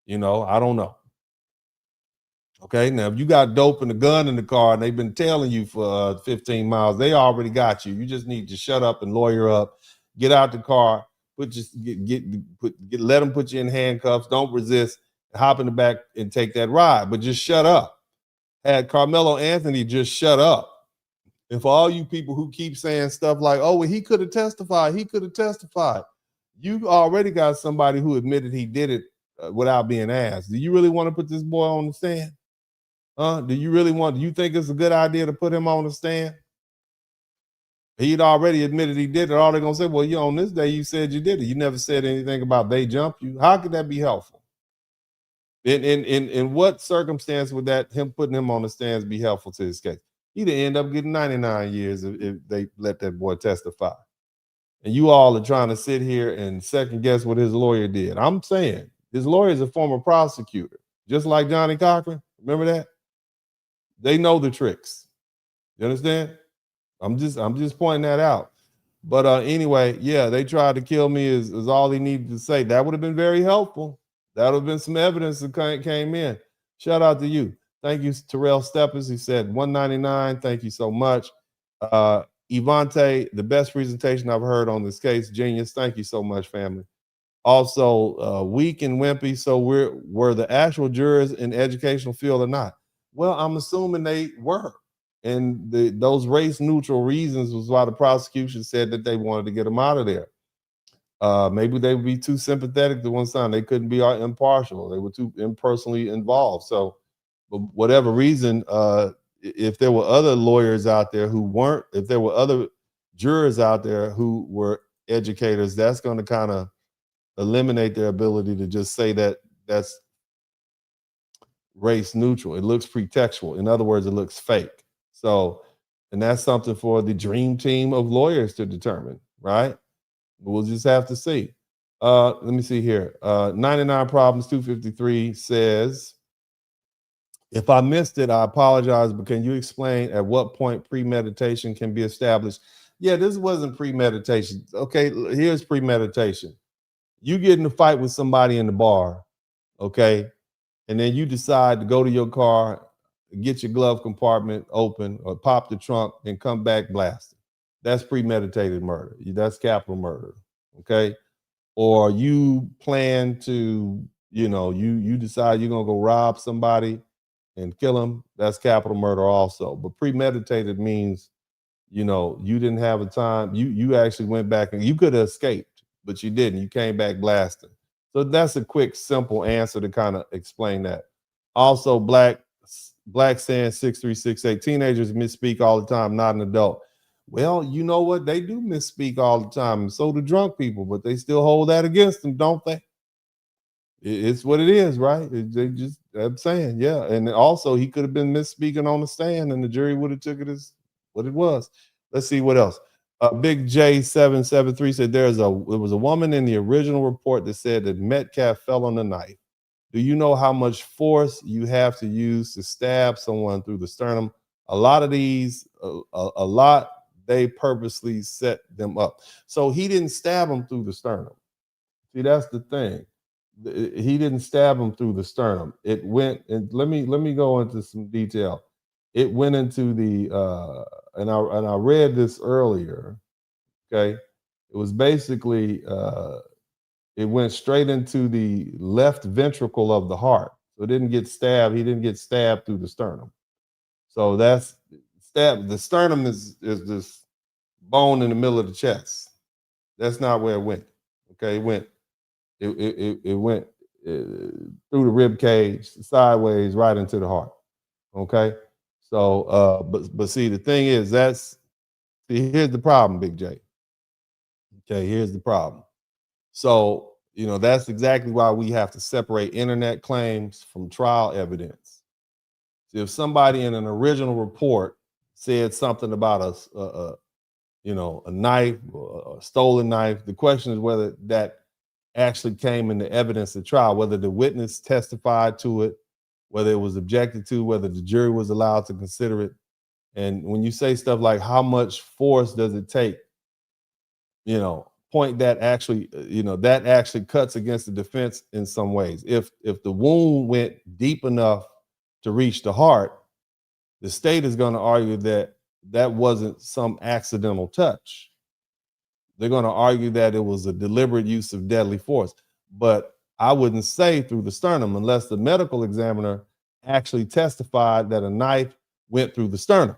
Speaker 3: You know, I don't know. Okay, now if you got dope and a gun in the car and they've been tailing you for 15 miles, they already got you. You just need to shut up and lawyer up, get out the car, let them put you in handcuffs, don't resist, hop in the back and take that ride, but just shut up. Had Karmelo Anthony just shut up. And for all you people who keep saying stuff like, oh, well, he could have testified, you already got somebody who admitted he did it without being asked. Do you really want to put this boy on the stand? Do you think it's a good idea to put him on the stand? He'd already admitted he did it. All they're going to say, well, on this day, you said you did it. You never said anything about they jumped you. How could that be helpful? In what circumstance would him putting him on the stands be helpful to his case? He'd end up getting 99 years if they let that boy testify. And you all are trying to sit here and second guess what his lawyer did. I'm saying his lawyer is a former prosecutor, just like Johnny Cochran. Remember that? They know the tricks. You understand? I'm just pointing that out. But anyway, yeah, they tried to kill me is all he needed to say. That would have been very helpful. That would have been some evidence that came in. Shout out to you. Thank you, Terrell Steppers. He said 199. Thank you so much. Ivante, the best presentation I've heard on this case. Genius. Thank you so much, family. Also, weak and wimpy. So were the actual jurors in the educational field or not? Well, I'm assuming they were. And those race neutral reasons was why the prosecution said that they wanted to get them out of there. Maybe they would be too sympathetic to one side. They couldn't be impartial. They were too impersonally involved. So, for whatever reason, if there were other lawyers out there who weren't, if there were other jurors out there who were educators, that's going to kind of eliminate their ability to just say that that's race neutral. It looks pretextual. In other words, it looks fake. So, and that's something for the dream team of lawyers to determine, right? We'll just have to see. Let me see here. 99 Problems 253 says, If I missed it, I apologize, but can you explain at what point premeditation can be established? Yeah, this wasn't premeditation. Okay, here's premeditation. You get in a fight with somebody in the bar, okay, and then you decide to go to your car, get your glove compartment open or pop the trunk and come back blasting. That's premeditated murder. That's capital murder, okay? Or you plan to, you decide you're gonna go rob somebody and kill them. That's capital murder also. But premeditated means, you didn't have a time. You actually went back and you could have escaped, but you didn't. You came back blasting. So that's a quick, simple answer to kind of explain that. Also, Black saying 6368, teenagers misspeak all the time, not an adult. Well, you know what? They do misspeak all the time, and so do drunk people, but they still hold that against them, don't they? It's what it is, right? They just, I'm saying, yeah. And also, he could have been misspeaking on the stand, and the jury would have took it as what it was. Let's see what else. Big J773 said there was a woman in the original report that said that Metcalf fell on the knife. Do you know how much force you have to use to stab someone through the sternum? A lot of these, a lot, they purposely set them up. So he didn't stab him through the sternum. See, that's the thing. He didn't stab him through the sternum. It went, and let me go into some detail. It went into the and I read this earlier. Okay, it was basically it went straight into the left ventricle of the heart. So it didn't get stabbed. He didn't get stabbed through the sternum. So that's stab. The sternum is this bone in the middle of the chest. That's not where it went. Okay, it went through the rib cage, sideways, right into the heart. Okay, so but see, the thing is, here's the problem, Big J. Okay, here's the problem. So that's exactly why we have to separate internet claims from trial evidence. So if somebody in an original report said something about a knife, a stolen knife, the question is whether that actually came into evidence at trial, whether the witness testified to it, whether it was objected to, whether the jury was allowed to consider it. And when you say stuff like how much force does it take, point that actually, that actually cuts against the defense in some ways. If the wound went deep enough to reach the heart, the state is going to argue that that wasn't some accidental touch. They're going to argue that it was a deliberate use of deadly force. But I wouldn't say through the sternum unless the medical examiner actually testified that a knife went through the sternum.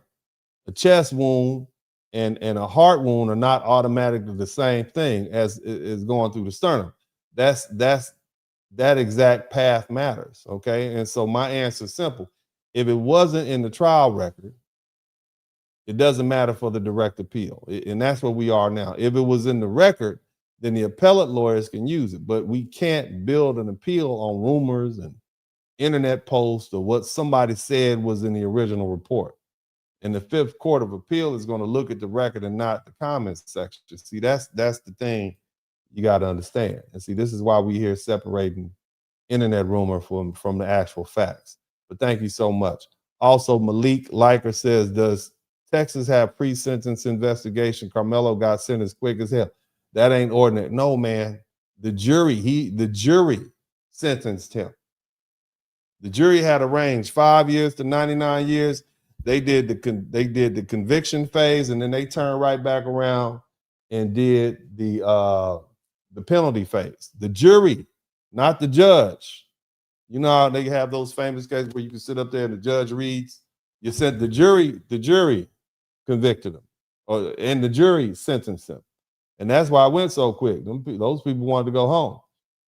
Speaker 3: A chest wound and a heart wound are not automatically the same thing as going through the sternum. That exact path matters, okay? And so my answer is simple. If it wasn't in the trial record, it doesn't matter for the direct appeal. And that's where we are now. If it was in the record, then the appellate lawyers can use it. But we can't build an appeal on rumors and internet posts or what somebody said was in the original report. And the Fifth Court of Appeal is going to look at the record and not the comments section. See, that's the thing you got to understand. And see, this is why we here separating internet rumor from the actual facts. But thank you so much. Also, Malik Liker says, does Texas have pre-sentence investigation? Karmelo got sentenced quick as hell. That ain't ordinary. No, man. The jury sentenced him. The jury had a range 5 years to 99 years. They did the conviction phase, and then they turned right back around and did the penalty phase. The jury, not the judge. You know how they have those famous cases where you can sit up there and the judge reads. You said the jury convicted him, and the jury sentenced him, and that's why it went so quick. Those people wanted to go home.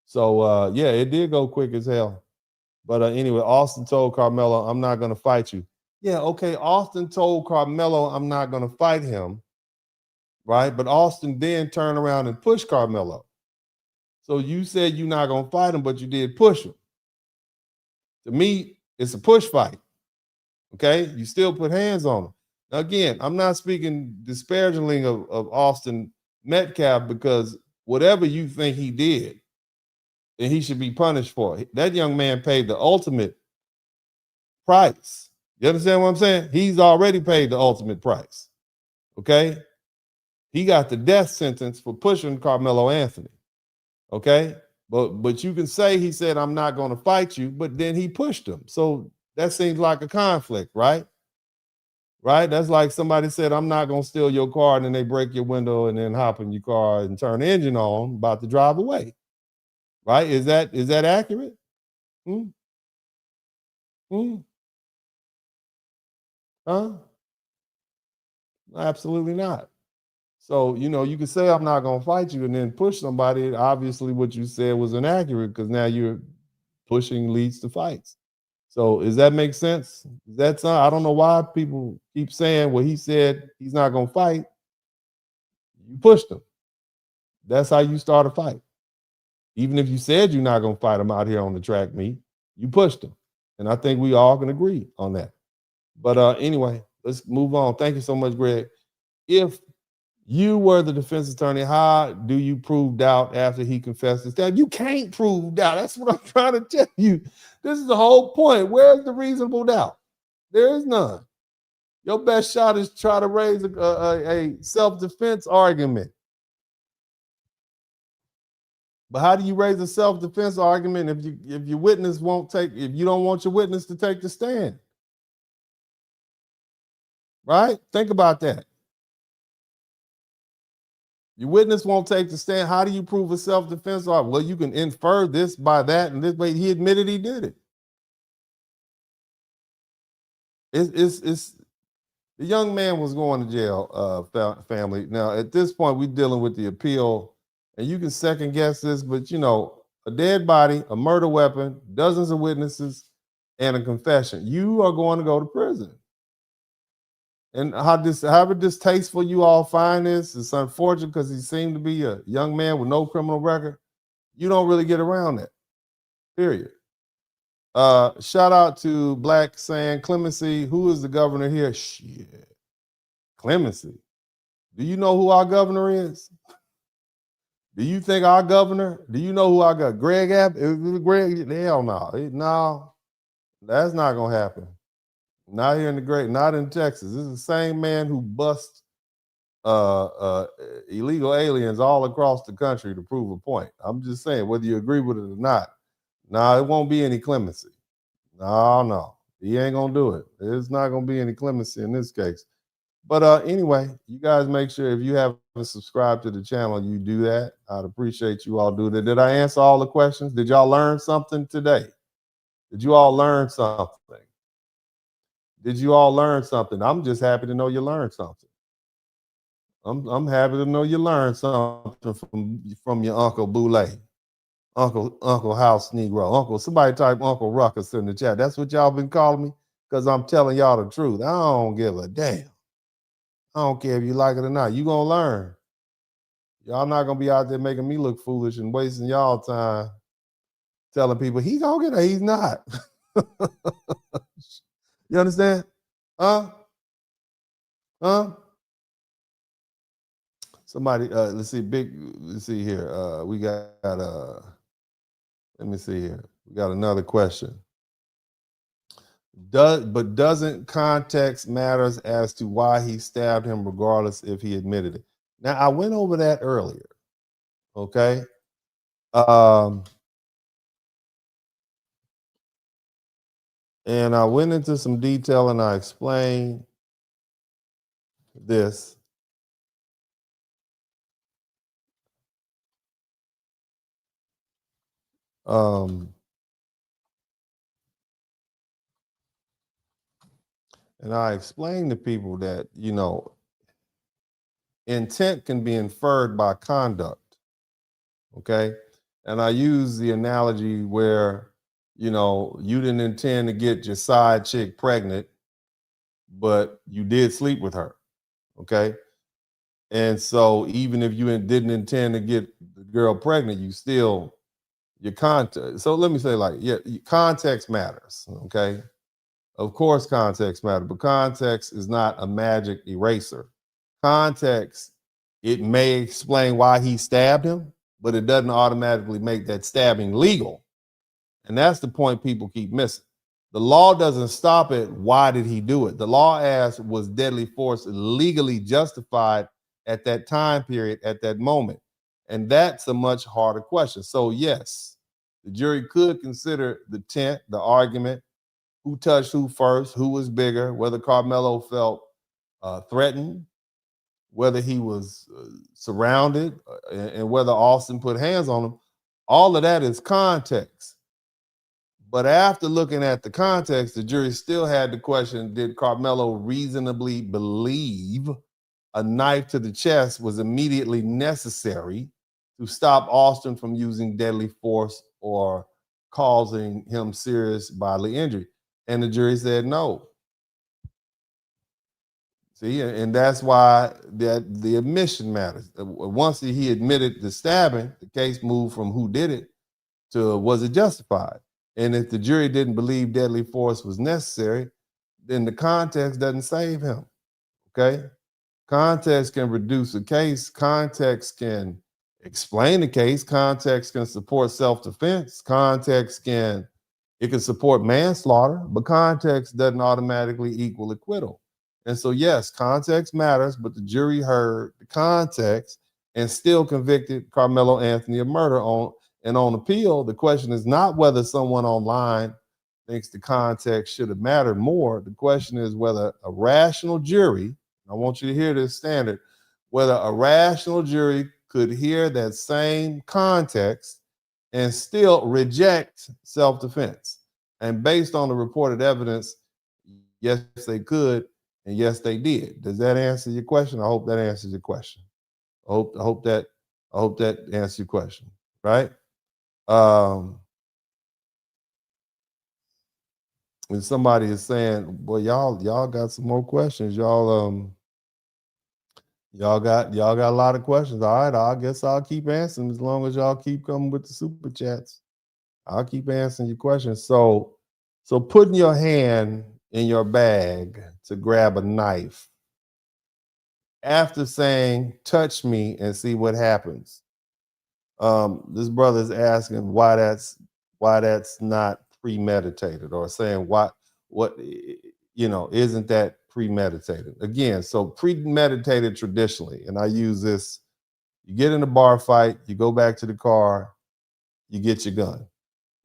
Speaker 3: So yeah, it did go quick as hell. But anyway, Austin told Karmelo, "I'm not going to fight you." Yeah, okay. Austin told Karmelo, "I'm not going to fight him," right? But Austin then turned around and pushed Karmelo. So you said you're not going to fight him, but you did push him. To me, it's a push fight. Okay, you still put hands on him. Now, again, I'm not speaking disparagingly of Austin Metcalf, because whatever you think he did, then he should be punished for it. That young man paid the ultimate price. You understand what I'm saying? He's already paid the ultimate price. Okay? He got the death sentence for pushing Karmelo Anthony. Okay? But you can say he said, I'm not going to fight you, but then he pushed him. So that seems like a conflict, right? Right? That's like somebody said, I'm not going to steal your car, and then they break your window and then hop in your car and turn the engine on, about to drive away. Right? Is that accurate? Hmm? Hmm? Huh? Absolutely not. So, you can say I'm not going to fight you and then push somebody. Obviously, what you said was inaccurate because now you're pushing leads to fights. So, does that make sense? I don't know why people keep saying, well, he said he's not going to fight. You pushed him. That's how you start a fight. Even if you said you're not going to fight him out here on the track meet, you pushed him. And I think we all can agree on that. But anyway, let's move on. Thank you so much, Greg. If you were the defense attorney, how do you prove doubt after he confessed his doubt? You can't prove doubt. That's what I'm trying to tell you. This is the whole point. Where's the reasonable doubt? There is none. Your best shot is try to raise a self-defense argument. But how do you raise a self-defense argument if your witness if you don't want your witness to take the stand? Right? Think about that. Your witness won't take the stand. How do you prove a self-defense argument? Well, you can infer this by that, and this way he admitted he did it. It's the young man was going to jail, family. Now, at this point, we're dealing with the appeal, and you can second guess this, but a dead body, a murder weapon, dozens of witnesses, and a confession. You are going to go to prison. And however distasteful you all find this, it's unfortunate because he seemed to be a young man with no criminal record. You don't really get around that, period. Shout out to Black saying, Clemency, who is the governor here? Shit. Clemency. Do you know who our governor is? Do you think our governor? Do you know who I got? Greg App? Greg? Hell no. No, that's not gonna happen. Not here not in Texas. This is the same man who busts illegal aliens all across the country to prove a point. I'm just saying, whether you agree with it or not, it won't be any clemency. No. He ain't gonna do it. There's not gonna be any clemency in this case. But anyway, you guys make sure if you haven't subscribed to the channel, you do that. I'd appreciate you all do that. Did I answer all the questions? Did y'all learn something today? Did you all learn something? Did you all learn something? I'm just happy to know you learned something. I'm happy to know you learned something from your Uncle Boule, Uncle House Negro, somebody type Uncle Ruckus in the chat. That's what y'all been calling me because I'm telling y'all the truth. I don't give a damn. I don't care if you like it or not. You gonna learn. Y'all not gonna be out there making me look foolish and wasting y'all time telling people he's gonna get it. He's not. You understand? Huh? Somebody, let's see here. We got let me see here. We got another question. Doesn't context matters as to why he stabbed him, regardless if he admitted it? Now, I went over that earlier. Okay. And I went into some detail and I explained this. And I explained to people that, intent can be inferred by conduct. Okay. And I use the analogy where, you didn't intend to get your side chick pregnant, but you did sleep with her. Okay. And so even if you didn't intend to get the girl pregnant, your context. So let me say context matters. Okay. Of course, context matters, but context is not a magic eraser. Context, it may explain why he stabbed him, but it doesn't automatically make that stabbing legal. And that's the point people keep missing. The law doesn't stop at why did he do it. The law asks, was deadly force legally justified at that time period, at that moment? And that's a much harder question. So yes, the jury could consider the intent, the argument, who touched who first, who was bigger, whether Karmelo felt threatened, whether he was surrounded, and whether Austin put hands on him. All of that is context. But after looking at the context, the jury still had the question, did Karmelo reasonably believe a knife to the chest was immediately necessary to stop Austin from using deadly force or causing him serious bodily injury? And the jury said no. See, and that's why the admission matters. Once he admitted the stabbing, the case moved from who did it to was it justified? And if the jury didn't believe deadly force was necessary, then the context doesn't save him. Okay? Context can reduce a case. Context can explain the case. Context can support self-defense. Context can support manslaughter, but context doesn't automatically equal acquittal. And so, yes, context matters, but the jury heard the context and still convicted Karmelo Anthony of murder on appeal. The question is not whether someone online thinks the context should have mattered more. The question is whether a rational jury, I want you to hear this standard, whether a rational jury could hear that same context and still reject self-defense. And based on the reported evidence, yes, they could, and yes, they did. Does that answer your question? I hope that answers your question. I hope that answers your question, right? And somebody is saying, "Boy, y'all got some more questions. Y'all got a lot of questions. All right, I guess I'll keep answering as long as y'all keep coming with the super chats. I'll keep answering your questions. So putting your hand in your bag to grab a knife after saying, touch me and see what happens. This brother is asking why that's not premeditated, or saying what isn't that premeditated? Again, so premeditated traditionally, and I use this, you get in a bar fight, you go back to the car, you get your gun.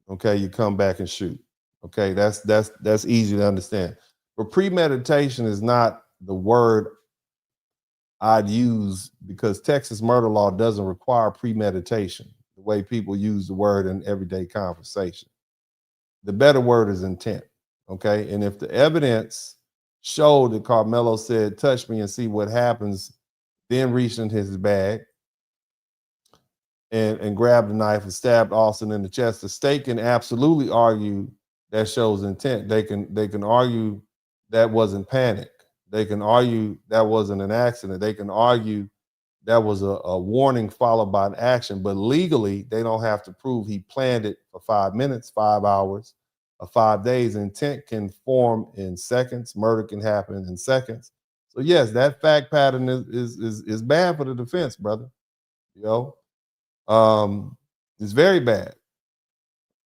Speaker 3: Okay, you come back and shoot. Okay, that's easy to understand. But premeditation is not the word I'd use, because Texas murder law doesn't require premeditation the way people use the word in everyday conversation. The better word is intent. Okay, and if the evidence showed that Karmelo said, touch me and see what happens, then reached into his bag and grabbed a knife and stabbed Austin in the chest, the state can absolutely argue that shows intent. They can argue that wasn't panic. They can argue that wasn't an accident. They can argue that was a warning followed by an action. But legally, they don't have to prove he planned it for 5 minutes, 5 hours, or 5 days. Intent can form in seconds. Murder can happen in seconds. So yes, that fact pattern is bad for the defense, brother. It's very bad.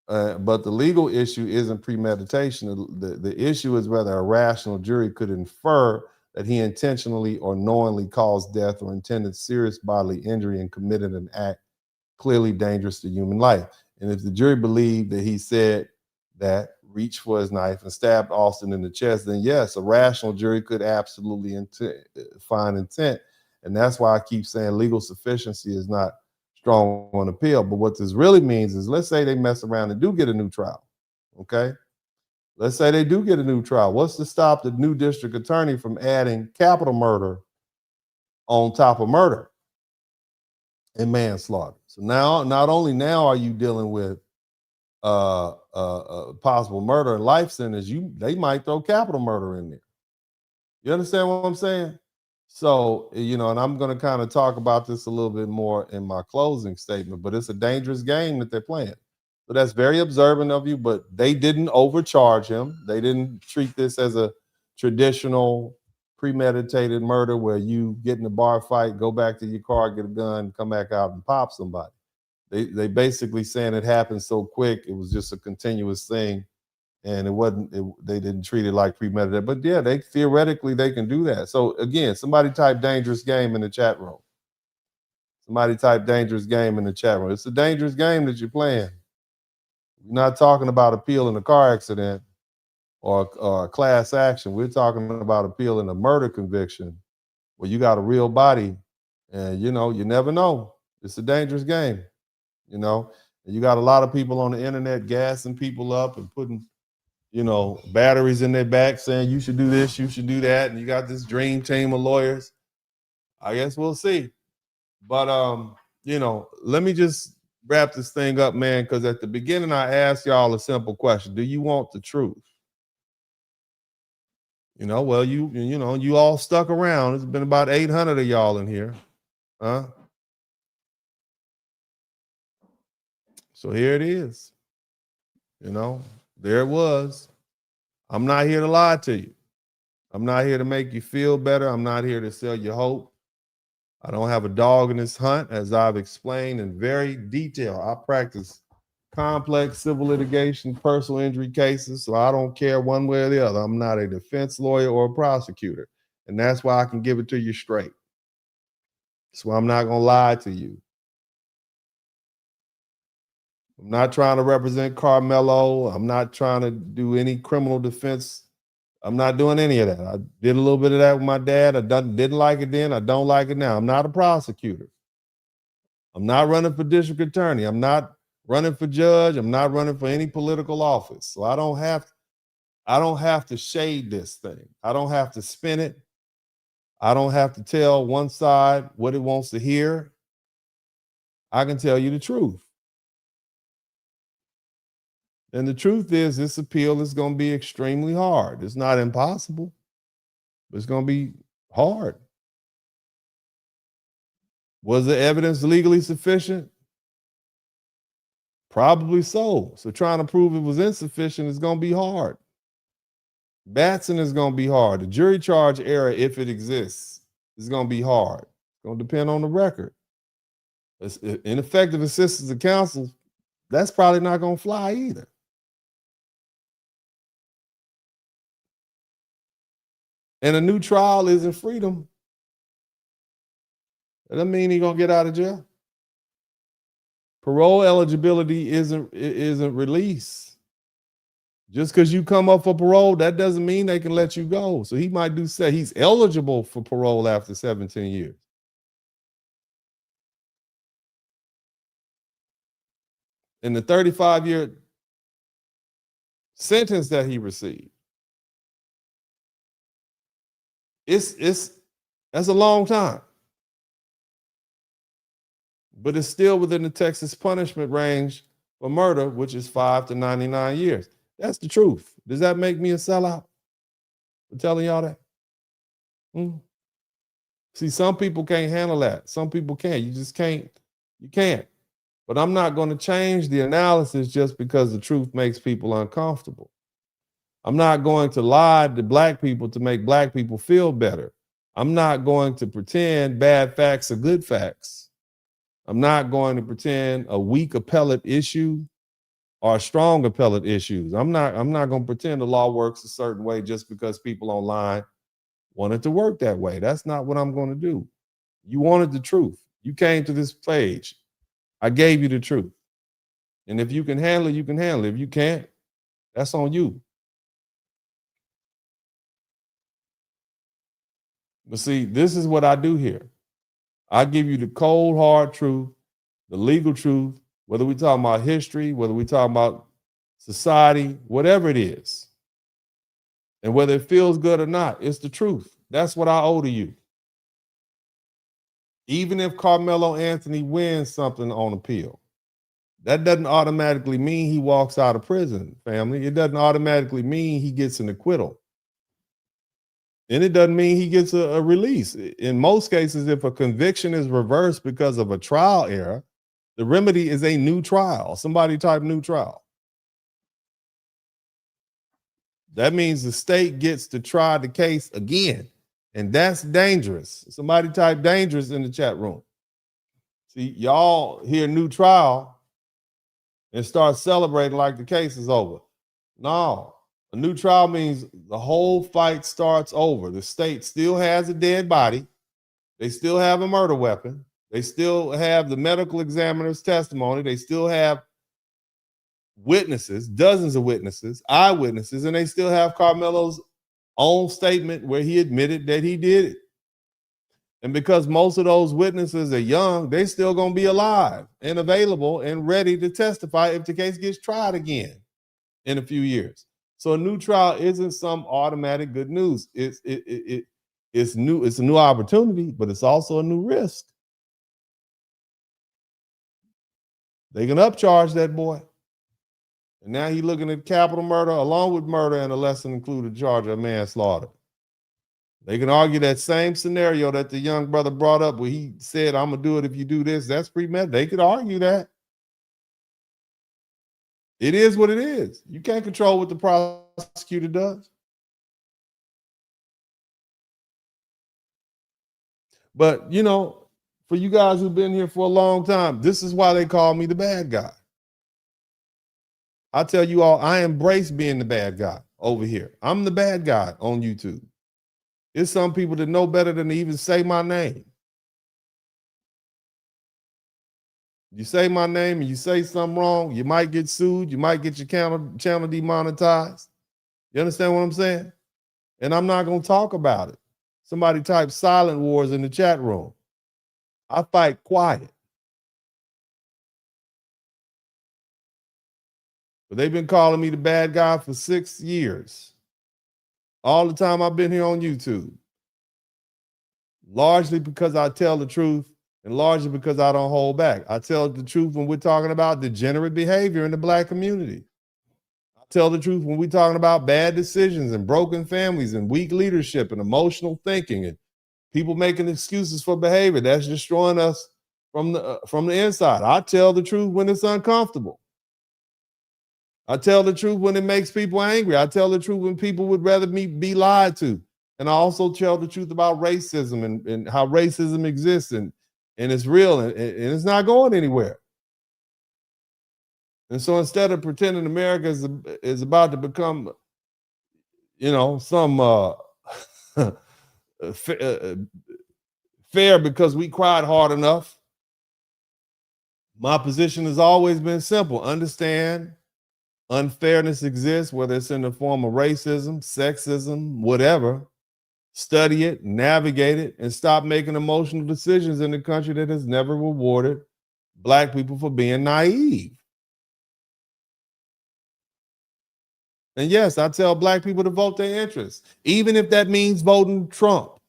Speaker 3: But the legal issue isn't premeditation. The issue is whether a rational jury could infer that he intentionally or knowingly caused death or intended serious bodily injury and committed an act clearly dangerous to human life. And if the jury believed that he said that, reached for his knife and stabbed Austin in the chest, then yes, a rational jury could absolutely find intent. And that's why I keep saying legal sufficiency is not strong on appeal. But what this really means is, let's say they mess around and do get a new trial. Okay, let's say they do get a new trial. What's to stop the new district attorney from adding capital murder on top of murder and manslaughter? So now, not only now are you dealing with possible murder and life sentence, they might throw capital murder in there. You understand what I'm saying? So, and I'm going to kind of talk about this a little bit more in my closing statement, but it's a dangerous game that they're playing. So that's very observant of you, but they didn't overcharge him. They didn't treat this as a traditional premeditated murder where you get in a bar fight, go back to your car, get a gun, come back out and pop somebody. They basically saying it happened so quick, it was just a continuous thing and they didn't treat it like premeditated. But yeah, they theoretically they can do that. So again, somebody type dangerous game in the chat room. Somebody type dangerous game in the chat room. It's a dangerous game that you're playing. We're not talking about appeal in a car accident or a class action. We're talking about appeal in a murder conviction where you got a real body, and you never know. It's a dangerous game, and you got a lot of people on the internet gassing people up and putting batteries in their back saying you should do this, you should do that, and you got this dream team of lawyers. I guess we'll see. But let me just wrap this thing up, man, because at the beginning I asked y'all a simple question. Do you want the truth? Well, you all stuck around. There's been about 800 of y'all in here. Huh? So here it is. There it was. I'm not here to lie to you. I'm not here to make you feel better. I'm not here to sell you hope. I don't have a dog in this hunt, as I've explained in very detail. I practice complex civil litigation, personal injury cases, so I don't care one way or the other. I'm not a defense lawyer or a prosecutor, and that's why I can give it to you straight. So I'm not going to lie to you. I'm not trying to represent Karmelo. I'm not trying to do any criminal defense. I'm not doing any of that. I did a little bit of that with my dad. I didn't like it then. I don't like it now. I'm not a prosecutor. I'm not running for district attorney. I'm not running for judge. I'm not running for any political office. So I don't have to shade this thing. I don't have to spin it. I don't have to tell one side what it wants to hear. I can tell you the truth. And the truth is, this appeal is going to be extremely hard. It's not impossible, but it's going to be hard. Was the evidence legally sufficient? Probably so. So trying to prove it was insufficient is going to be hard. Batson is going to be hard. The jury charge error, if it exists, is going to be hard. It's going to depend on the record. Ineffective assistance of counsel, that's probably not going to fly either. And a new trial isn't freedom. That doesn't mean he's going to get out of jail. Parole eligibility isn't release. Just because you come up for parole, that doesn't mean they can let you go. So he might say he's eligible for parole after 17 years. In the 35-year sentence that he received, that's a long time. But it's still within the Texas punishment range for murder, which is 5 to 99 years. That's the truth. Does that make me a sellout for telling y'all that? See, some people can't handle that. Some people can't. You just can't. You can't. But I'm not going to change the analysis just because the truth makes people uncomfortable. I'm not going to lie to black people to make black people feel better. I'm not going to pretend bad facts are good facts. I'm not going to pretend a weak appellate issue or strong appellate issues. I'm not going to pretend the law works a certain way just because people online want it to work that way. That's not what I'm going to do. You wanted the truth. You came to this page. I gave you the truth. And if you can handle it, you can handle it. If you can't, that's on you. But see, this is what I do here. I give you the cold, hard truth, the legal truth, whether we're talking about history, whether we're talking about society, whatever it is. And whether it feels good or not, it's the truth. That's what I owe to you. Even if Karmelo Anthony wins something on appeal, that doesn't automatically mean he walks out of prison, family. It doesn't automatically mean he gets an acquittal. And it doesn't mean he gets a release. In most cases, if a conviction is reversed because of a trial error, the remedy is a new trial. Somebody type new trial. That means the state gets to try the case again. And that's dangerous. Somebody type dangerous in the chat room. See, y'all hear new trial and start celebrating like the case is over. No, a new trial means the whole fight starts over. The state still has a dead body. They still have a murder weapon. They still have the medical examiner's testimony. They still have witnesses, dozens of witnesses, eyewitnesses, and they still have Karmelo's own statement where he admitted that he did it. And because most of those witnesses are young, they still going to be alive and available and ready to testify if the case gets tried again in a few years. So a new trial isn't some automatic good news. It's new. It's a new opportunity, but it's also a new risk. They can upcharge that boy. And now he's looking at capital murder along with murder and a lesser included charge of manslaughter. They can argue that same scenario that the young brother brought up where he said, I'm going to do it if you do this. That's premeditated. They could argue that. It is what it is. You can't control what the prosecutor does. But, you know, for you guys who've been here for a long time, this is why they call me the bad guy. I tell you all, I embrace being the bad guy over here. I'm the bad guy on YouTube. There's some people that know better than to even say my name. You say my name and you say something wrong, you might get sued. You might get your channel demonetized. You understand what I'm saying? And I'm not going to talk about it. Somebody typed silent wars in the chat room. I fight quiet. But they've been calling me the bad guy for 6 years. All the time I've been here on YouTube. Largely because I tell the truth and largely because I don't hold back. I tell the truth when we're talking about degenerate behavior in the Black community. I tell the truth when we're talking about bad decisions and broken families and weak leadership and emotional thinking and people making excuses for behavior that's destroying us from the inside. I tell the truth when it's uncomfortable. I tell the truth when it makes people angry. I tell the truth when people would rather me be lied to. And I also tell the truth about racism and how racism exists and it's real and it's not going anywhere. And so instead of pretending America is about to become, you know, some fair because we cried hard enough, my position has always been simple. Understand unfairness exists, whether it's in the form of racism, sexism, whatever. Study it, navigate it, and stop making emotional decisions in a country that has never rewarded Black people for being naive. And yes, I tell Black people to vote their interests, even if that means voting Trump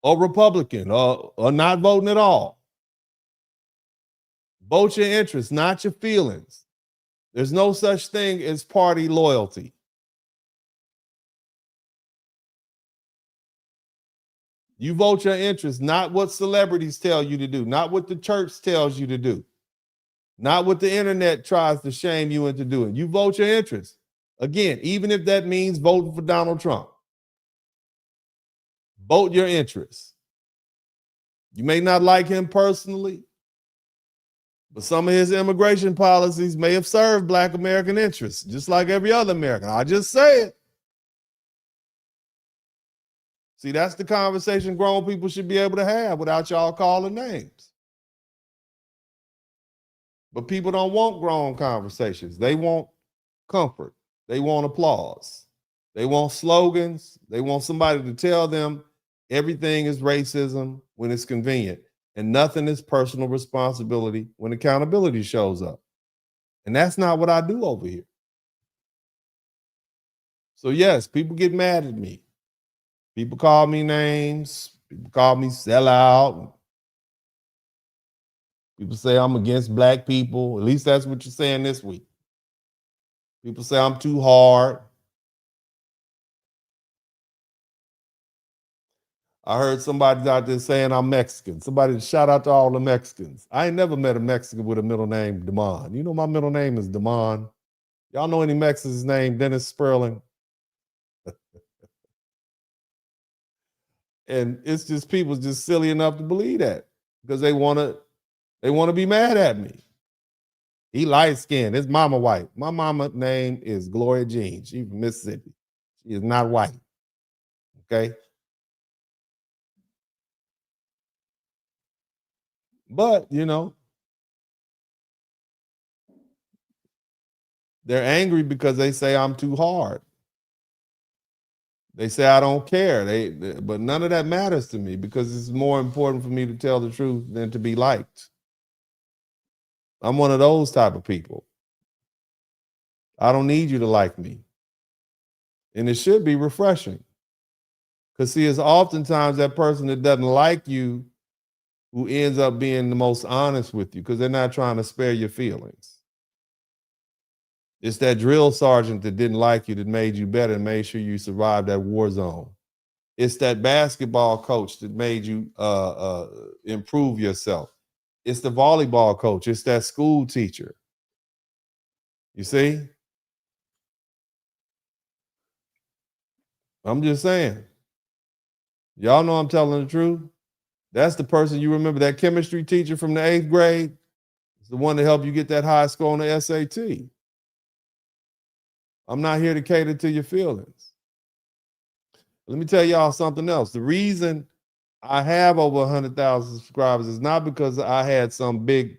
Speaker 3: or Republican or not voting at all. Vote your interests, not your feelings. There's no such thing as party loyalty. You vote your interests, not what celebrities tell you to do, not what the church tells you to do, not what the internet tries to shame you into doing. You vote your interests. Again, even if that means voting for Donald Trump. Vote your interests. You may not like him personally, but some of his immigration policies may have served Black American interests, just like every other American. I just say it. See, that's the conversation grown people should be able to have without y'all calling names. But people don't want grown conversations. They want comfort. They want applause. They want slogans. They want somebody to tell them everything is racism when it's convenient and nothing is personal responsibility when accountability shows up. And that's not what I do over here. So yes, people get mad at me. People call me names. People call me sellout. People say I'm against Black people. At least that's what you're saying this week. People say I'm too hard. I heard somebody out there saying I'm Mexican. Somebody shout out to all the Mexicans. I ain't never met a Mexican with a middle name Damon. You know my middle name is Damon. Y'all know any Mexicans named Dennis Spurling? And it's just people just silly enough to believe that because they want to be mad at me. He light skinned. His mama white. My mama name is Gloria Jean. She's from Mississippi. She is not white. Okay. But, you know, they're angry because they say I'm too hard. They say I don't care. But none of that matters to me because it's more important for me to tell the truth than to be liked. I'm one of those type of people. I don't need you to like me. And it should be refreshing. Because see, it's oftentimes that person that doesn't like you who ends up being the most honest with you because they're not trying to spare your feelings. It's that drill sergeant that didn't like you that made you better and made sure you survived that war zone. It's that basketball coach that made you improve yourself. It's the volleyball coach. It's that school teacher. You see? I'm just saying. Y'all know I'm telling the truth. That's the person you remember, that chemistry teacher from the 8th grade. It's the one that helped you get that high score on the SAT. I'm not here to cater to your feelings. Let me tell y'all something else. The reason I have over 100,000 subscribers is not because I had some big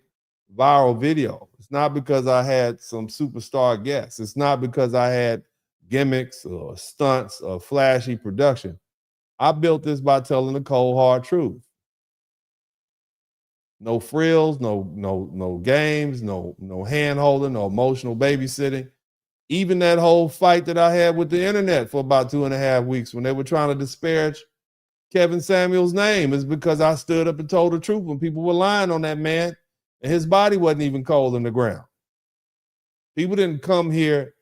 Speaker 3: viral video. It's not because I had some superstar guests. It's not because I had gimmicks or stunts or flashy production. I built this by telling the cold hard truth. No frills, no games, no hand holding, no emotional babysitting. Even that whole fight that I had with the internet for about 2.5 weeks when they were trying to disparage Kevin Samuel's name is because I stood up and told the truth when people were lying on that man and his body wasn't even cold in the ground. People didn't come here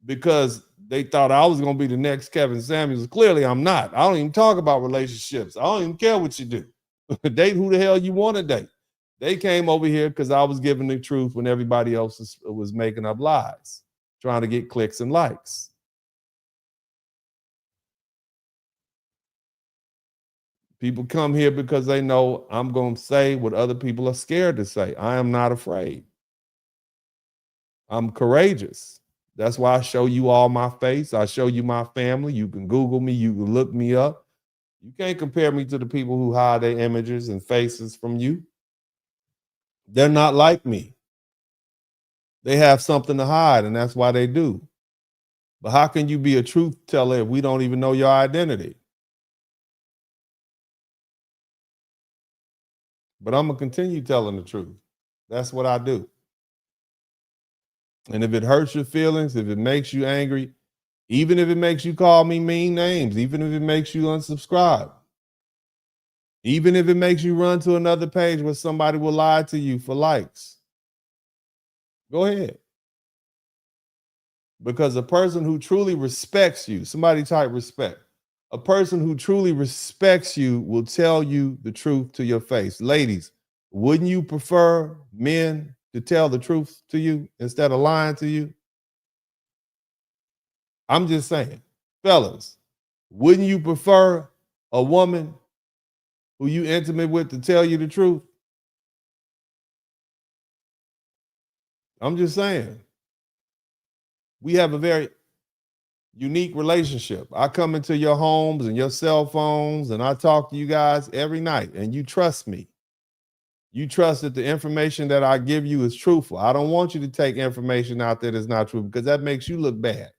Speaker 3: because they thought I was going to be the next Kevin Samuels. Clearly, I'm not. I don't even talk about relationships. I don't even care what you do. Date who the hell you want to date. They came over here because I was giving the truth when everybody else was making up lies, trying to get clicks and likes. People come here because they know I'm going to say what other people are scared to say. I am not afraid. I'm courageous. That's why I show you all my face. I show you my family. You can Google me. You can look me up. You can't compare me to the people who hide their images and faces from you. They're not like me. They have something to hide, and that's why they do. But how can you be a truth teller if we don't even know your identity? But I'm going to continue telling the truth. That's what I do. And if it hurts your feelings, if it makes you angry, even if it makes you call me mean names, even if it makes you unsubscribe, even if it makes you run to another page where somebody will lie to you for likes, go ahead. Because a person who truly respects you, somebody type respect, a person who truly respects you will tell you the truth to your face. Ladies, wouldn't you prefer men to tell the truth to you instead of lying to you? I'm just saying, fellas, wouldn't you prefer a woman who you intimate with to tell you the truth? I'm just saying. We have a very unique relationship. I come into your homes and your cell phones and I talk to you guys every night and you trust me. You trust that the information that I give you is truthful. I don't want you to take information out there that's not true because that makes you look bad.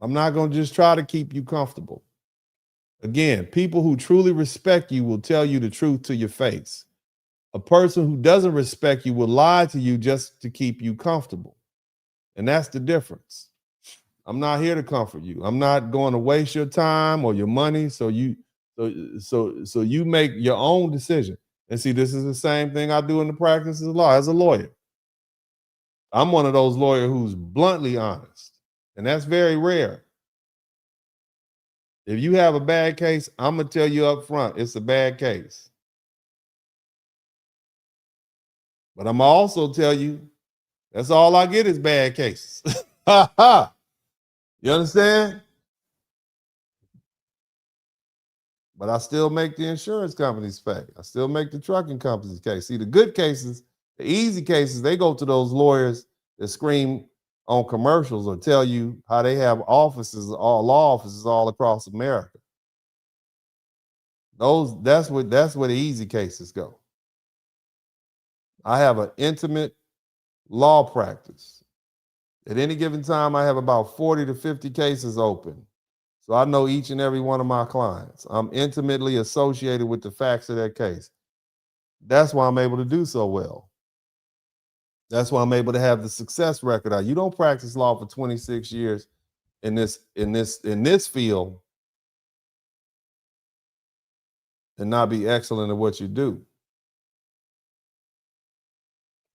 Speaker 3: I'm not going to just try to keep you comfortable. Again, people who truly respect you will tell you the truth to your face. A person who doesn't respect you will lie to you just to keep you comfortable. And that's the difference. I'm not here to comfort you. I'm not going to waste your time or your money. So you make your own decision. And see, this is the same thing I do in the practice of law as a lawyer. I'm one of those lawyers who's bluntly honest. And that's very rare. If you have a bad case, I'm going to tell you up front, it's a bad case. But I'm going to also tell you, that's all I get is bad cases. You understand? But I still make the insurance companies pay. I still make the trucking companies pay. See, the good cases, the easy cases, they go to those lawyers that scream on commercials or tell you how they have offices, law offices all across America. That's where the easy cases go. I have an intimate law practice. At any given time, I have about 40 to 50 cases open. So I know each and every one of my clients. I'm intimately associated with the facts of their case. That's why I'm able to do so well. That's why I'm able to have the success record. You don't practice law for 26 years in this field and not be excellent at what you do.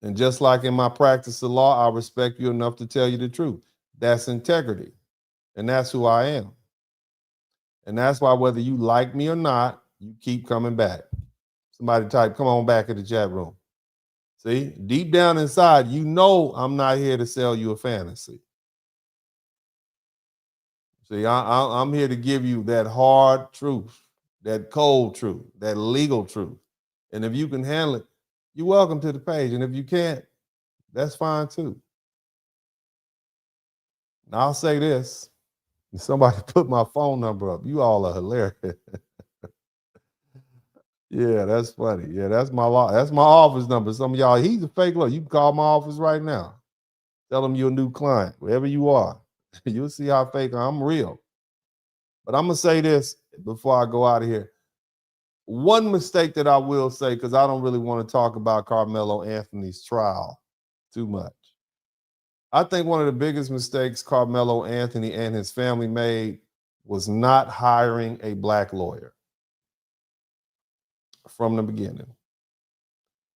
Speaker 3: And just like in my practice of law, I respect you enough to tell you the truth. That's integrity. And that's who I am. And that's why whether you like me or not, you keep coming back. Somebody type, come on back in the chat room. See, deep down inside, you know I'm not here to sell you a fantasy. See, I'm here to give you that hard truth, that cold truth, that legal truth. And if you can handle it, you're welcome to the page. And if you can't, that's fine too. Now, I'll say this. Somebody put my phone number up. You all are hilarious. Yeah, that's funny. Yeah, that's my office number. Some of y'all, he's a fake lawyer. You can call my office right now. Tell them you're a new client, wherever you are. You'll see how fake I'm real. But I'm going to say this before I go out of here. One mistake that I will say, because I don't really want to talk about Karmelo Anthony's trial too much. I think one of the biggest mistakes Karmelo Anthony and his family made was not hiring a black lawyer from the beginning.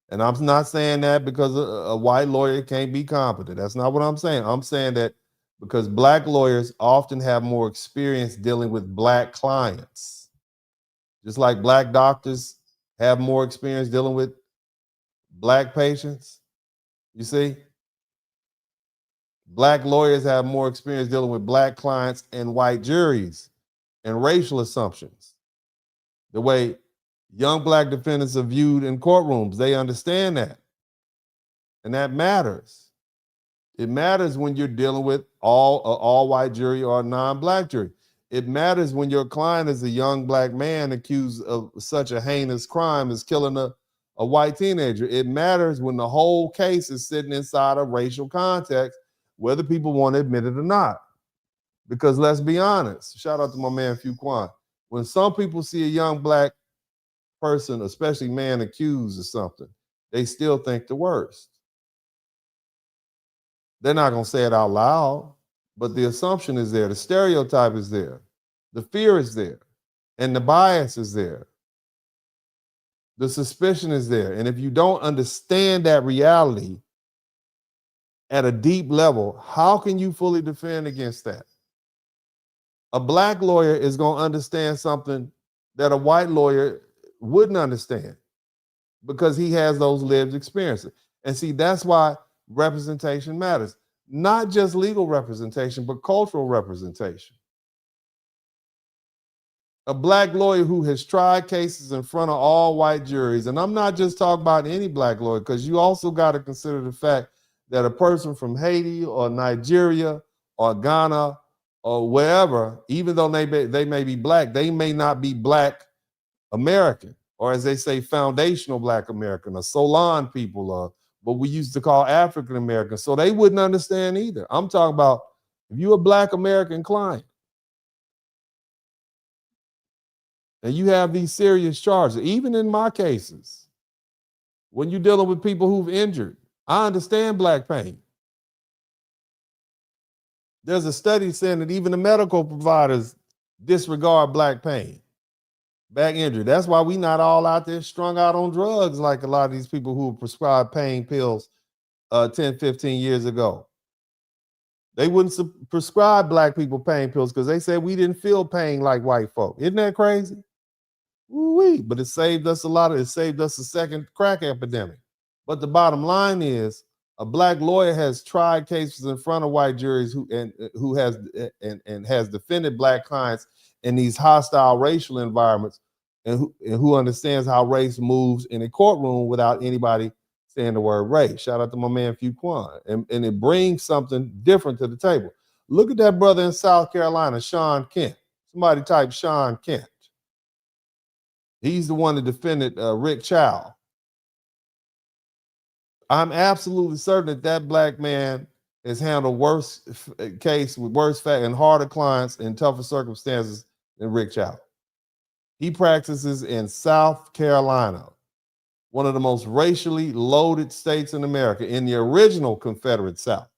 Speaker 3: And I'm not saying that because a white lawyer can't be competent. That's not what I'm saying. I'm saying that because black lawyers often have more experience dealing with black clients. Just like black doctors have more experience dealing with black patients. You see? Black lawyers have more experience dealing with black clients and white juries and racial assumptions. The way young black defendants are viewed in courtrooms, they understand that. And that matters. It matters when you're dealing with all white jury or a non-black jury. It matters when your client is a young black man accused of such a heinous crime as killing a white teenager. It matters when the whole case is sitting inside a racial context, whether people want to admit it or not. Because let's be honest, shout out to my man Fuquan. When some people see a young black person, especially man, accused of something, they still think the worst. They're not going to say it out loud, but the assumption is there. The stereotype is there. The fear is there. And the bias is there. The suspicion is there. And if you don't understand that reality at a deep level, how can you fully defend against that? A black lawyer is going to understand something that a white lawyer wouldn't understand because he has those lived experiences. And see, that's why representation matters. Not just legal representation, but cultural representation. A black lawyer who has tried cases in front of all white juries, and I'm not just talking about any black lawyer, because you also got to consider the fact that a person from Haiti or Nigeria or Ghana or wherever, even though they may be black, they may not be black American, or as they say, foundational black American, or Solon people, or what we used to call African American. So they wouldn't understand either. I'm talking about if you're a black American client and you have these serious charges, even in my cases, when you're dealing with people who've injured, I understand black pain. There's a study saying that even the medical providers disregard black pain, back injury. That's why we not all out there strung out on drugs like a lot of these people who were prescribed pain pills 10, 15 years ago. They wouldn't prescribe black people pain pills because they said we didn't feel pain like white folk. Isn't that crazy? Woo-wee. But it saved us it saved us a second crack epidemic. But the bottom line is a black lawyer has tried cases in front of white juries who has defended black clients in these hostile racial environments and who understands how race moves in a courtroom without anybody saying the word race. Shout out to my man Fuquan. And it brings something different to the table. Look at that brother in South Carolina, Sean Kent. Somebody type Sean Kent. He's the one that defended Rick Child. I'm absolutely certain that black man has handled worse case with worse fact and harder clients in tougher circumstances than Rick Child. He practices in South Carolina, one of the most racially loaded states in America, in the original Confederate South.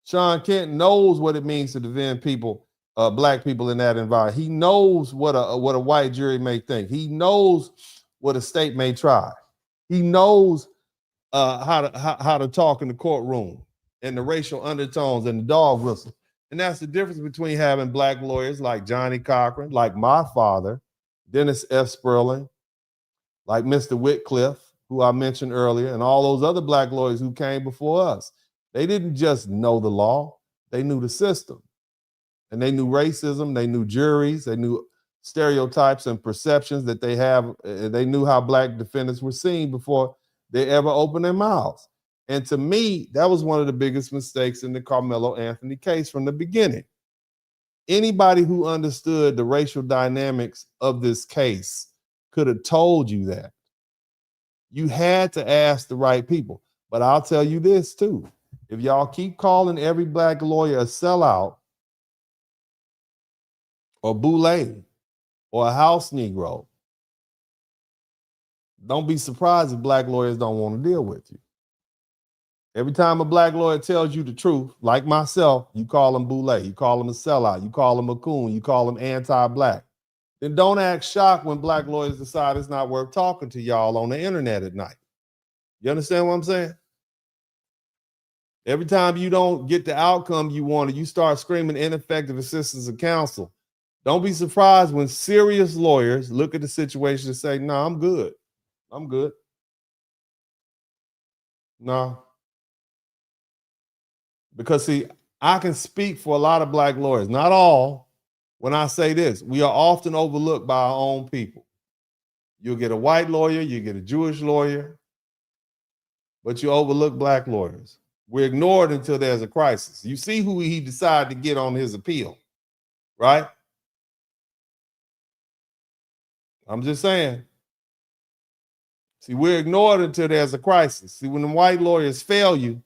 Speaker 3: Sean Kent knows what it means to defend people, black people in that environment. He knows what a white jury may think. He knows what a state may try. He knows how to talk in the courtroom and the racial undertones and the dog whistle. And that's the difference between having black lawyers like Johnny Cochran, like my father, Dennis F. Spurling, like Mr. Whitcliffe, who I mentioned earlier, and all those other black lawyers who came before us. They didn't just know the law, they knew the system. And they knew racism, they knew juries, they knew stereotypes and perceptions that they have. They knew how black defendants were seen before they ever opened their mouths. And to me, that was one of the biggest mistakes in the Karmelo Anthony case from the beginning. Anybody who understood the racial dynamics of this case could have told you that. You had to ask the right people. But I'll tell you this too. If y'all keep calling every black lawyer a sellout or boule or a house Negro, don't be surprised if black lawyers don't want to deal with you. Every time a black lawyer tells you the truth, like myself, you call him boule, you call him a sellout, you call him a coon, you call him anti-black. Then don't act shocked when black lawyers decide it's not worth talking to y'all on the internet at night. You understand what I'm saying? Every time you don't get the outcome you wanted, you start screaming ineffective assistance of counsel. Don't be surprised when serious lawyers look at the situation and say, no, I'm good. I'm good. No. Because see, I can speak for a lot of black lawyers, not all, when I say this. We are often overlooked by our own people. You'll get a white lawyer, you get a Jewish lawyer, but you overlook black lawyers. We're ignored until there's a crisis. You see who he decided to get on his appeal, right? I'm just saying. See, we're ignored until there's a crisis. See, when the white lawyers fail you,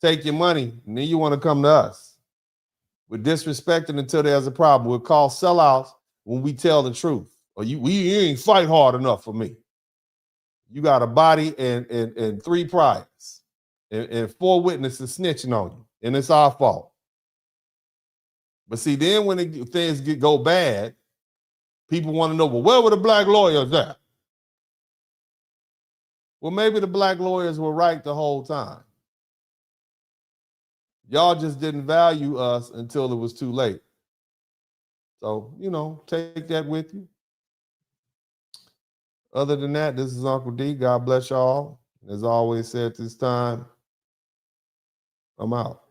Speaker 3: take your money, and then you want to come to us. We're disrespected until there's a problem. We'll call sellouts when we tell the truth. Or you ain't fight hard enough for me. You got a body and 3 priors and 4 witnesses snitching on you, and it's our fault. But see, then when things go bad, people want to know, well, where were the black lawyers at? Well, maybe the black lawyers were right the whole time. Y'all just didn't value us until it was too late. So, take that with you. Other than that, this is Uncle D. God bless y'all. As I always say at this time, I'm out.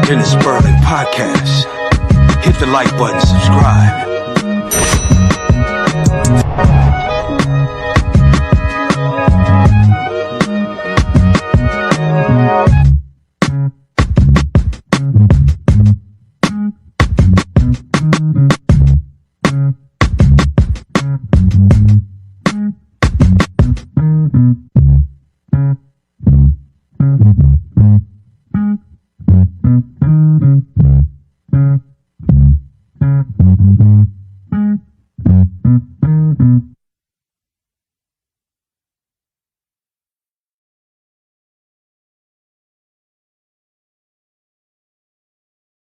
Speaker 1: Dennis Spurling Podcast. Hit the like button, subscribe.